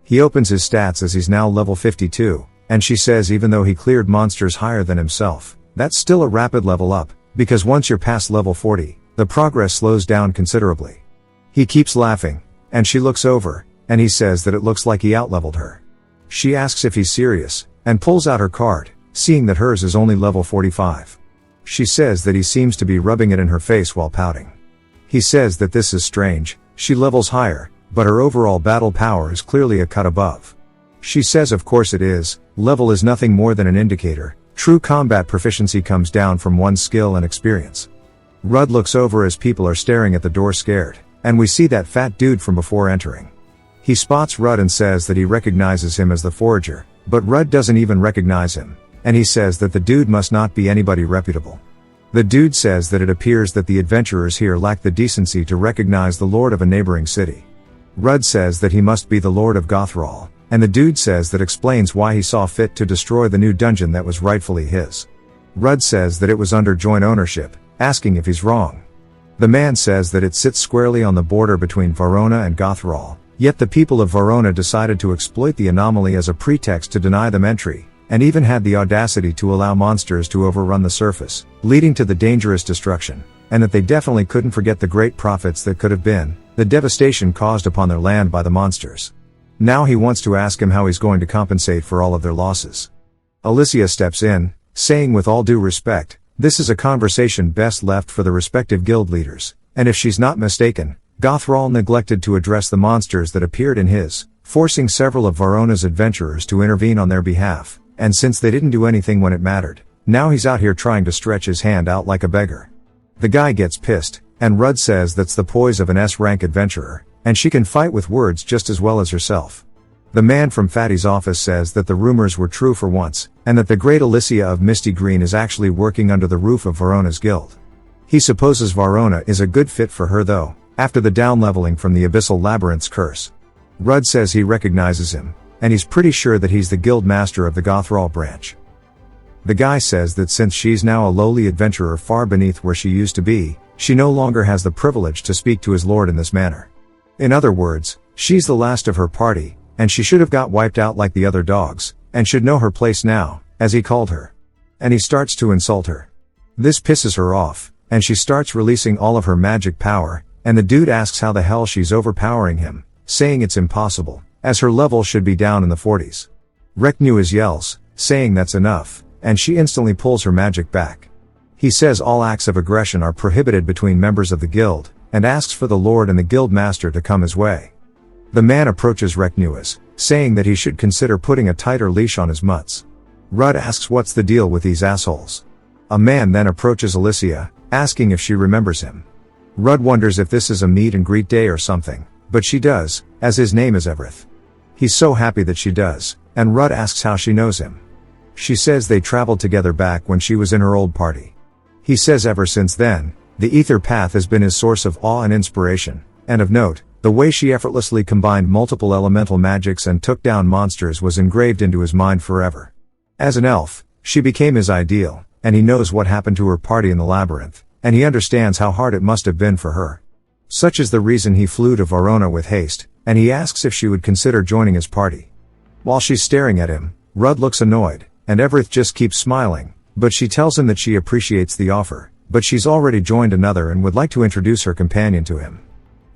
He opens his stats as he's now level 52, and she says even though he cleared monsters higher than himself, that's still a rapid level up, because once you're past level 40, the progress slows down considerably. He keeps laughing, and she looks over, and he says that it looks like he outleveled her. She asks if he's serious, and pulls out her card, seeing that hers is only level 45. She says that he seems to be rubbing it in her face while pouting. He says that this is strange, she levels higher, but her overall battle power is clearly a cut above. She says of course it is, level is nothing more than an indicator, true combat proficiency comes down from one's skill and experience. Rudd looks over as people are staring at the door scared, and we see that fat dude from before entering. He spots Rudd and says that he recognizes him as the forager, but Rudd doesn't even recognize him, and he says that the dude must not be anybody reputable. The dude says that it appears that the adventurers here lack the decency to recognize the lord of a neighboring city. Rudd says that he must be the lord of Gothral, and the dude says that explains why he saw fit to destroy the new dungeon that was rightfully his. Rudd says that it was under joint ownership, asking if he's wrong. The man says that it sits squarely on the border between Verona and Gothral, yet the people of Verona decided to exploit the anomaly as a pretext to deny them entry, and even had the audacity to allow monsters to overrun the surface, leading to the dangerous destruction, and that they definitely couldn't forget the great profits that could have been, the devastation caused upon their land by the monsters. Now he wants to ask him how he's going to compensate for all of their losses. Alicia steps in, saying with all due respect, this is a conversation best left for the respective guild leaders, and if she's not mistaken, Gothral neglected to address the monsters that appeared in his, forcing several of Verona's adventurers to intervene on their behalf, and since they didn't do anything when it mattered, now he's out here trying to stretch his hand out like a beggar. The guy gets pissed, and Rudd says that's the poise of an S-rank adventurer, and she can fight with words just as well as herself. The man from Fatty's office says that the rumors were true for once, and that the great Alicia of Misty Green is actually working under the roof of Verona's guild. He supposes Verona is a good fit for her though, after the downleveling from the Abyssal Labyrinth's curse. Rudd says he recognizes him, and he's pretty sure that he's the guild master of the Gothral branch. The guy says that since she's now a lowly adventurer far beneath where she used to be, she no longer has the privilege to speak to his lord in this manner. In other words, She's the last of her party, and she should have got wiped out like the other dogs, and should know her place now, as he called her. And he starts to insult her. This pisses her off, and she starts releasing all of her magic power, and the dude asks how the hell she's overpowering him, saying it's impossible, as her level should be down in the 40s. Recnua yells, saying that's enough, and she instantly pulls her magic back. He says all acts of aggression are prohibited between members of the guild, and asks for the lord and the guild master to come his way. The man approaches Recnua, saying that he should consider putting a tighter leash on his mutts. Rudd asks what's the deal with these assholes. A man then approaches Alicia, asking if she remembers him. Rudd wonders if this is a meet and greet day or something, but she does, as his name is Everett. He's so happy that she does, and Rudd asks how she knows him. She says they traveled together back when she was in her old party. He says ever since then, the ether path has been his source of awe and inspiration, and of note, the way she effortlessly combined multiple elemental magics and took down monsters was engraved into his mind forever. As an elf, she became his ideal, and he knows what happened to her party in the labyrinth, and he understands how hard it must have been for her. Such is the reason he flew to Verona with haste, and he asks if she would consider joining his party. While she's staring at him, Rudd looks annoyed, and Everett just keeps smiling, but she tells him that she appreciates the offer, but she's already joined another and would like to introduce her companion to him.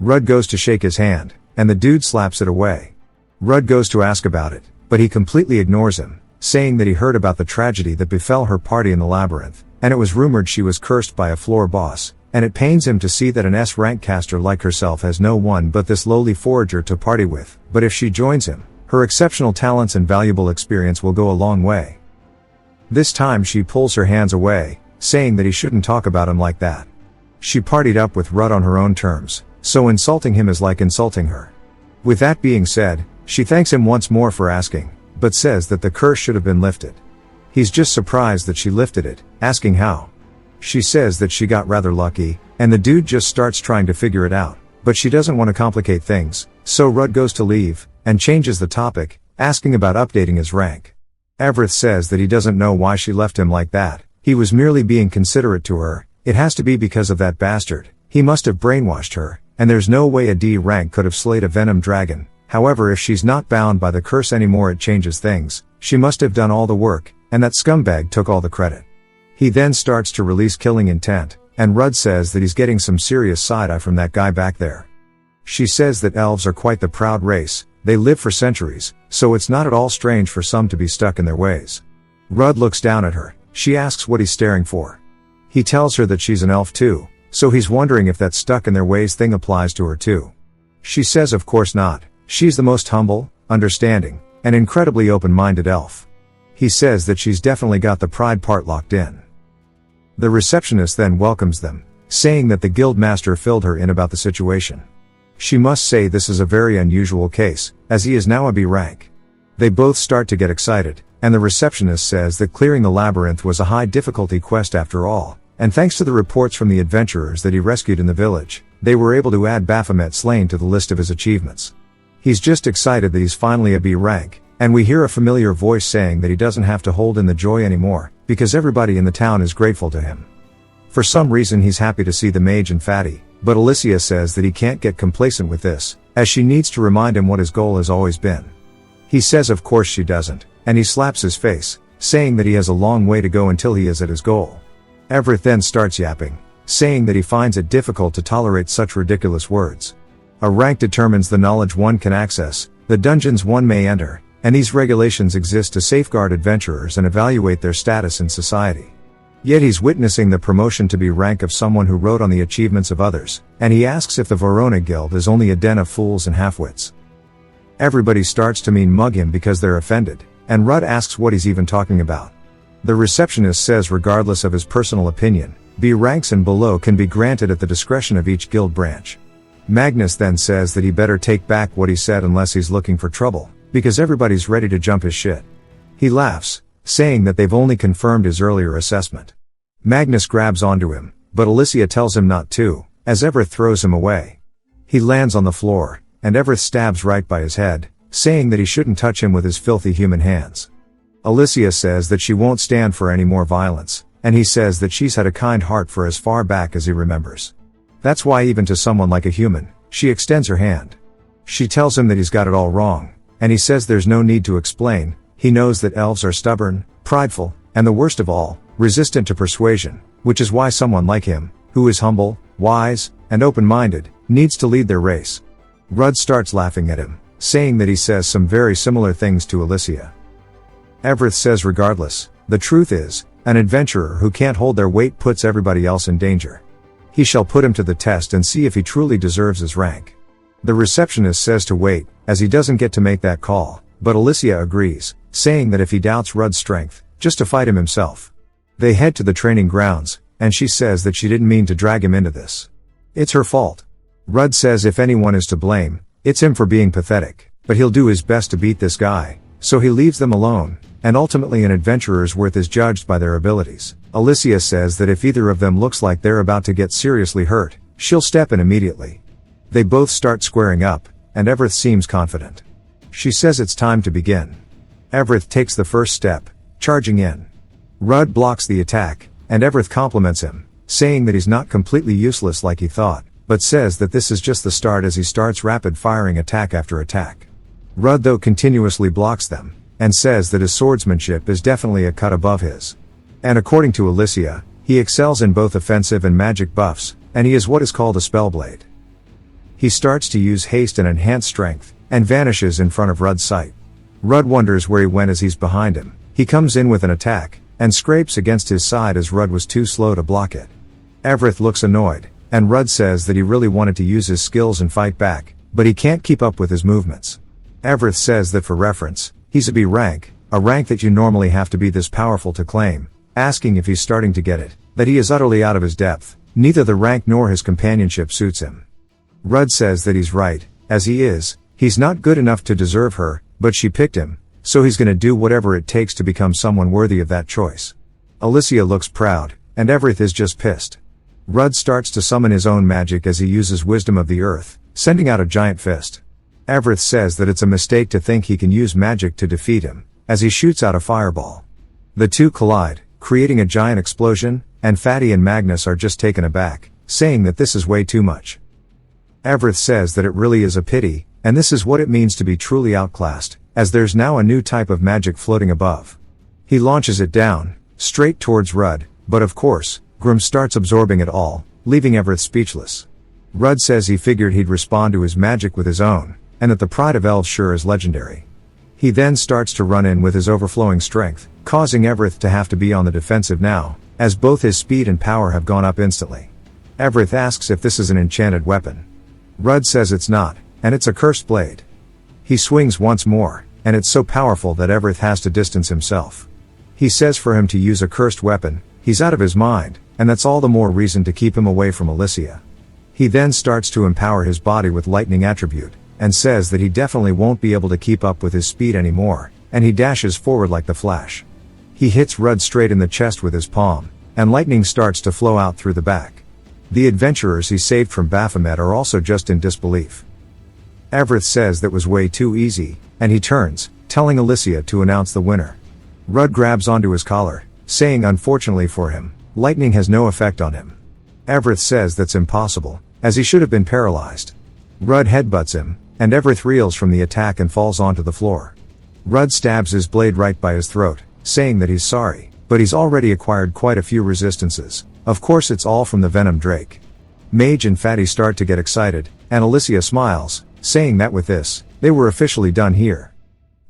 Rudd goes to shake his hand, and the dude slaps it away. Rudd goes to ask about it, but he completely ignores him, saying that he heard about the tragedy that befell her party in the labyrinth, and it was rumored she was cursed by a floor boss, and it pains him to see that an S-rank caster like herself has no one but this lowly forager to party with, but if she joins him, her exceptional talents and valuable experience will go a long way. This time she pulls her hands away, saying that he shouldn't talk about him like that. She partied up with Rudd on her own terms, so insulting him is like insulting her. With that being said, she thanks him once more for asking, but says that the curse should have been lifted. He's just surprised that she lifted it, asking how. She says that she got rather lucky, and the dude just starts trying to figure it out, but she doesn't want to complicate things, so Rudd goes to leave, and changes the topic, asking about updating his rank. Everett says that he doesn't know why she left him like that, he was merely being considerate to her, it has to be because of that bastard, he must have brainwashed her, and there's no way a D rank could have slayed a venom dragon. However, if she's not bound by the curse anymore, it changes things. She must have done all the work, and that scumbag took all the credit. He then starts to release killing intent, and Rudd says that he's getting some serious side-eye from that guy back there. She says that elves are quite the proud race, they live for centuries, so it's not at all strange for some to be stuck in their ways. Rudd looks down at her, she asks what he's staring for. He tells her that she's an elf too, so he's wondering if that stuck in their ways thing applies to her too. She says of course not. She's the most humble, understanding, and incredibly open-minded elf. He says that she's definitely got the pride part locked in. The receptionist then welcomes them, saying that the guild master filled her in about the situation. She must say this is a very unusual case, as he is now a B rank. They both start to get excited, and the receptionist says that clearing the labyrinth was a high difficulty quest after all, and thanks to the reports from the adventurers that he rescued in the village, they were able to add Baphomet slain to the list of his achievements. He's just excited that he's finally a B rank, and we hear a familiar voice saying that he doesn't have to hold in the joy anymore, because everybody in the town is grateful to him. For some reason he's happy to see the mage and Fatty, but Alicia says that he can't get complacent with this, as she needs to remind him what his goal has always been. He says of course she doesn't, and he slaps his face, saying that he has a long way to go until he is at his goal. Everett then starts yapping, saying that he finds it difficult to tolerate such ridiculous words. A rank determines the knowledge one can access, the dungeons one may enter, and these regulations exist to safeguard adventurers and evaluate their status in society. Yet he's witnessing the promotion to B rank of someone who wrote on the achievements of others, and he asks if the Verona Guild is only a den of fools and half-wits. Everybody starts to mean mug him because they're offended, and Rudd asks what he's even talking about. The receptionist says regardless of his personal opinion, B ranks and below can be granted at the discretion of each guild branch. Magnus then says that he better take back what he said unless he's looking for trouble, because everybody's ready to jump his shit. He laughs, saying that they've only confirmed his earlier assessment. Magnus grabs onto him, but Alicia tells him not to, as Everett throws him away. He lands on the floor, and Everett stabs right by his head, saying that he shouldn't touch him with his filthy human hands. Alicia says that she won't stand for any more violence, and he says that she's had a kind heart for as far back as he remembers. That's why even to someone like a human, she extends her hand. She tells him that he's got it all wrong, and he says there's no need to explain. He knows that elves are stubborn, prideful, and the worst of all, resistant to persuasion, which is why someone like him, who is humble, wise, and open-minded, needs to lead their race. Rudd starts laughing at him, saying that he says some very similar things to Alicia. Everett says regardless, the truth is, an adventurer who can't hold their weight puts everybody else in danger. He shall put him to the test and see if he truly deserves his rank. The receptionist says to wait, as he doesn't get to make that call, but Alicia agrees, saying that if he doubts Rudd's strength, just to fight him himself. They head to the training grounds, and she says that she didn't mean to drag him into this. It's her fault. Rudd says if anyone is to blame, it's him for being pathetic, but he'll do his best to beat this guy, so he leaves them alone, and ultimately an adventurer's worth is judged by their abilities. Alicia says that if either of them looks like they're about to get seriously hurt, she'll step in immediately. They both start squaring up, and Everett seems confident. She says it's time to begin. Everett takes the first step, charging in. Rudd blocks the attack, and Everett compliments him, saying that he's not completely useless like he thought, but says that this is just the start as he starts rapid-firing attack after attack. Rudd though continuously blocks them, and says that his swordsmanship is definitely a cut above his. And according to Alicia, he excels in both offensive and magic buffs, and he is what is called a spellblade. He starts to use haste and enhanced strength, and vanishes in front of Rudd's sight. Rudd wonders where he went as he's behind him. He comes in with an attack, and scrapes against his side as Rudd was too slow to block it. Everett looks annoyed, and Rudd says that he really wanted to use his skills and fight back, but he can't keep up with his movements. Everett says that for reference, he's a B rank, a rank that you normally have to be this powerful to claim, asking if he's starting to get it, that he is utterly out of his depth, neither the rank nor his companionship suits him. Rudd says that he's right, as he's not good enough to deserve her, but she picked him, so he's gonna do whatever it takes to become someone worthy of that choice. Alicia looks proud, and Everett is just pissed. Rudd starts to summon his own magic as he uses Wisdom of the Earth, sending out a giant fist. Everett says that it's a mistake to think he can use magic to defeat him, as he shoots out a fireball. The two collide, creating a giant explosion, and Fatty and Magnus are just taken aback, saying that this is way too much. Everett says that it really is a pity, and this is what it means to be truly outclassed, as there's now a new type of magic floating above. He launches it down, straight towards Rudd, but of course, Grim starts absorbing it all, leaving Everett speechless. Rudd says he figured he'd respond to his magic with his own, and that the pride of elves sure is legendary. He then starts to run in with his overflowing strength, causing Everett to have to be on the defensive now, as both his speed and power have gone up instantly. Everett asks if this is an enchanted weapon. Rudd says it's not, and it's a cursed blade. He swings once more, and it's so powerful that Everett has to distance himself. He says for him to use a cursed weapon, he's out of his mind, and that's all the more reason to keep him away from Alicia. He then starts to empower his body with lightning attribute, and says that he definitely won't be able to keep up with his speed anymore, and he dashes forward like the Flash. He hits Rudd straight in the chest with his palm, and lightning starts to flow out through the back. The adventurers he saved from Baphomet are also just in disbelief. Everett says that was way too easy, and he turns, telling Alicia to announce the winner. Rudd grabs onto his collar, saying unfortunately for him, lightning has no effect on him. Everett says that's impossible, as he should have been paralyzed. Rudd headbutts him, and Everett reels from the attack and falls onto the floor. Rudd stabs his blade right by his throat, saying that he's sorry, but he's already acquired quite a few resistances. Of course it's all from the Venom Drake. Mage and Fatty start to get excited, and Alicia smiles, saying that with this, they were officially done here.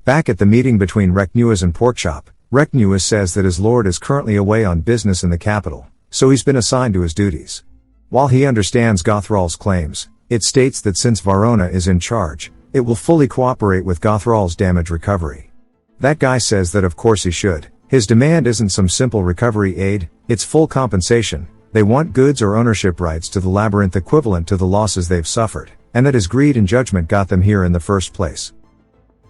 Back at the meeting between Reknuas and Porkchop, Reknuas says that his lord is currently away on business in the capital, so he's been assigned to his duties. While he understands Gothral's claims, it states that since Varona is in charge, it will fully cooperate with Gothral's damage recovery. That guy says that of course he should. His demand isn't some simple recovery aid, it's full compensation. They want goods or ownership rights to the labyrinth equivalent to the losses they've suffered, and that his greed and judgment got them here in the first place.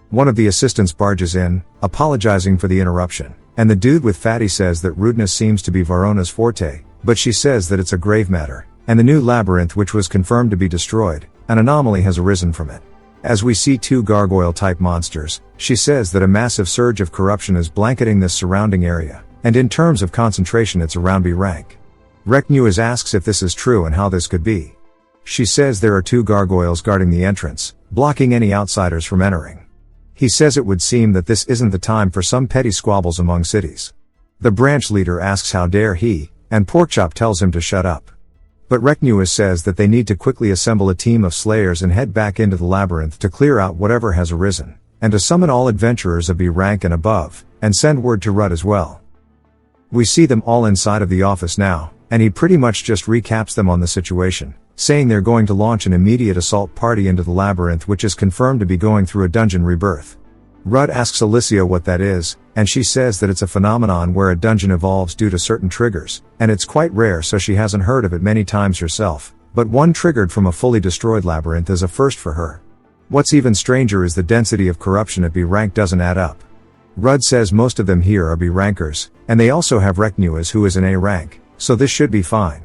One of the assistants barges in, apologizing for the interruption, and the dude with Fatty says that rudeness seems to be Varona's forte, but she says that it's a grave matter, and the new labyrinth which was confirmed to be destroyed, an anomaly has arisen from it. As we see two gargoyle-type monsters, she says that a massive surge of corruption is blanketing this surrounding area, and in terms of concentration it's around B rank. Reknuas asks if this is true and how this could be. She says there are 2 gargoyles guarding the entrance, blocking any outsiders from entering. He says it would seem that this isn't the time for some petty squabbles among cities. The branch leader asks how dare he, and Porkchop tells him to shut up. But Recnua says that they need to quickly assemble a team of slayers and head back into the labyrinth to clear out whatever has arisen, and to summon all adventurers of B rank and above, and send word to Rudd as well. We see them all inside of the office now, and he pretty much just recaps them on the situation, saying they're going to launch an immediate assault party into the labyrinth, which is confirmed to be going through a dungeon rebirth. Rudd asks Alicia what that is, and she says that it's a phenomenon where a dungeon evolves due to certain triggers, and it's quite rare, so she hasn't heard of it many times herself, but one triggered from a fully destroyed labyrinth is a first for her. What's even stranger is the density of corruption at B rank doesn't add up. Rudd says most of them here are B rankers, and they also have Recnuas who is an A rank, so this should be fine.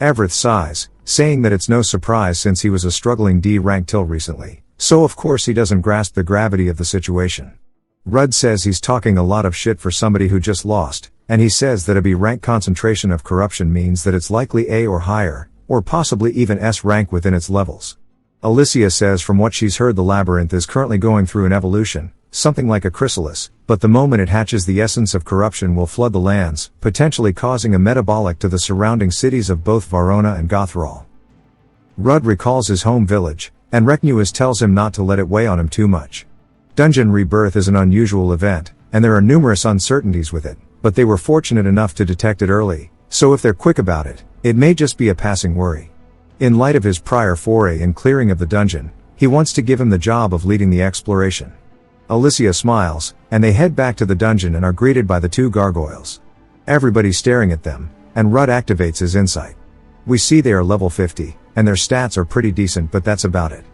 Everett sighs, saying that it's no surprise since he was a struggling D rank till recently, so of course he doesn't grasp the gravity of the situation. Rudd says he's talking a lot of shit for somebody who just lost, and he says that a B rank concentration of corruption means that it's likely A or higher, or possibly even S rank within its levels. Alicia says from what she's heard the labyrinth is currently going through an evolution, something like a chrysalis, but the moment it hatches the essence of corruption will flood the lands, potentially causing a metabolic to the surrounding cities of both Varona and Gothral. Rudd recalls his home village, and Recnuas tells him not to let it weigh on him too much. Dungeon rebirth is an unusual event, and there are numerous uncertainties with it, but they were fortunate enough to detect it early, so if they're quick about it, it may just be a passing worry. In light of his prior foray in clearing of the dungeon, he wants to give him the job of leading the exploration. Alicia smiles, and they head back to the dungeon and are greeted by the 2 gargoyles. Everybody's staring at them, and Rudd activates his insight. We see they are level 50, and their stats are pretty decent, but that's about it.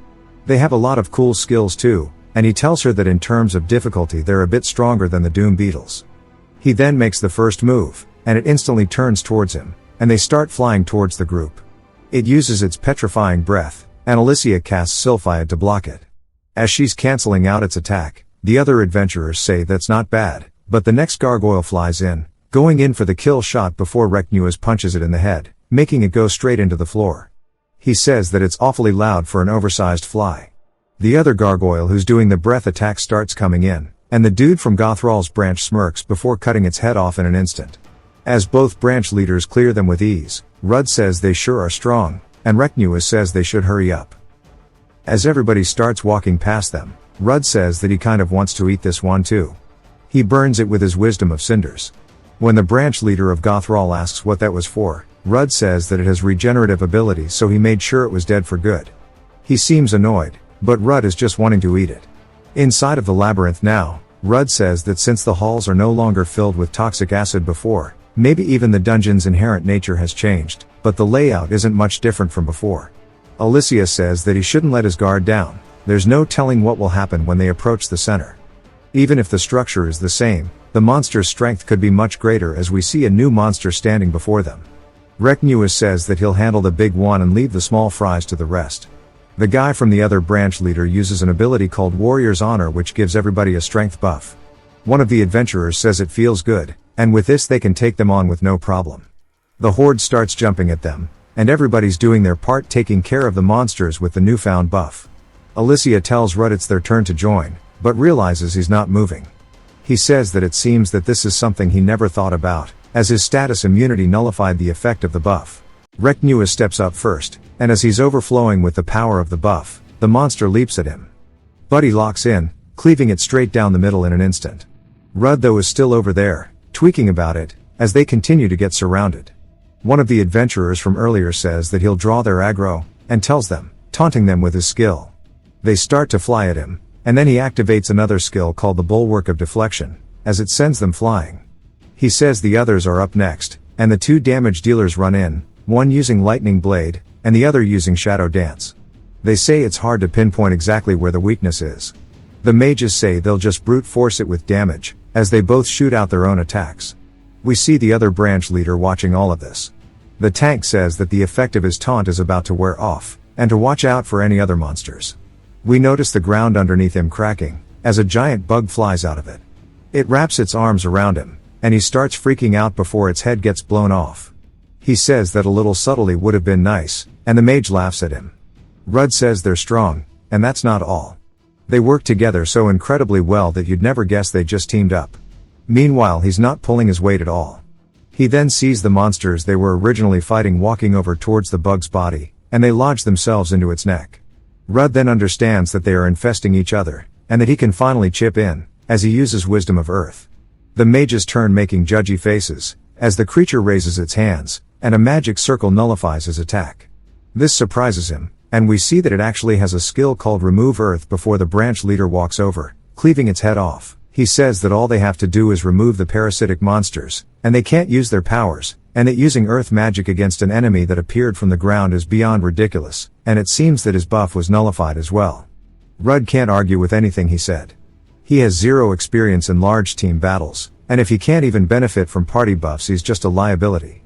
They have a lot of cool skills too, and he tells her that in terms of difficulty they're a bit stronger than the Doom Beetles. He then makes the first move, and it instantly turns towards him, and they start flying towards the group. It uses its petrifying breath, and Alicia casts Sylphiad to block it. As she's cancelling out its attack, the other adventurers say that's not bad, but the next gargoyle flies in, going in for the kill shot before Recnuas punches it in the head, making it go straight into the floor. He says that it's awfully loud for an oversized fly. The other gargoyle who's doing the breath attack starts coming in, and the dude from Gothral's branch smirks before cutting its head off in an instant. As both branch leaders clear them with ease, Rudd says they sure are strong, and Recnuas says they should hurry up. As everybody starts walking past them, Rudd says that he kind of wants to eat this one too. He burns it with his wisdom of cinders. When the branch leader of Gothral asks what that was for, Rudd says that it has regenerative abilities, so he made sure it was dead for good. He seems annoyed, but Rudd is just wanting to eat it. Inside of the labyrinth now, Rudd says that since the halls are no longer filled with toxic acid before, maybe even the dungeon's inherent nature has changed, but the layout isn't much different from before. Alicia says that he shouldn't let his guard down. There's no telling what will happen when they approach the center. Even if the structure is the same, the monster's strength could be much greater, as we see a new monster standing before them. Recnuas says that he'll handle the big one and leave the small fries to the rest. The guy from the other branch leader uses an ability called Warrior's Honor, which gives everybody a strength buff. One of the adventurers says it feels good, and with this they can take them on with no problem. The horde starts jumping at them, and everybody's doing their part taking care of the monsters with the newfound buff. Alicia tells Rudd it's their turn to join, but realizes he's not moving. He says that it seems that this is something he never thought about, as his status immunity nullified the effect of the buff. Recnuas steps up first, and as he's overflowing with the power of the buff, the monster leaps at him. Buddy locks in, cleaving it straight down the middle in an instant. Rudd though is still over there, tweaking about it, as they continue to get surrounded. One of the adventurers from earlier says that he'll draw their aggro, and tells them, taunting them with his skill. They start to fly at him, and then he activates another skill called the Bulwark of Deflection, as it sends them flying. He says the others are up next, and the 2 damage dealers run in, one using Lightning Blade, and the other using Shadow Dance. They say it's hard to pinpoint exactly where the weakness is. The mages say they'll just brute force it with damage, as they both shoot out their own attacks. We see the other branch leader watching all of this. The tank says that the effect of his taunt is about to wear off, and to watch out for any other monsters. We notice the ground underneath him cracking, as a giant bug flies out of it. It wraps its arms around him, and he starts freaking out before its head gets blown off. He says that a little subtlety would have been nice, and the mage laughs at him. Rudd says they're strong, and that's not all. They work together so incredibly well that you'd never guess they just teamed up. Meanwhile, he's not pulling his weight at all. He then sees the monsters they were originally fighting walking over towards the bug's body, and they lodge themselves into its neck. Rudd then understands that they are infesting each other, and that he can finally chip in, as he uses Wisdom of Earth. The mages turn making judgy faces, as the creature raises its hands, and a magic circle nullifies his attack. This surprises him, and we see that it actually has a skill called Remove Earth before the branch leader walks over, cleaving its head off. He says that all they have to do is remove the parasitic monsters, and they can't use their powers, and that using earth magic against an enemy that appeared from the ground is beyond ridiculous, and it seems that his buff was nullified as well. Rudd can't argue with anything he said. He has zero experience in large team battles, and if he can't even benefit from party buffs, he's just a liability.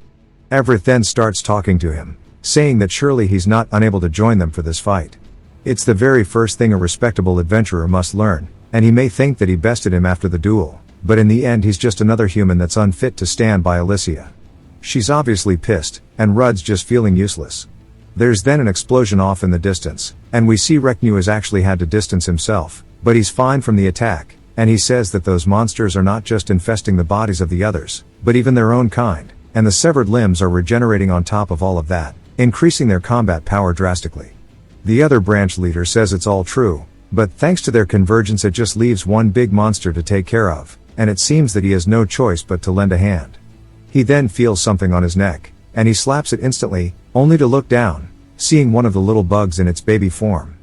Everett then starts talking to him, saying that surely he's not unable to join them for this fight. It's the very first thing a respectable adventurer must learn, and he may think that he bested him after the duel, but in the end he's just another human that's unfit to stand by Alicia. She's obviously pissed, and Rudd's just feeling useless. There's then an explosion off in the distance, and we see Reknu has actually had to distance himself, but he's fine from the attack, and he says that those monsters are not just infesting the bodies of the others, but even their own kind, and the severed limbs are regenerating on top of all of that, increasing their combat power drastically. The other branch leader says it's all true, but thanks to their convergence it just leaves one big monster to take care of, and it seems that he has no choice but to lend a hand. He then feels something on his neck, and he slaps it instantly, only to look down, seeing one of the little bugs in its baby form.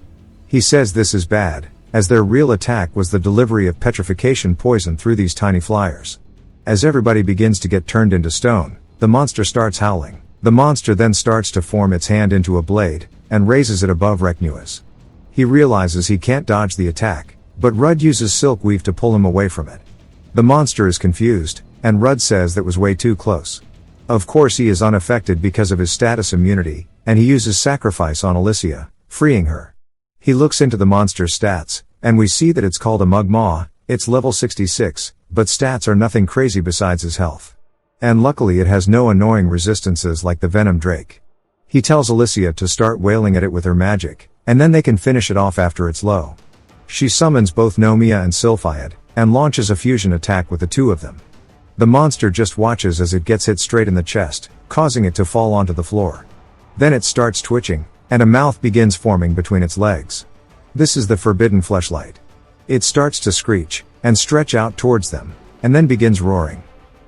He says this is bad, as their real attack was the delivery of petrification poison through these tiny flyers. As everybody begins to get turned into stone, the monster starts howling. The monster then starts to form its hand into a blade, and raises it above Reknua's. He realizes he can't dodge the attack, but Rudd uses silk weave to pull him away from it. The monster is confused, and Rudd says that was way too close. Of course he is unaffected because of his status immunity, and he uses sacrifice on Alicia, freeing her. He looks into the monster's stats, and we see that it's called a Mugmaw. It's level 66, but stats are nothing crazy besides his health. And luckily it has no annoying resistances like the Venom Drake. He tells Alicia to start wailing at it with her magic, and then they can finish it off after it's low. She summons both Nomiya and Sylphiad, and launches a fusion attack with the two of them. The monster just watches as it gets hit straight in the chest, causing it to fall onto the floor. Then it starts twitching, and a mouth begins forming between its legs. This is the forbidden fleshlight. It starts to screech, and stretch out towards them, and then begins roaring.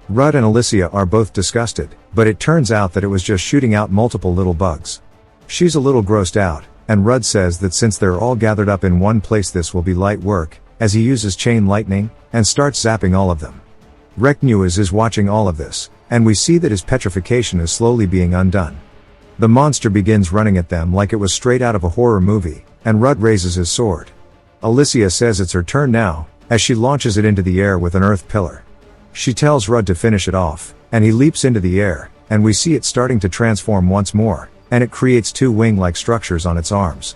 Rudd and Alicia are both disgusted, but it turns out that it was just shooting out multiple little bugs. She's a little grossed out, and Rudd says that since they're all gathered up in one place this will be light work, as he uses chain lightning, and starts zapping all of them. Reknuas is watching all of this, and we see that his petrification is slowly being undone. The monster begins running at them like it was straight out of a horror movie, and Rudd raises his sword. Alicia says it's her turn now, as she launches it into the air with an earth pillar. She tells Rudd to finish it off, and he leaps into the air, and we see it starting to transform once more, and it creates two wing-like structures on its arms.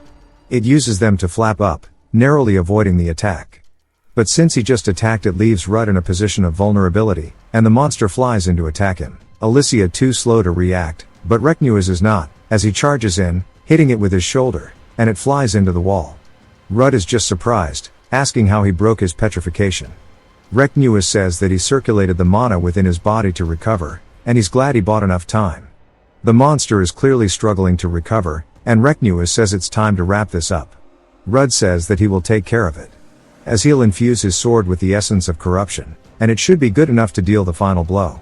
It uses them to flap up, narrowly avoiding the attack. But since he just attacked, it leaves Rudd in a position of vulnerability, and the monster flies in to attack him. Alicia too slow to react, but Reknuas is not, as he charges in, hitting it with his shoulder, and it flies into the wall. Rudd is just surprised, asking how he broke his petrification. Reknuas says that he circulated the mana within his body to recover, and he's glad he bought enough time. The monster is clearly struggling to recover, and Reknuas says it's time to wrap this up. Rudd says that he will take care of it, as he'll infuse his sword with the essence of corruption, and it should be good enough to deal the final blow.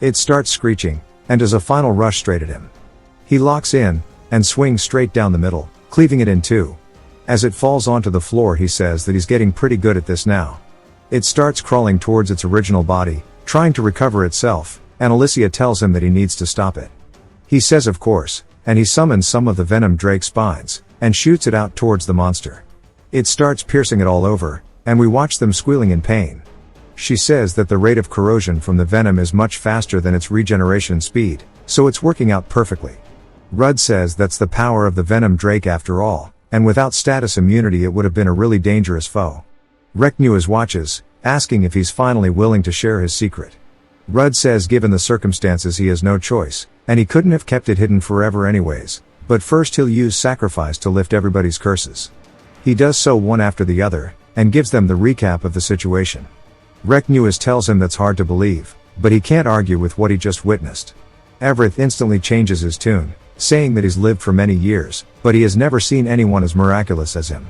It starts screeching, and does a final rush straight at him. He locks in, and swings straight down the middle, cleaving it in two. As it falls onto the floor, he says that he's getting pretty good at this now. It starts crawling towards its original body, trying to recover itself, and Alicia tells him that he needs to stop it. He says of course, and he summons some of the Venom Drake spines, and shoots it out towards the monster. It starts piercing it all over, and we watch them squealing in pain. She says that the rate of corrosion from the venom is much faster than its regeneration speed, so it's working out perfectly. Rudd says that's the power of the Venom Drake after all, and without status immunity it would have been a really dangerous foe. Reknuas watches, asking if he's finally willing to share his secret. Rudd says given the circumstances he has no choice, and he couldn't have kept it hidden forever anyways, but first he'll use sacrifice to lift everybody's curses. He does so one after the other, and gives them the recap of the situation. Recnewis tells him that's hard to believe, but he can't argue with what he just witnessed. Everett instantly changes his tune, saying that he's lived for many years, but he has never seen anyone as miraculous as him.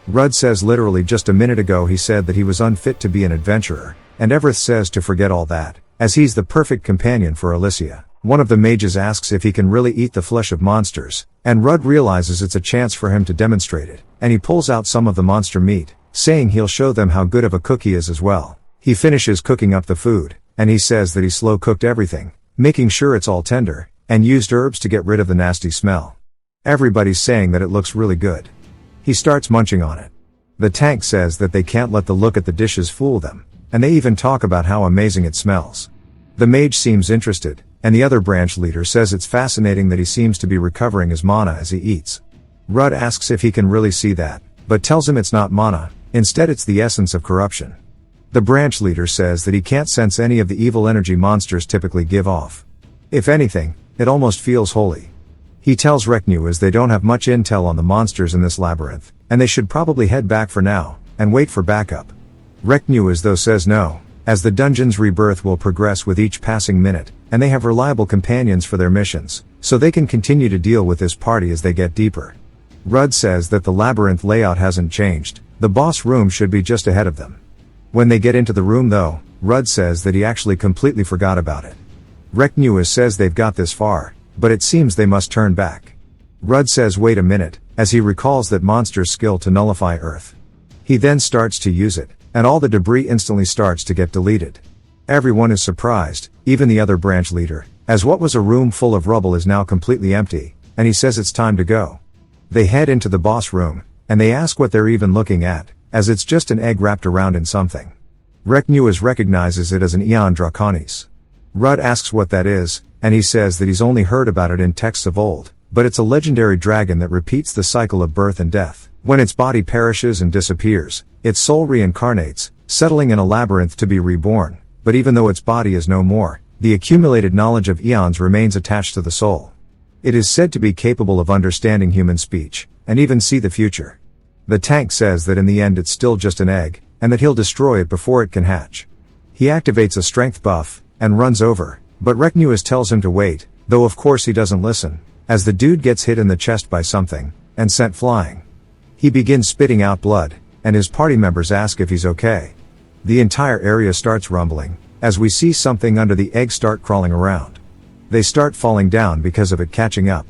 Rudd says literally just a minute ago he said that he was unfit to be an adventurer, and Everett says to forget all that, as he's the perfect companion for Alicia. One of the mages asks if he can really eat the flesh of monsters, and Rudd realizes it's a chance for him to demonstrate it, and he pulls out some of the monster meat, saying he'll show them how good of a cook he is as well. He finishes cooking up the food, and he says that he slow cooked everything, making sure it's all tender, and used herbs to get rid of the nasty smell. Everybody's saying that it looks really good. He starts munching on it. The tank says that they can't let the look at the dishes fool them, and they even talk about how amazing it smells. The mage seems interested, and the other branch leader says it's fascinating that he seems to be recovering his mana as he eats. Rudd asks if he can really see that, but tells him it's not mana, instead it's the essence of corruption. The branch leader says that he can't sense any of the evil energy monsters typically give off. If anything, it almost feels holy. He tells Recnewis they don't have much intel on the monsters in this labyrinth, and they should probably head back for now, and wait for backup. Recnewis though says no, as the dungeon's rebirth will progress with each passing minute, and they have reliable companions for their missions, so they can continue to deal with this party as they get deeper. Rudd says that the labyrinth layout hasn't changed, the boss room should be just ahead of them. When they get into the room though, Rudd says that he actually completely forgot about it. Recnewis says they've got this far, but it seems they must turn back. Rudd says wait a minute, as he recalls that monster's skill to nullify Earth. He then starts to use it, and all the debris instantly starts to get deleted. Everyone is surprised, even the other branch leader, as what was a room full of rubble is now completely empty, and he says it's time to go. They head into the boss room, and they ask what they're even looking at, as it's just an egg wrapped around in something. Recnewis recognizes it as an Aeon Draconis. Rudd asks what that is, and he says that he's only heard about it in texts of old, but it's a legendary dragon that repeats the cycle of birth and death. When its body perishes and disappears, its soul reincarnates, settling in a labyrinth to be reborn, but even though its body is no more, the accumulated knowledge of eons remains attached to the soul. It is said to be capable of understanding human speech, and even see the future. The tank says that in the end it's still just an egg, and that he'll destroy it before it can hatch. He activates a strength buff, and runs over, but Recnewis tells him to wait, though of course he doesn't listen, as the dude gets hit in the chest by something, and sent flying. He begins spitting out blood, and his party members ask if he's okay. The entire area starts rumbling, as we see something under the egg start crawling around. They start falling down because of it catching up.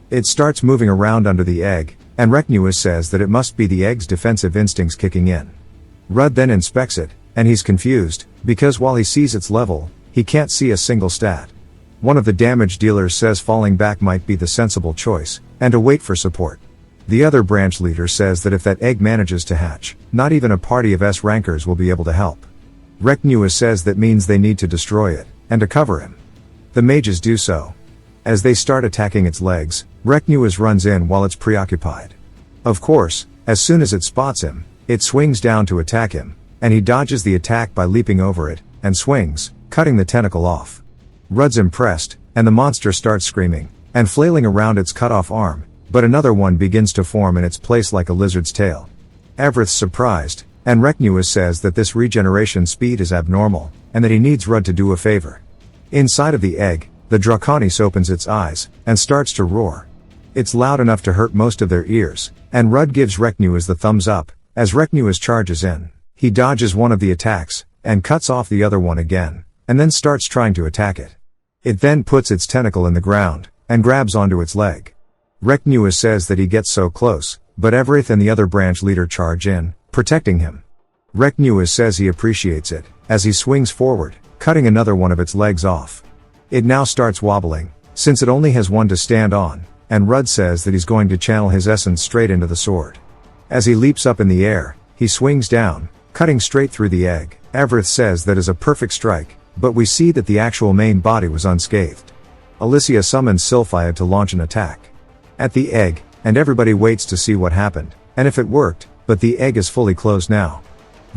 It starts moving around under the egg, and Recnewis says that it must be the egg's defensive instincts kicking in. Rudd then inspects it, and he's confused, because while he sees its level, he can't see a single stat. One of the damage dealers says falling back might be the sensible choice, and to wait for support. The other branch leader says that if that egg manages to hatch, not even a party of S-rankers will be able to help. Recnewis says that means they need to destroy it, and to cover him. The mages do so. As they start attacking its legs, Recnewis runs in while it's preoccupied. Of course, as soon as it spots him, it swings down to attack him, and he dodges the attack by leaping over it, and swings, cutting the tentacle off. Rudd's impressed, and the monster starts screaming, and flailing around its cut-off arm, but another one begins to form in its place like a lizard's tail. Everett's surprised, and Recnewis says that this regeneration speed is abnormal, and that he needs Rudd to do a favor. Inside of the egg, the Draconis opens its eyes, and starts to roar. It's loud enough to hurt most of their ears, and Rudd gives Recnewis the thumbs up, as Recnewis charges in. He dodges one of the attacks, and cuts off the other one again, and then starts trying to attack it. It then puts its tentacle in the ground, and grabs onto its leg. Recnewis says that he gets so close, but Everett and the other branch leader charge in, protecting him. Recnewis says he appreciates it, as he swings forward, cutting another one of its legs off. It now starts wobbling, since it only has one to stand on, and Rudd says that he's going to channel his essence straight into the sword. As he leaps up in the air, he swings down, cutting straight through the egg. Everett says that is a perfect strike, but we see that the actual main body was unscathed. Alicia summons Sylphia to launch an attack at the egg, and everybody waits to see what happened, and if it worked, but the egg is fully closed now.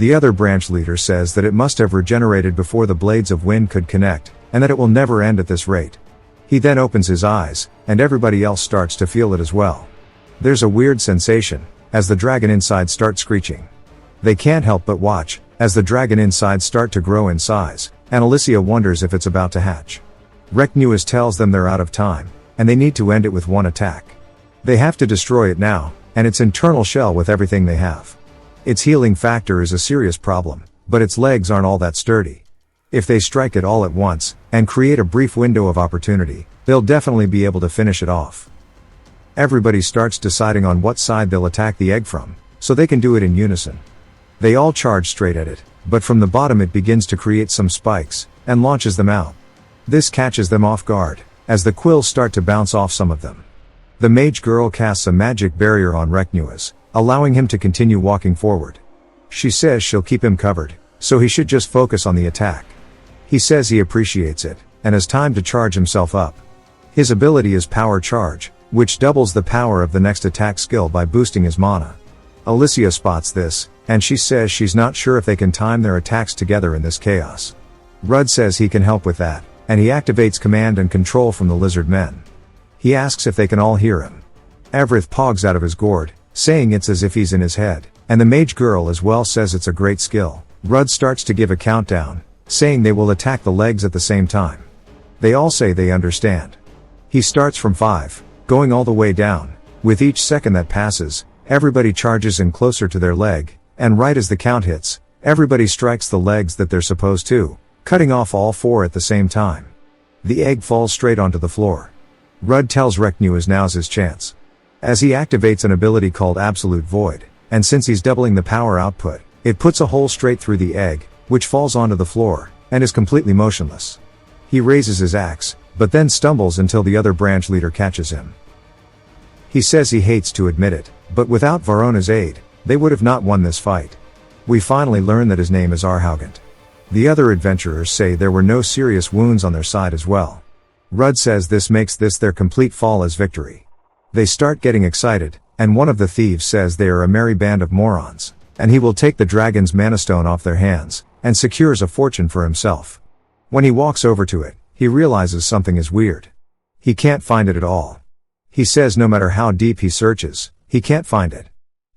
The other branch leader says that it must have regenerated before the blades of wind could connect, and that it will never end at this rate. He then opens his eyes, and everybody else starts to feel it as well. There's a weird sensation, as the dragon inside starts screeching. They can't help but watch, as the dragon inside start to grow in size, and Alicia wonders if it's about to hatch. Recnewis tells them they're out of time, and they need to end it with one attack. They have to destroy it now, and its internal shell with everything they have. Its healing factor is a serious problem, but its legs aren't all that sturdy. If they strike it all at once, and create a brief window of opportunity, they'll definitely be able to finish it off. Everybody starts deciding on what side they'll attack the egg from, so they can do it in unison. They all charge straight at it, but from the bottom it begins to create some spikes, and launches them out. This catches them off guard, as the quills start to bounce off some of them. The mage girl casts a magic barrier on Recnewis, allowing him to continue walking forward. She says she'll keep him covered, so he should just focus on the attack. He says he appreciates it, and has time to charge himself up. His ability is Power Charge, which doubles the power of the next attack skill by boosting his mana. Alicia spots this, and she says she's not sure if they can time their attacks together in this chaos. Rudd says he can help with that, and he activates command and control from the lizard men. He asks if they can all hear him. Evereth pogs out of his gourd, saying it's as if he's in his head, and the mage girl as well says it's a great skill. Rudd starts to give a countdown, saying they will attack the legs at the same time. They all say they understand. He starts from 5, going all the way down. With each second that passes, everybody charges in closer to their leg, and right as the count hits, everybody strikes the legs that they're supposed to, cutting off all 4 at the same time. The egg falls straight onto the floor. Rudd tells Recnewis now's his chance. As he activates an ability called Absolute Void, and since he's doubling the power output, it puts a hole straight through the egg, which falls onto the floor, and is completely motionless. He raises his axe, but then stumbles until the other branch leader catches him. He says he hates to admit it, but without Varona's aid, they would have not won this fight. We finally learn that his name is Arhaugant. The other adventurers say there were no serious wounds on their side as well. Rudd says this makes this their complete fall as victory. They start getting excited, and one of the thieves says they are a merry band of morons, and he will take the dragon's mana stone off their hands, and secures a fortune for himself. When he walks over to it, he realizes something is weird. He can't find it at all. He says no matter how deep he searches, he can't find it.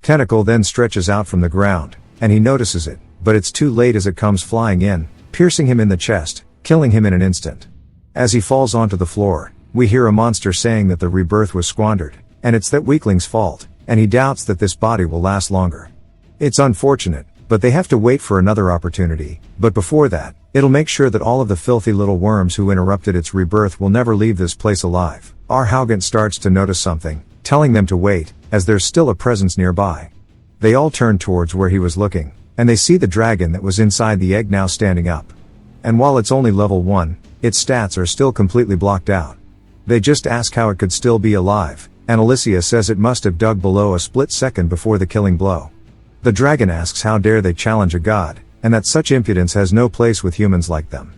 Tentacle then stretches out from the ground, and he notices it, but it's too late as it comes flying in, piercing him in the chest, killing him in an instant. As he falls onto the floor, we hear a monster saying that the rebirth was squandered, and it's that weakling's fault, and he doubts that this body will last longer. It's unfortunate, but they have to wait for another opportunity, but before that, it'll make sure that all of the filthy little worms who interrupted its rebirth will never leave this place alive. Arhaugant starts to notice something, telling them to wait, as there's still a presence nearby. They all turn towards where he was looking, and they see the dragon that was inside the egg now standing up. And while it's only level 1, its stats are still completely blocked out. They just ask how it could still be alive, and Alicia says it must have dug below a split second before the killing blow. The dragon asks how dare they challenge a god, and that such impudence has no place with humans like them.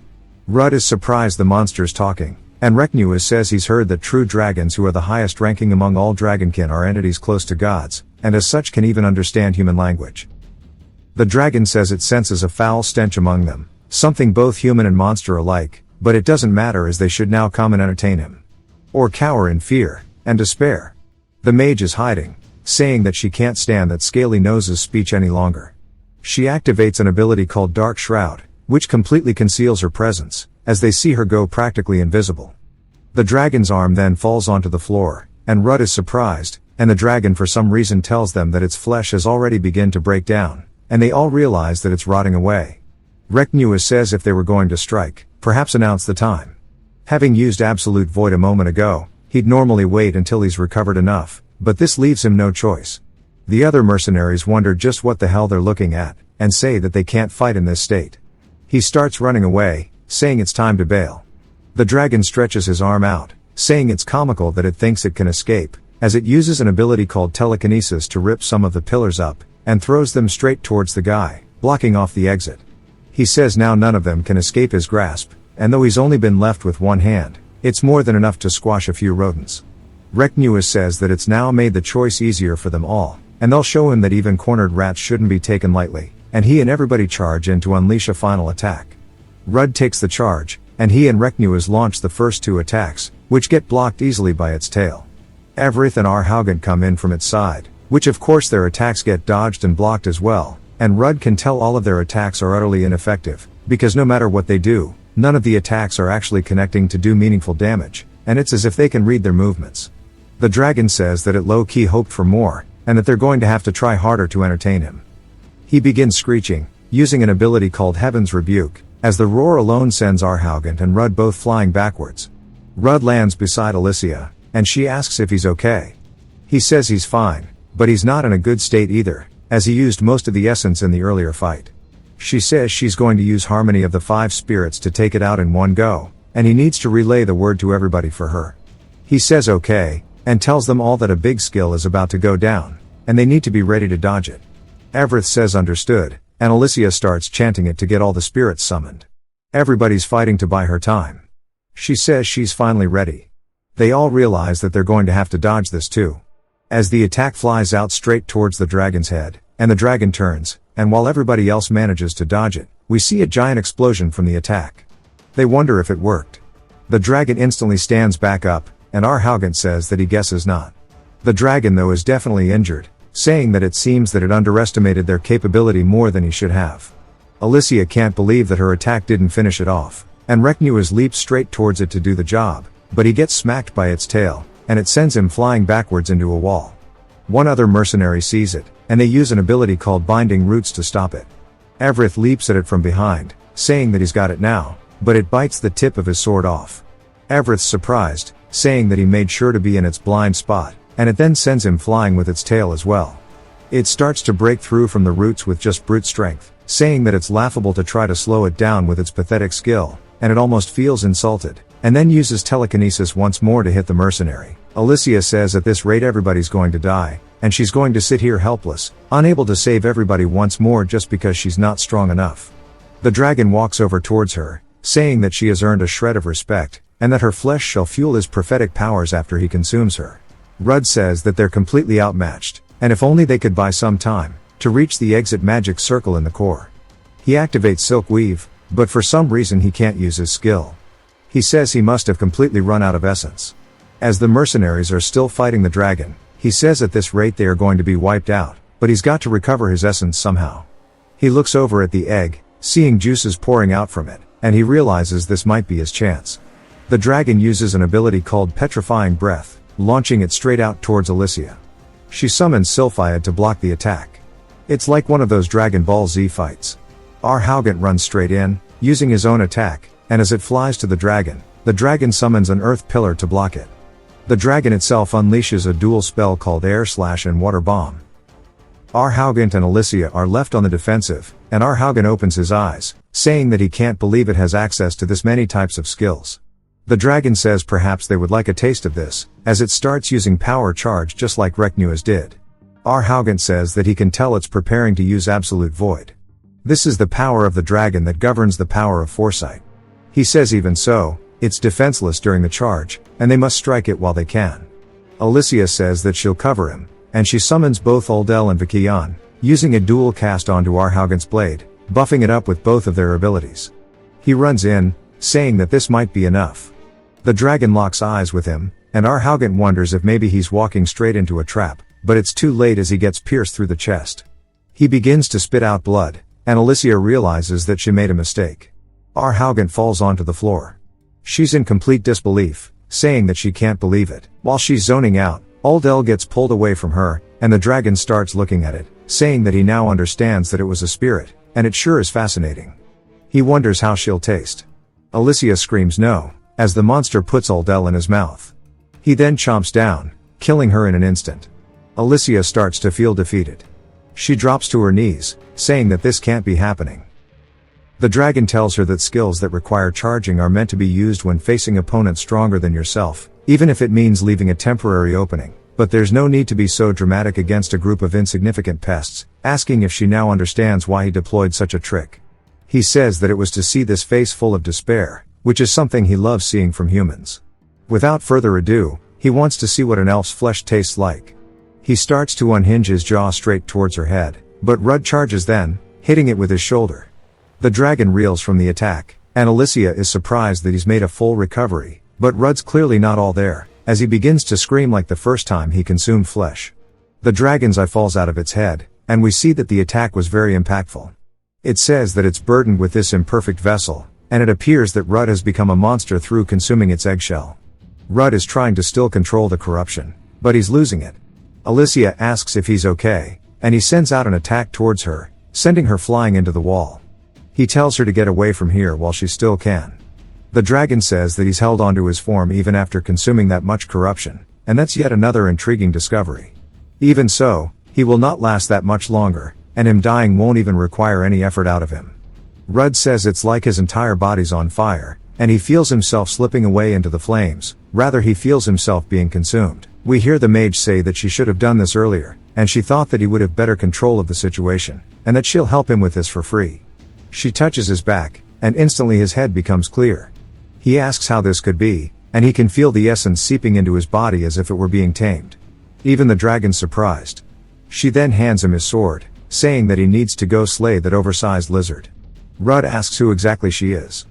Rudd is surprised the monster's talking, and Recnewis says he's heard that true dragons who are the highest ranking among all dragonkin are entities close to gods, and as such can even understand human language. The dragon says it senses a foul stench among them, something both human and monster alike, but it doesn't matter as they should now come and entertain him. Or cower in fear and despair. The mage is hiding, saying that she can't stand that scaly nose's speech any longer. She activates an ability called Dark Shroud, which completely conceals her presence, as they see her go practically invisible. The dragon's arm then falls onto the floor, and Rudd is surprised, and the dragon for some reason tells them that its flesh has already begun to break down, and they all realize that it's rotting away. Recnewis says if they were going to strike, perhaps announce the time. Having used Absolute Void a moment ago, he'd normally wait until he's recovered enough, but this leaves him no choice. The other mercenaries wonder just what the hell they're looking at, and say that they can't fight in this state. He starts running away, saying it's time to bail. The dragon stretches his arm out, saying it's comical that it thinks it can escape, as it uses an ability called telekinesis to rip some of the pillars up, and throws them straight towards the guy, blocking off the exit. He says now none of them can escape his grasp, and though he's only been left with one hand, it's more than enough to squash a few rodents. Recnewis says that it's now made the choice easier for them all, and they'll show him that even cornered rats shouldn't be taken lightly, and he and everybody charge in to unleash a final attack. Rud takes the charge, and he and Reknuas launch the first two attacks, which get blocked easily by its tail. Everith and Arhaugant come in from its side, which of course their attacks get dodged and blocked as well, and Rud can tell all of their attacks are utterly ineffective, because no matter what they do, none of the attacks are actually connecting to do meaningful damage, and it's as if they can read their movements. The dragon says that it low-key hoped for more, and that they're going to have to try harder to entertain him. He begins screeching, using an ability called Heaven's Rebuke, as the roar alone sends Arhaugant and Rud both flying backwards. Rud lands beside Alicia, and she asks if he's okay. He says he's fine, but he's not in a good state either, as he used most of the essence in the earlier fight. She says she's going to use Harmony of the Five Spirits to take it out in one go, and he needs to relay the word to everybody for her. He says okay, and tells them all that a big skill is about to go down, and they need to be ready to dodge it. Everith says understood, and Alicia starts chanting it to get all the spirits summoned. Everybody's fighting to buy her time. She says she's finally ready. They all realize that they're going to have to dodge this too. As the attack flies out straight towards the dragon's head, and the dragon turns, and while everybody else manages to dodge it, we see a giant explosion from the attack. They wonder if it worked. The dragon instantly stands back up, and Arhaugant says that he guesses not. The dragon though is definitely injured, saying that it seems that it underestimated their capability more than he should have. Alicia can't believe that her attack didn't finish it off, and Reknuas leaps straight towards it to do the job, but he gets smacked by its tail, and it sends him flying backwards into a wall. One other mercenary sees it, and they use an ability called Binding Roots to stop it. Everith leaps at it from behind, saying that he's got it now, but it bites the tip of his sword off. Everith's surprised, saying that he made sure to be in its blind spot, and it then sends him flying with its tail as well. It starts to break through from the roots with just brute strength, saying that it's laughable to try to slow it down with its pathetic skill, and it almost feels insulted, and then uses telekinesis once more to hit the mercenary. Alicia says at this rate everybody's going to die, and she's going to sit here helpless, unable to save everybody once more just because she's not strong enough. The dragon walks over towards her, saying that she has earned a shred of respect, and that her flesh shall fuel his prophetic powers after he consumes her. Rud says that they're completely outmatched, and if only they could buy some time to reach the exit magic circle in the core. He activates Silk Weave, but for some reason he can't use his skill. He says he must have completely run out of essence. As the mercenaries are still fighting the dragon, he says at this rate they are going to be wiped out, but he's got to recover his essence somehow. He looks over at the egg, seeing juices pouring out from it, and he realizes this might be his chance. The dragon uses an ability called Petrifying Breath, launching it straight out towards Alicia. She summons Sylphiad to block the attack. It's like one of those Dragon Ball Z fights. Arhaugant runs straight in, using his own attack, and as it flies to the dragon summons an earth pillar to block it. The dragon itself unleashes a dual spell called Air Slash and Water Bomb. Arhaugant and Alicia are left on the defensive, and Arhaugant opens his eyes, saying that he can't believe it has access to this many types of skills. The dragon says perhaps they would like a taste of this, as it starts using power charge just like Reknuas did. Arhaugant says that he can tell it's preparing to use Absolute Void. This is the power of the dragon that governs the power of foresight. He says even so, it's defenseless during the charge, and they must strike it while they can. Alicia says that she'll cover him, and she summons both Uldel and Vikian, using a dual cast onto Arhaugant's blade, buffing it up with both of their abilities. He runs in, saying that this might be enough. The dragon locks eyes with him, and Arhaugant wonders if maybe he's walking straight into a trap, but it's too late as he gets pierced through the chest. He begins to spit out blood, and Alicia realizes that she made a mistake. Arhaugant falls onto the floor. She's in complete disbelief, saying that she can't believe it. While she's zoning out, Uldel gets pulled away from her, and the dragon starts looking at it, saying that he now understands that it was a spirit, and it sure is fascinating. He wonders how she'll taste. Alicia screams no, as the monster puts Uldel in his mouth. He then chomps down, killing her in an instant. Alicia starts to feel defeated. She drops to her knees, saying that this can't be happening. The dragon tells her that skills that require charging are meant to be used when facing opponents stronger than yourself, even if it means leaving a temporary opening, but there's no need to be so dramatic against a group of insignificant pests, asking if she now understands why he deployed such a trick. He says that it was to see this face full of despair, which is something he loves seeing from humans. Without further ado, he wants to see what an elf's flesh tastes like. He starts to unhinge his jaw straight towards her head, but Rud charges then. hitting it with his shoulder. The dragon reels from the attack, and Alicia is surprised that he's made a full recovery, but Rudd's clearly not all there, as he begins to scream like the first time he consumed flesh. The dragon's eye falls out of its head, and we see that the attack was very impactful. It says that it's burdened with this imperfect vessel, and it appears that Rudd has become a monster through consuming its eggshell. Rudd is trying to still control the corruption, but he's losing it. Alicia asks if he's okay, and he sends out an attack towards her, sending her flying into the wall. He tells her to get away from here while she still can. The dragon says that he's held onto his form even after consuming that much corruption, and that's yet another intriguing discovery. Even so, he will not last that much longer, and him dying won't even require any effort out of him. Rudd says it's like his entire body's on fire, and he feels himself slipping away into the flames, rather he feels himself being consumed. We hear the mage say that she should have done this earlier, and she thought that he would have better control of the situation, and that she'll help him with this for free. She touches his back, and instantly his head becomes clear. He asks how this could be, and he can feel the essence seeping into his body as if it were being tamed. Even the dragon's surprised. She then hands him his sword, saying that he needs to go slay that oversized lizard. Rudd asks who exactly she is.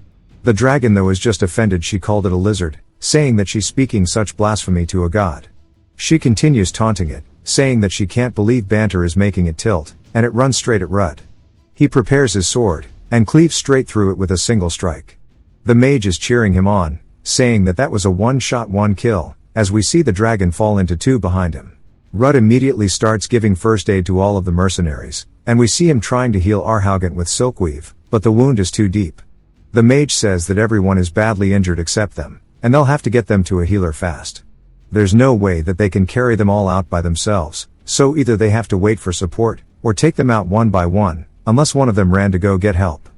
The dragon though is just offended she called it a lizard, saying that she's speaking such blasphemy to a god. She continues taunting it, saying that she can't believe banter is making it tilt, and it runs straight at Rudd. He prepares his sword, and cleaves straight through it with a single strike. The mage is cheering him on, saying that that was a one-shot one-kill, as we see the dragon fall into two behind him. Rudd immediately starts giving first aid to all of the mercenaries, and we see him trying to heal Arhaugant with silkweave, but the wound is too deep. The mage says that everyone is badly injured except them, and they'll have to get them to a healer fast. There's no way that they can carry them all out by themselves, so either they have to wait for support, or take them out one by one, unless one of them ran to go get help.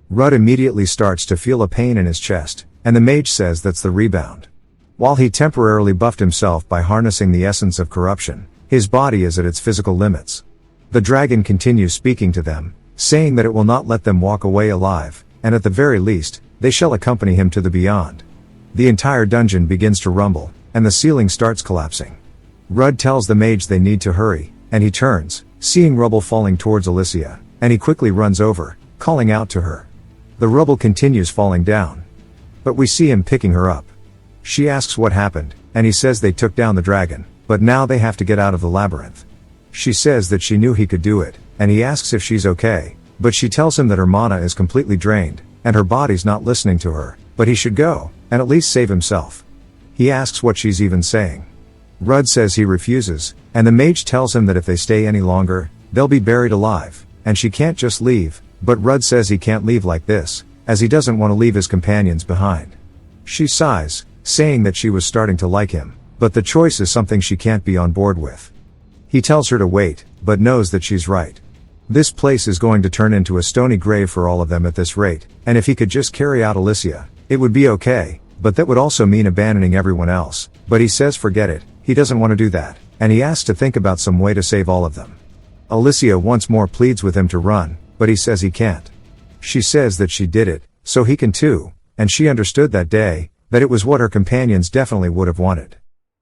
Rudd immediately starts to feel a pain in his chest, and the mage says that's the rebound. While he temporarily buffed himself by harnessing the essence of corruption, his body is at its physical limits. The dragon continues speaking to them, saying that it will not let them walk away alive, and at the very least, they shall accompany him to the beyond. The entire dungeon begins to rumble, and the ceiling starts collapsing. Rudd tells the mage they need to hurry, and he turns, seeing rubble falling towards Alicia, and he quickly runs over, calling out to her. The rubble continues falling down. But we see him picking her up. She asks what happened, and he says they took down the dragon, but now they have to get out of the labyrinth. She says that she knew he could do it, and he asks if she's okay, but she tells him that her mana is completely drained, and her body's not listening to her, but he should go, and at least save himself. He asks what she's even saying. Rudd says he refuses, and the mage tells him that if they stay any longer, they'll be buried alive, and she can't just leave, but Rudd says he can't leave like this, as he doesn't want to leave his companions behind. She sighs, saying that she was starting to like him, but the choice is something she can't be on board with. He tells her to wait, but knows that she's right. This place is going to turn into a stony grave for all of them at this rate, and if he could just carry out Alicia, it would be okay, but that would also mean abandoning everyone else, but he says forget it, he doesn't want to do that, and he asks to think about some way to save all of them. Alicia once more pleads with him to run, but he says he can't. She says that she did it, so he can too, and she understood that day, that it was what her companions definitely would have wanted.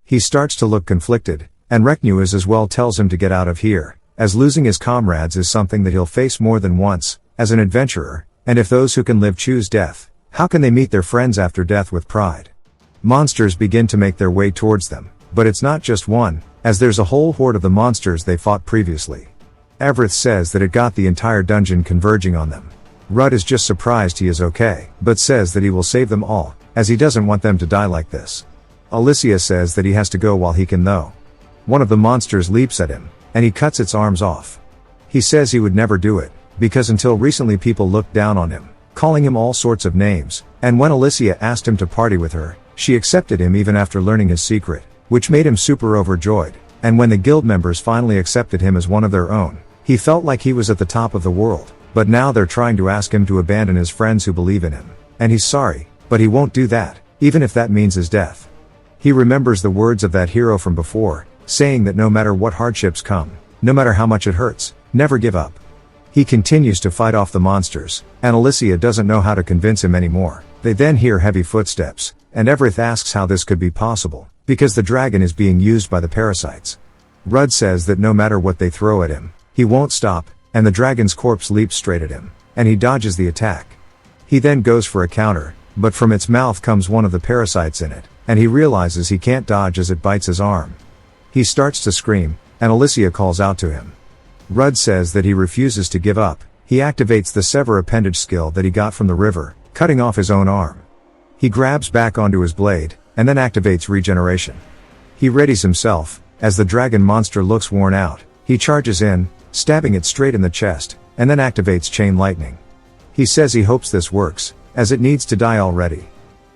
He starts to look conflicted, and Reknuas as well tells him to get out of here, as losing his comrades is something that he'll face more than once, as an adventurer, and if those who can live choose death, how can they meet their friends after death with pride? Monsters begin to make their way towards them, but it's not just one, as there's a whole horde of the monsters they fought previously. Everett says that it got the entire dungeon converging on them. Rudd is just surprised he is okay, but says that he will save them all, as he doesn't want them to die like this. Alicia says that he has to go while he can though. One of the monsters leaps at him, and he cuts its arms off. He says he would never do it, because until recently people looked down on him, calling him all sorts of names, and when Alicia asked him to party with her, she accepted him even after learning his secret, which made him super overjoyed, and when the guild members finally accepted him as one of their own, he felt like he was at the top of the world, but now they're trying to ask him to abandon his friends who believe in him, and he's sorry, but he won't do that, even if that means his death. He remembers the words of that hero from before, saying that no matter what hardships come, no matter how much it hurts, never give up. He continues to fight off the monsters, and Alicia doesn't know how to convince him anymore. They then hear heavy footsteps, and Everett asks how this could be possible, because the dragon is being used by the parasites. Rudd says that no matter what they throw at him, he won't stop, and the dragon's corpse leaps straight at him, and he dodges the attack. He then goes for a counter, but from its mouth comes one of the parasites in it, and he realizes he can't dodge as it bites his arm. He starts to scream, and Alicia calls out to him. Rudd says that he refuses to give up. He activates the sever appendage skill that he got from the river, cutting off his own arm. He grabs back onto his blade, and then activates regeneration. He readies himself. As the dragon monster looks worn out, he charges in, stabbing it straight in the chest, and then activates chain lightning. He says he hopes this works, as it needs to die already.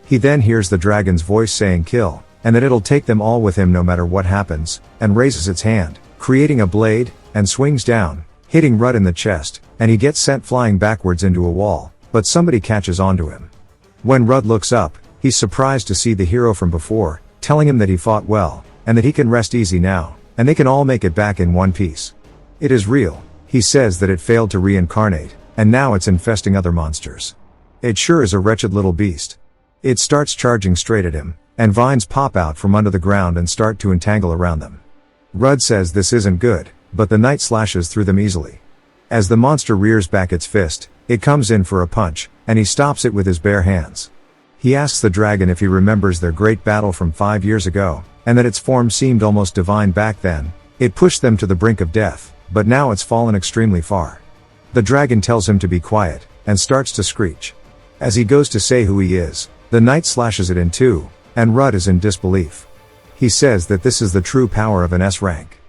He then hears the dragon's voice saying kill, and that it'll take them all with him no matter what happens, and raises its hand, creating a blade, and swings down, hitting Rudd in the chest, and he gets sent flying backwards into a wall, but somebody catches onto him. When Rudd looks up, he's surprised to see the hero from before, telling him that he fought well, and that he can rest easy now, and they can all make it back in one piece. It is real. He says that it failed to reincarnate, and now it's infesting other monsters. It sure is a wretched little beast. It starts charging straight at him, and vines pop out from under the ground and start to entangle around them. Rudd says this isn't good, but the knight slashes through them easily. As the monster rears back its fist, it comes in for a punch, and he stops it with his bare hands. He asks the dragon if he remembers their great battle from 5 years ago, and that its form seemed almost divine back then. It pushed them to the brink of death, but now it's fallen extremely far. The dragon tells him to be quiet, and starts to screech. As he goes to say who he is, the knight slashes it in two, and Rudd is in disbelief. He says that this is the true power of an S rank.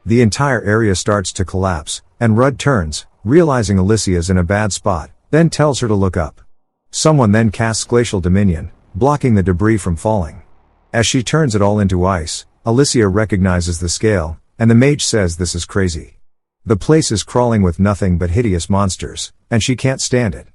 The entire area starts to collapse, and Rudd turns, realizing Alicia is in a bad spot, then tells her to look up. Someone then casts Glacial Dominion, blocking the debris from falling. As she turns it all into ice, Alicia recognizes the scale, and the mage says this is crazy. The place is crawling with nothing but hideous monsters, and she can't stand it.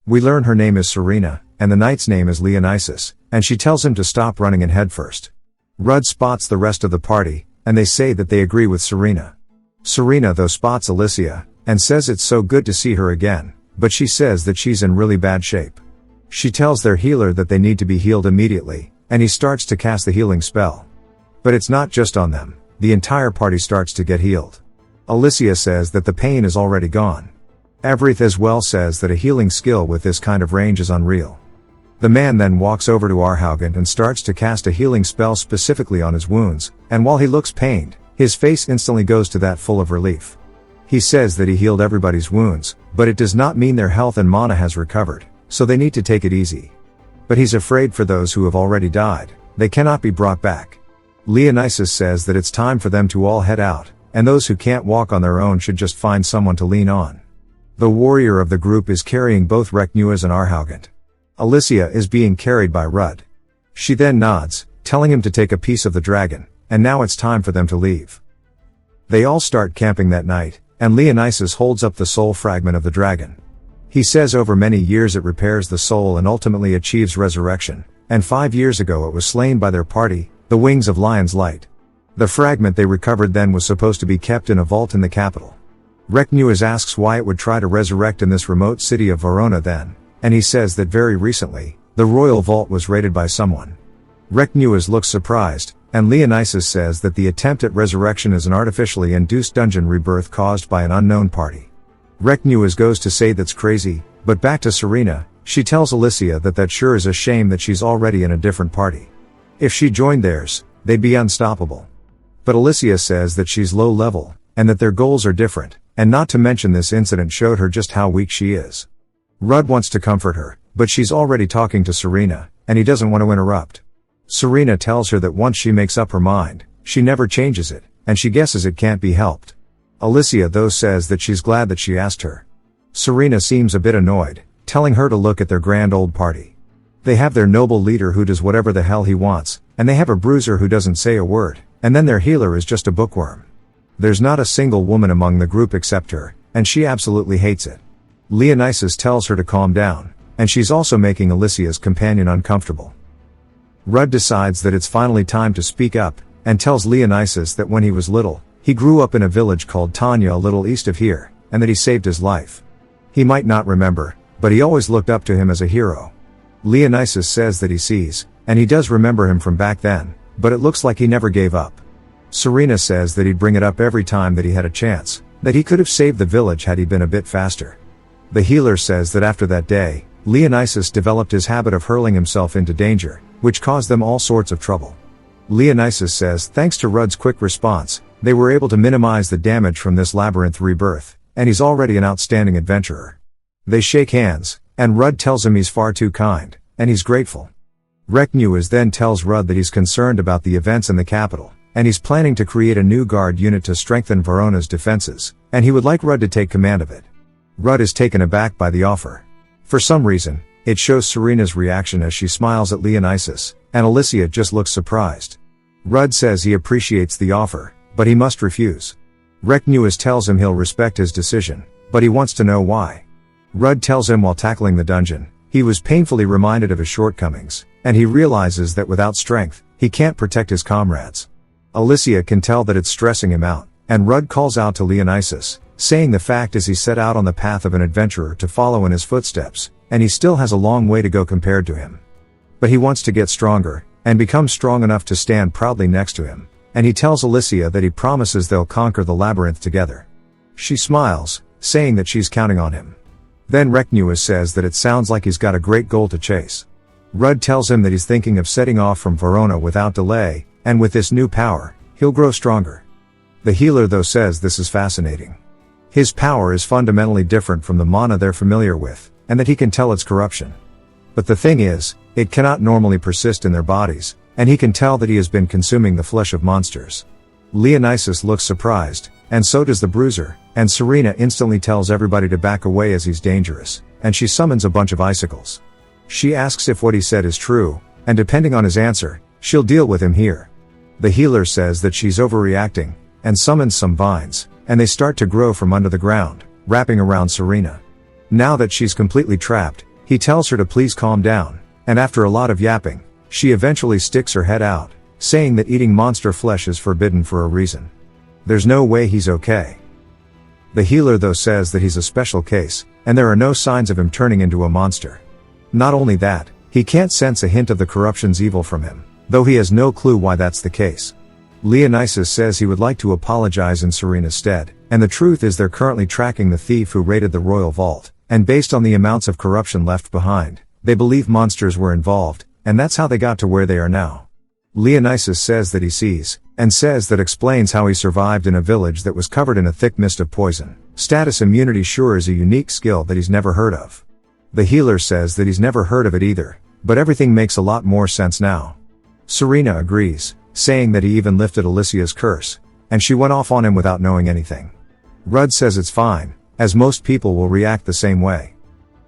We learn her name is Serena, and the knight's name is Leonisis, and she tells him to stop running and head first. Rudd spots the rest of the party, and they say that they agree with Serena. Serena though spots Alicia, and says it's so good to see her again, but she says that she's in really bad shape. She tells their healer that they need to be healed immediately, and he starts to cast the healing spell. But it's not just on them, the entire party starts to get healed. Alicia says that the pain is already gone. Everith as well says that a healing skill with this kind of range is unreal. The man then walks over to Arhaugant and starts to cast a healing spell specifically on his wounds, and while he looks pained, his face instantly goes to that full of relief. He says that he healed everybody's wounds, but it does not mean their health and mana has recovered, so they need to take it easy. But he's afraid for those who have already died, they cannot be brought back. Leonisis says that it's time for them to all head out, and those who can't walk on their own should just find someone to lean on. The warrior of the group is carrying both Reknuas and Arhaugant. Alicia is being carried by Rudd. She then nods, telling him to take a piece of the dragon, and now it's time for them to leave. They all start camping that night, and Leonisis holds up the soul fragment of the dragon. He says over many years it repairs the soul and ultimately achieves resurrection, and 5 years ago it was slain by their party, the Wings of Lion's Light. The fragment they recovered then was supposed to be kept in a vault in the capital. Reknuas asks why it would try to resurrect in this remote city of Verona then, and he says that very recently, the royal vault was raided by someone. Reknuas looks surprised, and Leonisis says that the attempt at resurrection is an artificially induced dungeon rebirth caused by an unknown party. Reknuas goes to say that's crazy, but back to Serena, she tells Alicia that sure is a shame that she's already in a different party. If she joined theirs, they'd be unstoppable. But Alicia says that she's low level, and that their goals are different, and not to mention this incident showed her just how weak she is. Rudd wants to comfort her, but she's already talking to Serena, and he doesn't want to interrupt. Serena tells her that once she makes up her mind, she never changes it, and she guesses it can't be helped. Alicia though says that she's glad that she asked her. Serena seems a bit annoyed, telling her to look at their grand old party. They have their noble leader who does whatever the hell he wants, and they have a bruiser who doesn't say a word, and then their healer is just a bookworm. There's not a single woman among the group except her, and she absolutely hates it. Leonisis tells her to calm down, and she's also making Alicia's companion uncomfortable. Rudd decides that it's finally time to speak up, and tells Leonisis that when he was little, he grew up in a village called Tanya a little east of here, and that he saved his life. He might not remember, but he always looked up to him as a hero. Leonisis says that he sees, and he does remember him from back then, but it looks like he never gave up. Serena says that he'd bring it up every time that he had a chance, that he could have saved the village had he been a bit faster. The healer says that after that day, Leonisis developed his habit of hurling himself into danger, which caused them all sorts of trouble. Leonisis says thanks to Rudd's quick response, they were able to minimize the damage from this labyrinth rebirth, and he's already an outstanding adventurer. They shake hands, and Rudd tells him he's far too kind, and he's grateful. Recnewis then tells Rudd that he's concerned about the events in the capital, and he's planning to create a new guard unit to strengthen Verona's defenses, and he would like Rudd to take command of it. Rudd is taken aback by the offer. For some reason, it shows Serena's reaction as she smiles at Leonisis, and Alicia just looks surprised. Rudd says he appreciates the offer, but he must refuse. Recnewis tells him he'll respect his decision, but he wants to know why. Rudd tells him while tackling the dungeon, he was painfully reminded of his shortcomings, and he realizes that without strength, he can't protect his comrades. Alicia can tell that it's stressing him out, and Rudd calls out to Leonisis, saying the fact is he set out on the path of an adventurer to follow in his footsteps, and he still has a long way to go compared to him. But he wants to get stronger, and become strong enough to stand proudly next to him, and he tells Alicia that he promises they'll conquer the labyrinth together. She smiles, saying that she's counting on him. Then Recnewis says that it sounds like he's got a great goal to chase. Rudd tells him that he's thinking of setting off from Verona without delay, and with this new power, he'll grow stronger. The healer though says this is fascinating. His power is fundamentally different from the mana they're familiar with, and that he can tell its corruption. But the thing is, it cannot normally persist in their bodies, and he can tell that he has been consuming the flesh of monsters. Leonisis looks surprised, and so does the bruiser, and Serena instantly tells everybody to back away as he's dangerous, and she summons a bunch of icicles. She asks if what he said is true, and depending on his answer, she'll deal with him here. The healer says that she's overreacting, and summons some vines, and they start to grow from under the ground, wrapping around Serena. Now that she's completely trapped, he tells her to please calm down, and after a lot of yapping, she eventually sticks her head out, saying that eating monster flesh is forbidden for a reason. There's no way he's okay. The healer though says that he's a special case, and there are no signs of him turning into a monster. Not only that, he can't sense a hint of the corruption's evil from him, though he has no clue why that's the case. Leonisis says he would like to apologize in Serena's stead, and the truth is they're currently tracking the thief who raided the royal vault, and based on the amounts of corruption left behind, they believe monsters were involved, and that's how they got to where they are now. Leonisis says that he sees, and says that explains how he survived in a village that was covered in a thick mist of poison. Status immunity sure is a unique skill that he's never heard of. The healer says that he's never heard of it either, but everything makes a lot more sense now. Serena agrees, saying that he even lifted Alicia's curse, and she went off on him without knowing anything. Rudd says it's fine, as most people will react the same way.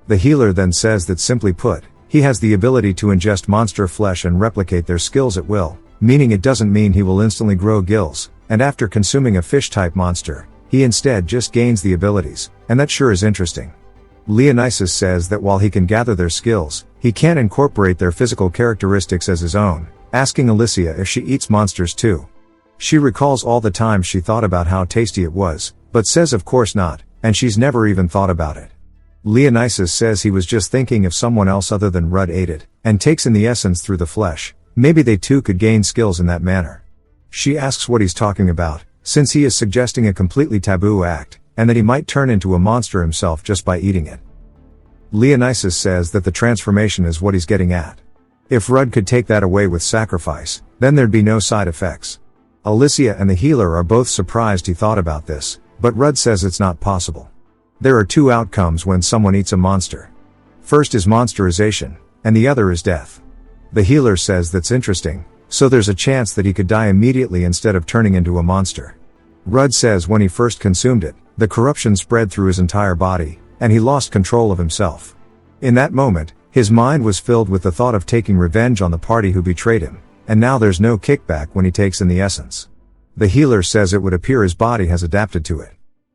The healer then says that simply put, he has the ability to ingest monster flesh and replicate their skills at will, meaning it doesn't mean he will instantly grow gills, and after consuming a fish-type monster, he instead just gains the abilities, and that sure is interesting. Leonisis says that while he can gather their skills, he can't incorporate their physical characteristics as his own, asking Alicia if she eats monsters too. She recalls all the times she thought about how tasty it was, but says of course not, and she's never even thought about it. Leonisis says he was just thinking if someone else other than Rudd ate it, and takes in the essence through the flesh, maybe they too could gain skills in that manner. She asks what he's talking about, since he is suggesting a completely taboo act, and that he might turn into a monster himself just by eating it. Leonisis says that the transformation is what he's getting at. If Rudd could take that away with sacrifice, then there'd be no side effects. Alicia and the healer are both surprised he thought about this, but Rudd says it's not possible. There are two outcomes when someone eats a monster. First is monsterization, and the other is death. The healer says that's interesting, so there's a chance that he could die immediately instead of turning into a monster. Rudd says when he first consumed it, the corruption spread through his entire body, and he lost control of himself. In that moment, his mind was filled with the thought of taking revenge on the party who betrayed him, and now there's no kickback when he takes in the essence. The healer says it would appear his body has adapted to it.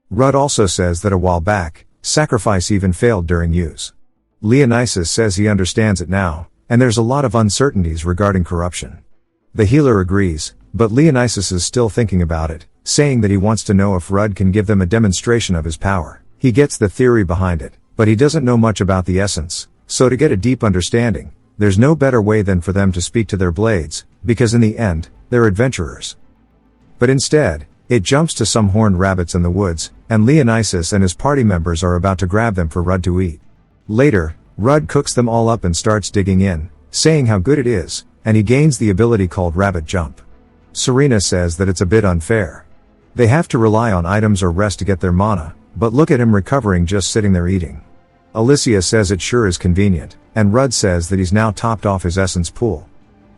Rudd also says that a while back, sacrifice even failed during use. Leonisis says he understands it now, and there's a lot of uncertainties regarding corruption. The healer agrees, but Leonisis is still thinking about it, saying that he wants to know if Rudd can give them a demonstration of his power. He gets the theory behind it, but he doesn't know much about the essence, so to get a deep understanding, there's no better way than for them to speak to their blades, because in the end, they're adventurers. But instead, it jumps to some horned rabbits in the woods, and Leonisis and his party members are about to grab them for Rud to eat. Later, Rud cooks them all up and starts digging in, saying how good it is, and he gains the ability called Rabbit Jump. Serena says that it's a bit unfair. They have to rely on items or rest to get their mana, but look at him recovering just sitting there eating. Alicia says it sure is convenient, and Rud says that he's now topped off his essence pool.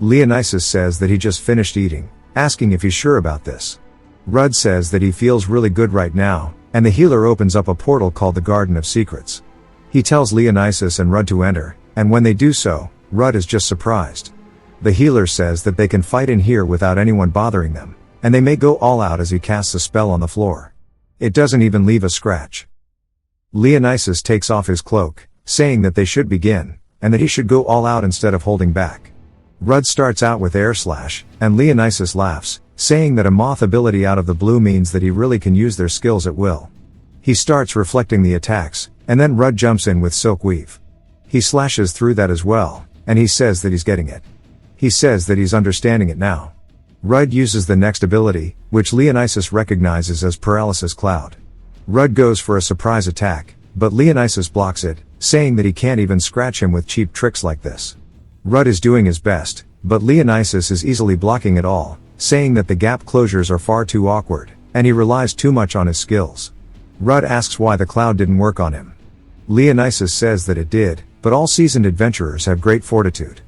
Leonisis says that he just finished eating, asking if he's sure about this. Rud says that he feels really good right now, and the healer opens up a portal called the Garden of Secrets. He tells Leonisis and Rud to enter, and when they do so, Rud is just surprised. The healer says that they can fight in here without anyone bothering them, and they may go all out as he casts a spell on the floor. It doesn't even leave a scratch. Leonisis takes off his cloak, saying that they should begin, and that he should go all out instead of holding back. Rud starts out with air slash, and Leonisis laughs, saying that a moth ability out of the blue means that he really can use their skills at will. He starts reflecting the attacks, and then Rud jumps in with silk weave. He slashes through that as well, and he says that he's getting it. He says that he's understanding it now. Rud uses the next ability, which Leonisis recognizes as Paralysis Cloud. Rud goes for a surprise attack, but Leonisis blocks it, saying that he can't even scratch him with cheap tricks like this. Rud is doing his best, but Leonisis is easily blocking it all, saying that the gap closures are far too awkward, and he relies too much on his skills. Rud asks why the cloud didn't work on him. Leonisis says that it did, but all seasoned adventurers have great fortitude.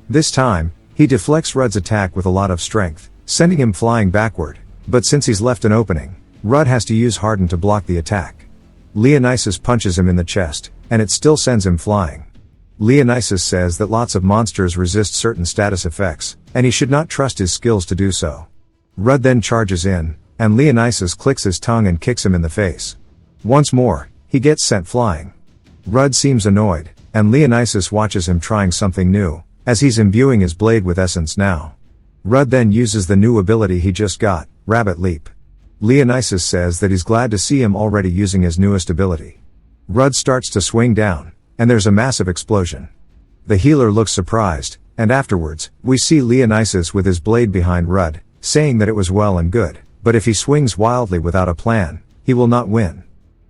This time, he deflects Rud's attack with a lot of strength, sending him flying backward, but since he's left an opening, Rud has to use Harden to block the attack. Leonisis punches him in the chest, and it still sends him flying. Leonisis says that lots of monsters resist certain status effects, and he should not trust his skills to do so. Rud then charges in, and Leonisis clicks his tongue and kicks him in the face. Once more, he gets sent flying. Rud seems annoyed, and Leonisis watches him trying something new, as he's imbuing his blade with essence now. Rud then uses the new ability he just got, Rabbit Leap. Leonisis says that he's glad to see him already using his newest ability. Rud starts to swing down, and there's a massive explosion. The healer looks surprised, and afterwards, we see Leonisis with his blade behind Rud, saying that it was well and good, but if he swings wildly without a plan, he will not win.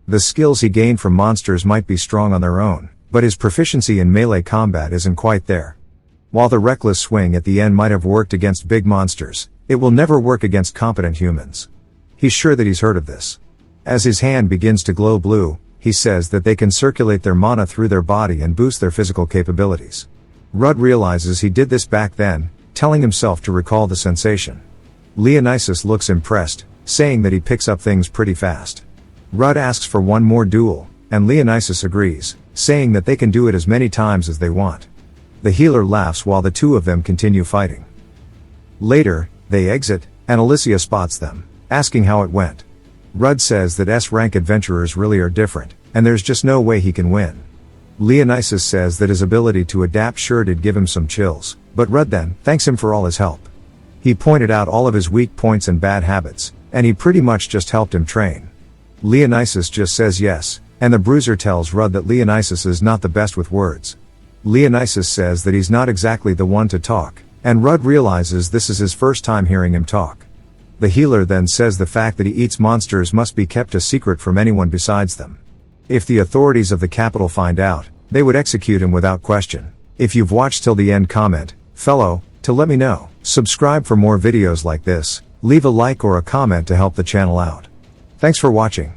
The skills he gained from monsters might be strong on their own, but his proficiency in melee combat isn't quite there. While the reckless swing at the end might have worked against big monsters, it will never work against competent humans. He's sure that he's heard of this. As his hand begins to glow blue, he says that they can circulate their mana through their body and boost their physical capabilities. Rud realizes he did this back then, telling himself to recall the sensation. Leonisis looks impressed, saying that he picks up things pretty fast. Rud asks for one more duel, and Leonisis agrees, saying that they can do it as many times as they want. The healer laughs while the two of them continue fighting. Later, they exit, and Alicia spots them, asking how it went. Rud says that S-rank adventurers really are different, and there's just no way he can win. Leonisis says that his ability to adapt sure did give him some chills, but Rud then thanks him for all his help. He pointed out all of his weak points and bad habits, and he pretty much just helped him train. Leonisis just says yes, and the bruiser tells Rud that Leonisis is not the best with words. Leonisis says that he's not exactly the one to talk, and Rud realizes this is his first time hearing him talk. The healer then says the fact that he eats monsters must be kept a secret from anyone besides them. If the authorities of the capital find out, they would execute him without question. If you've watched till the end, comment, fellow, to let me know. Subscribe for more videos like this, leave a like or a comment to help the channel out. Thanks for watching.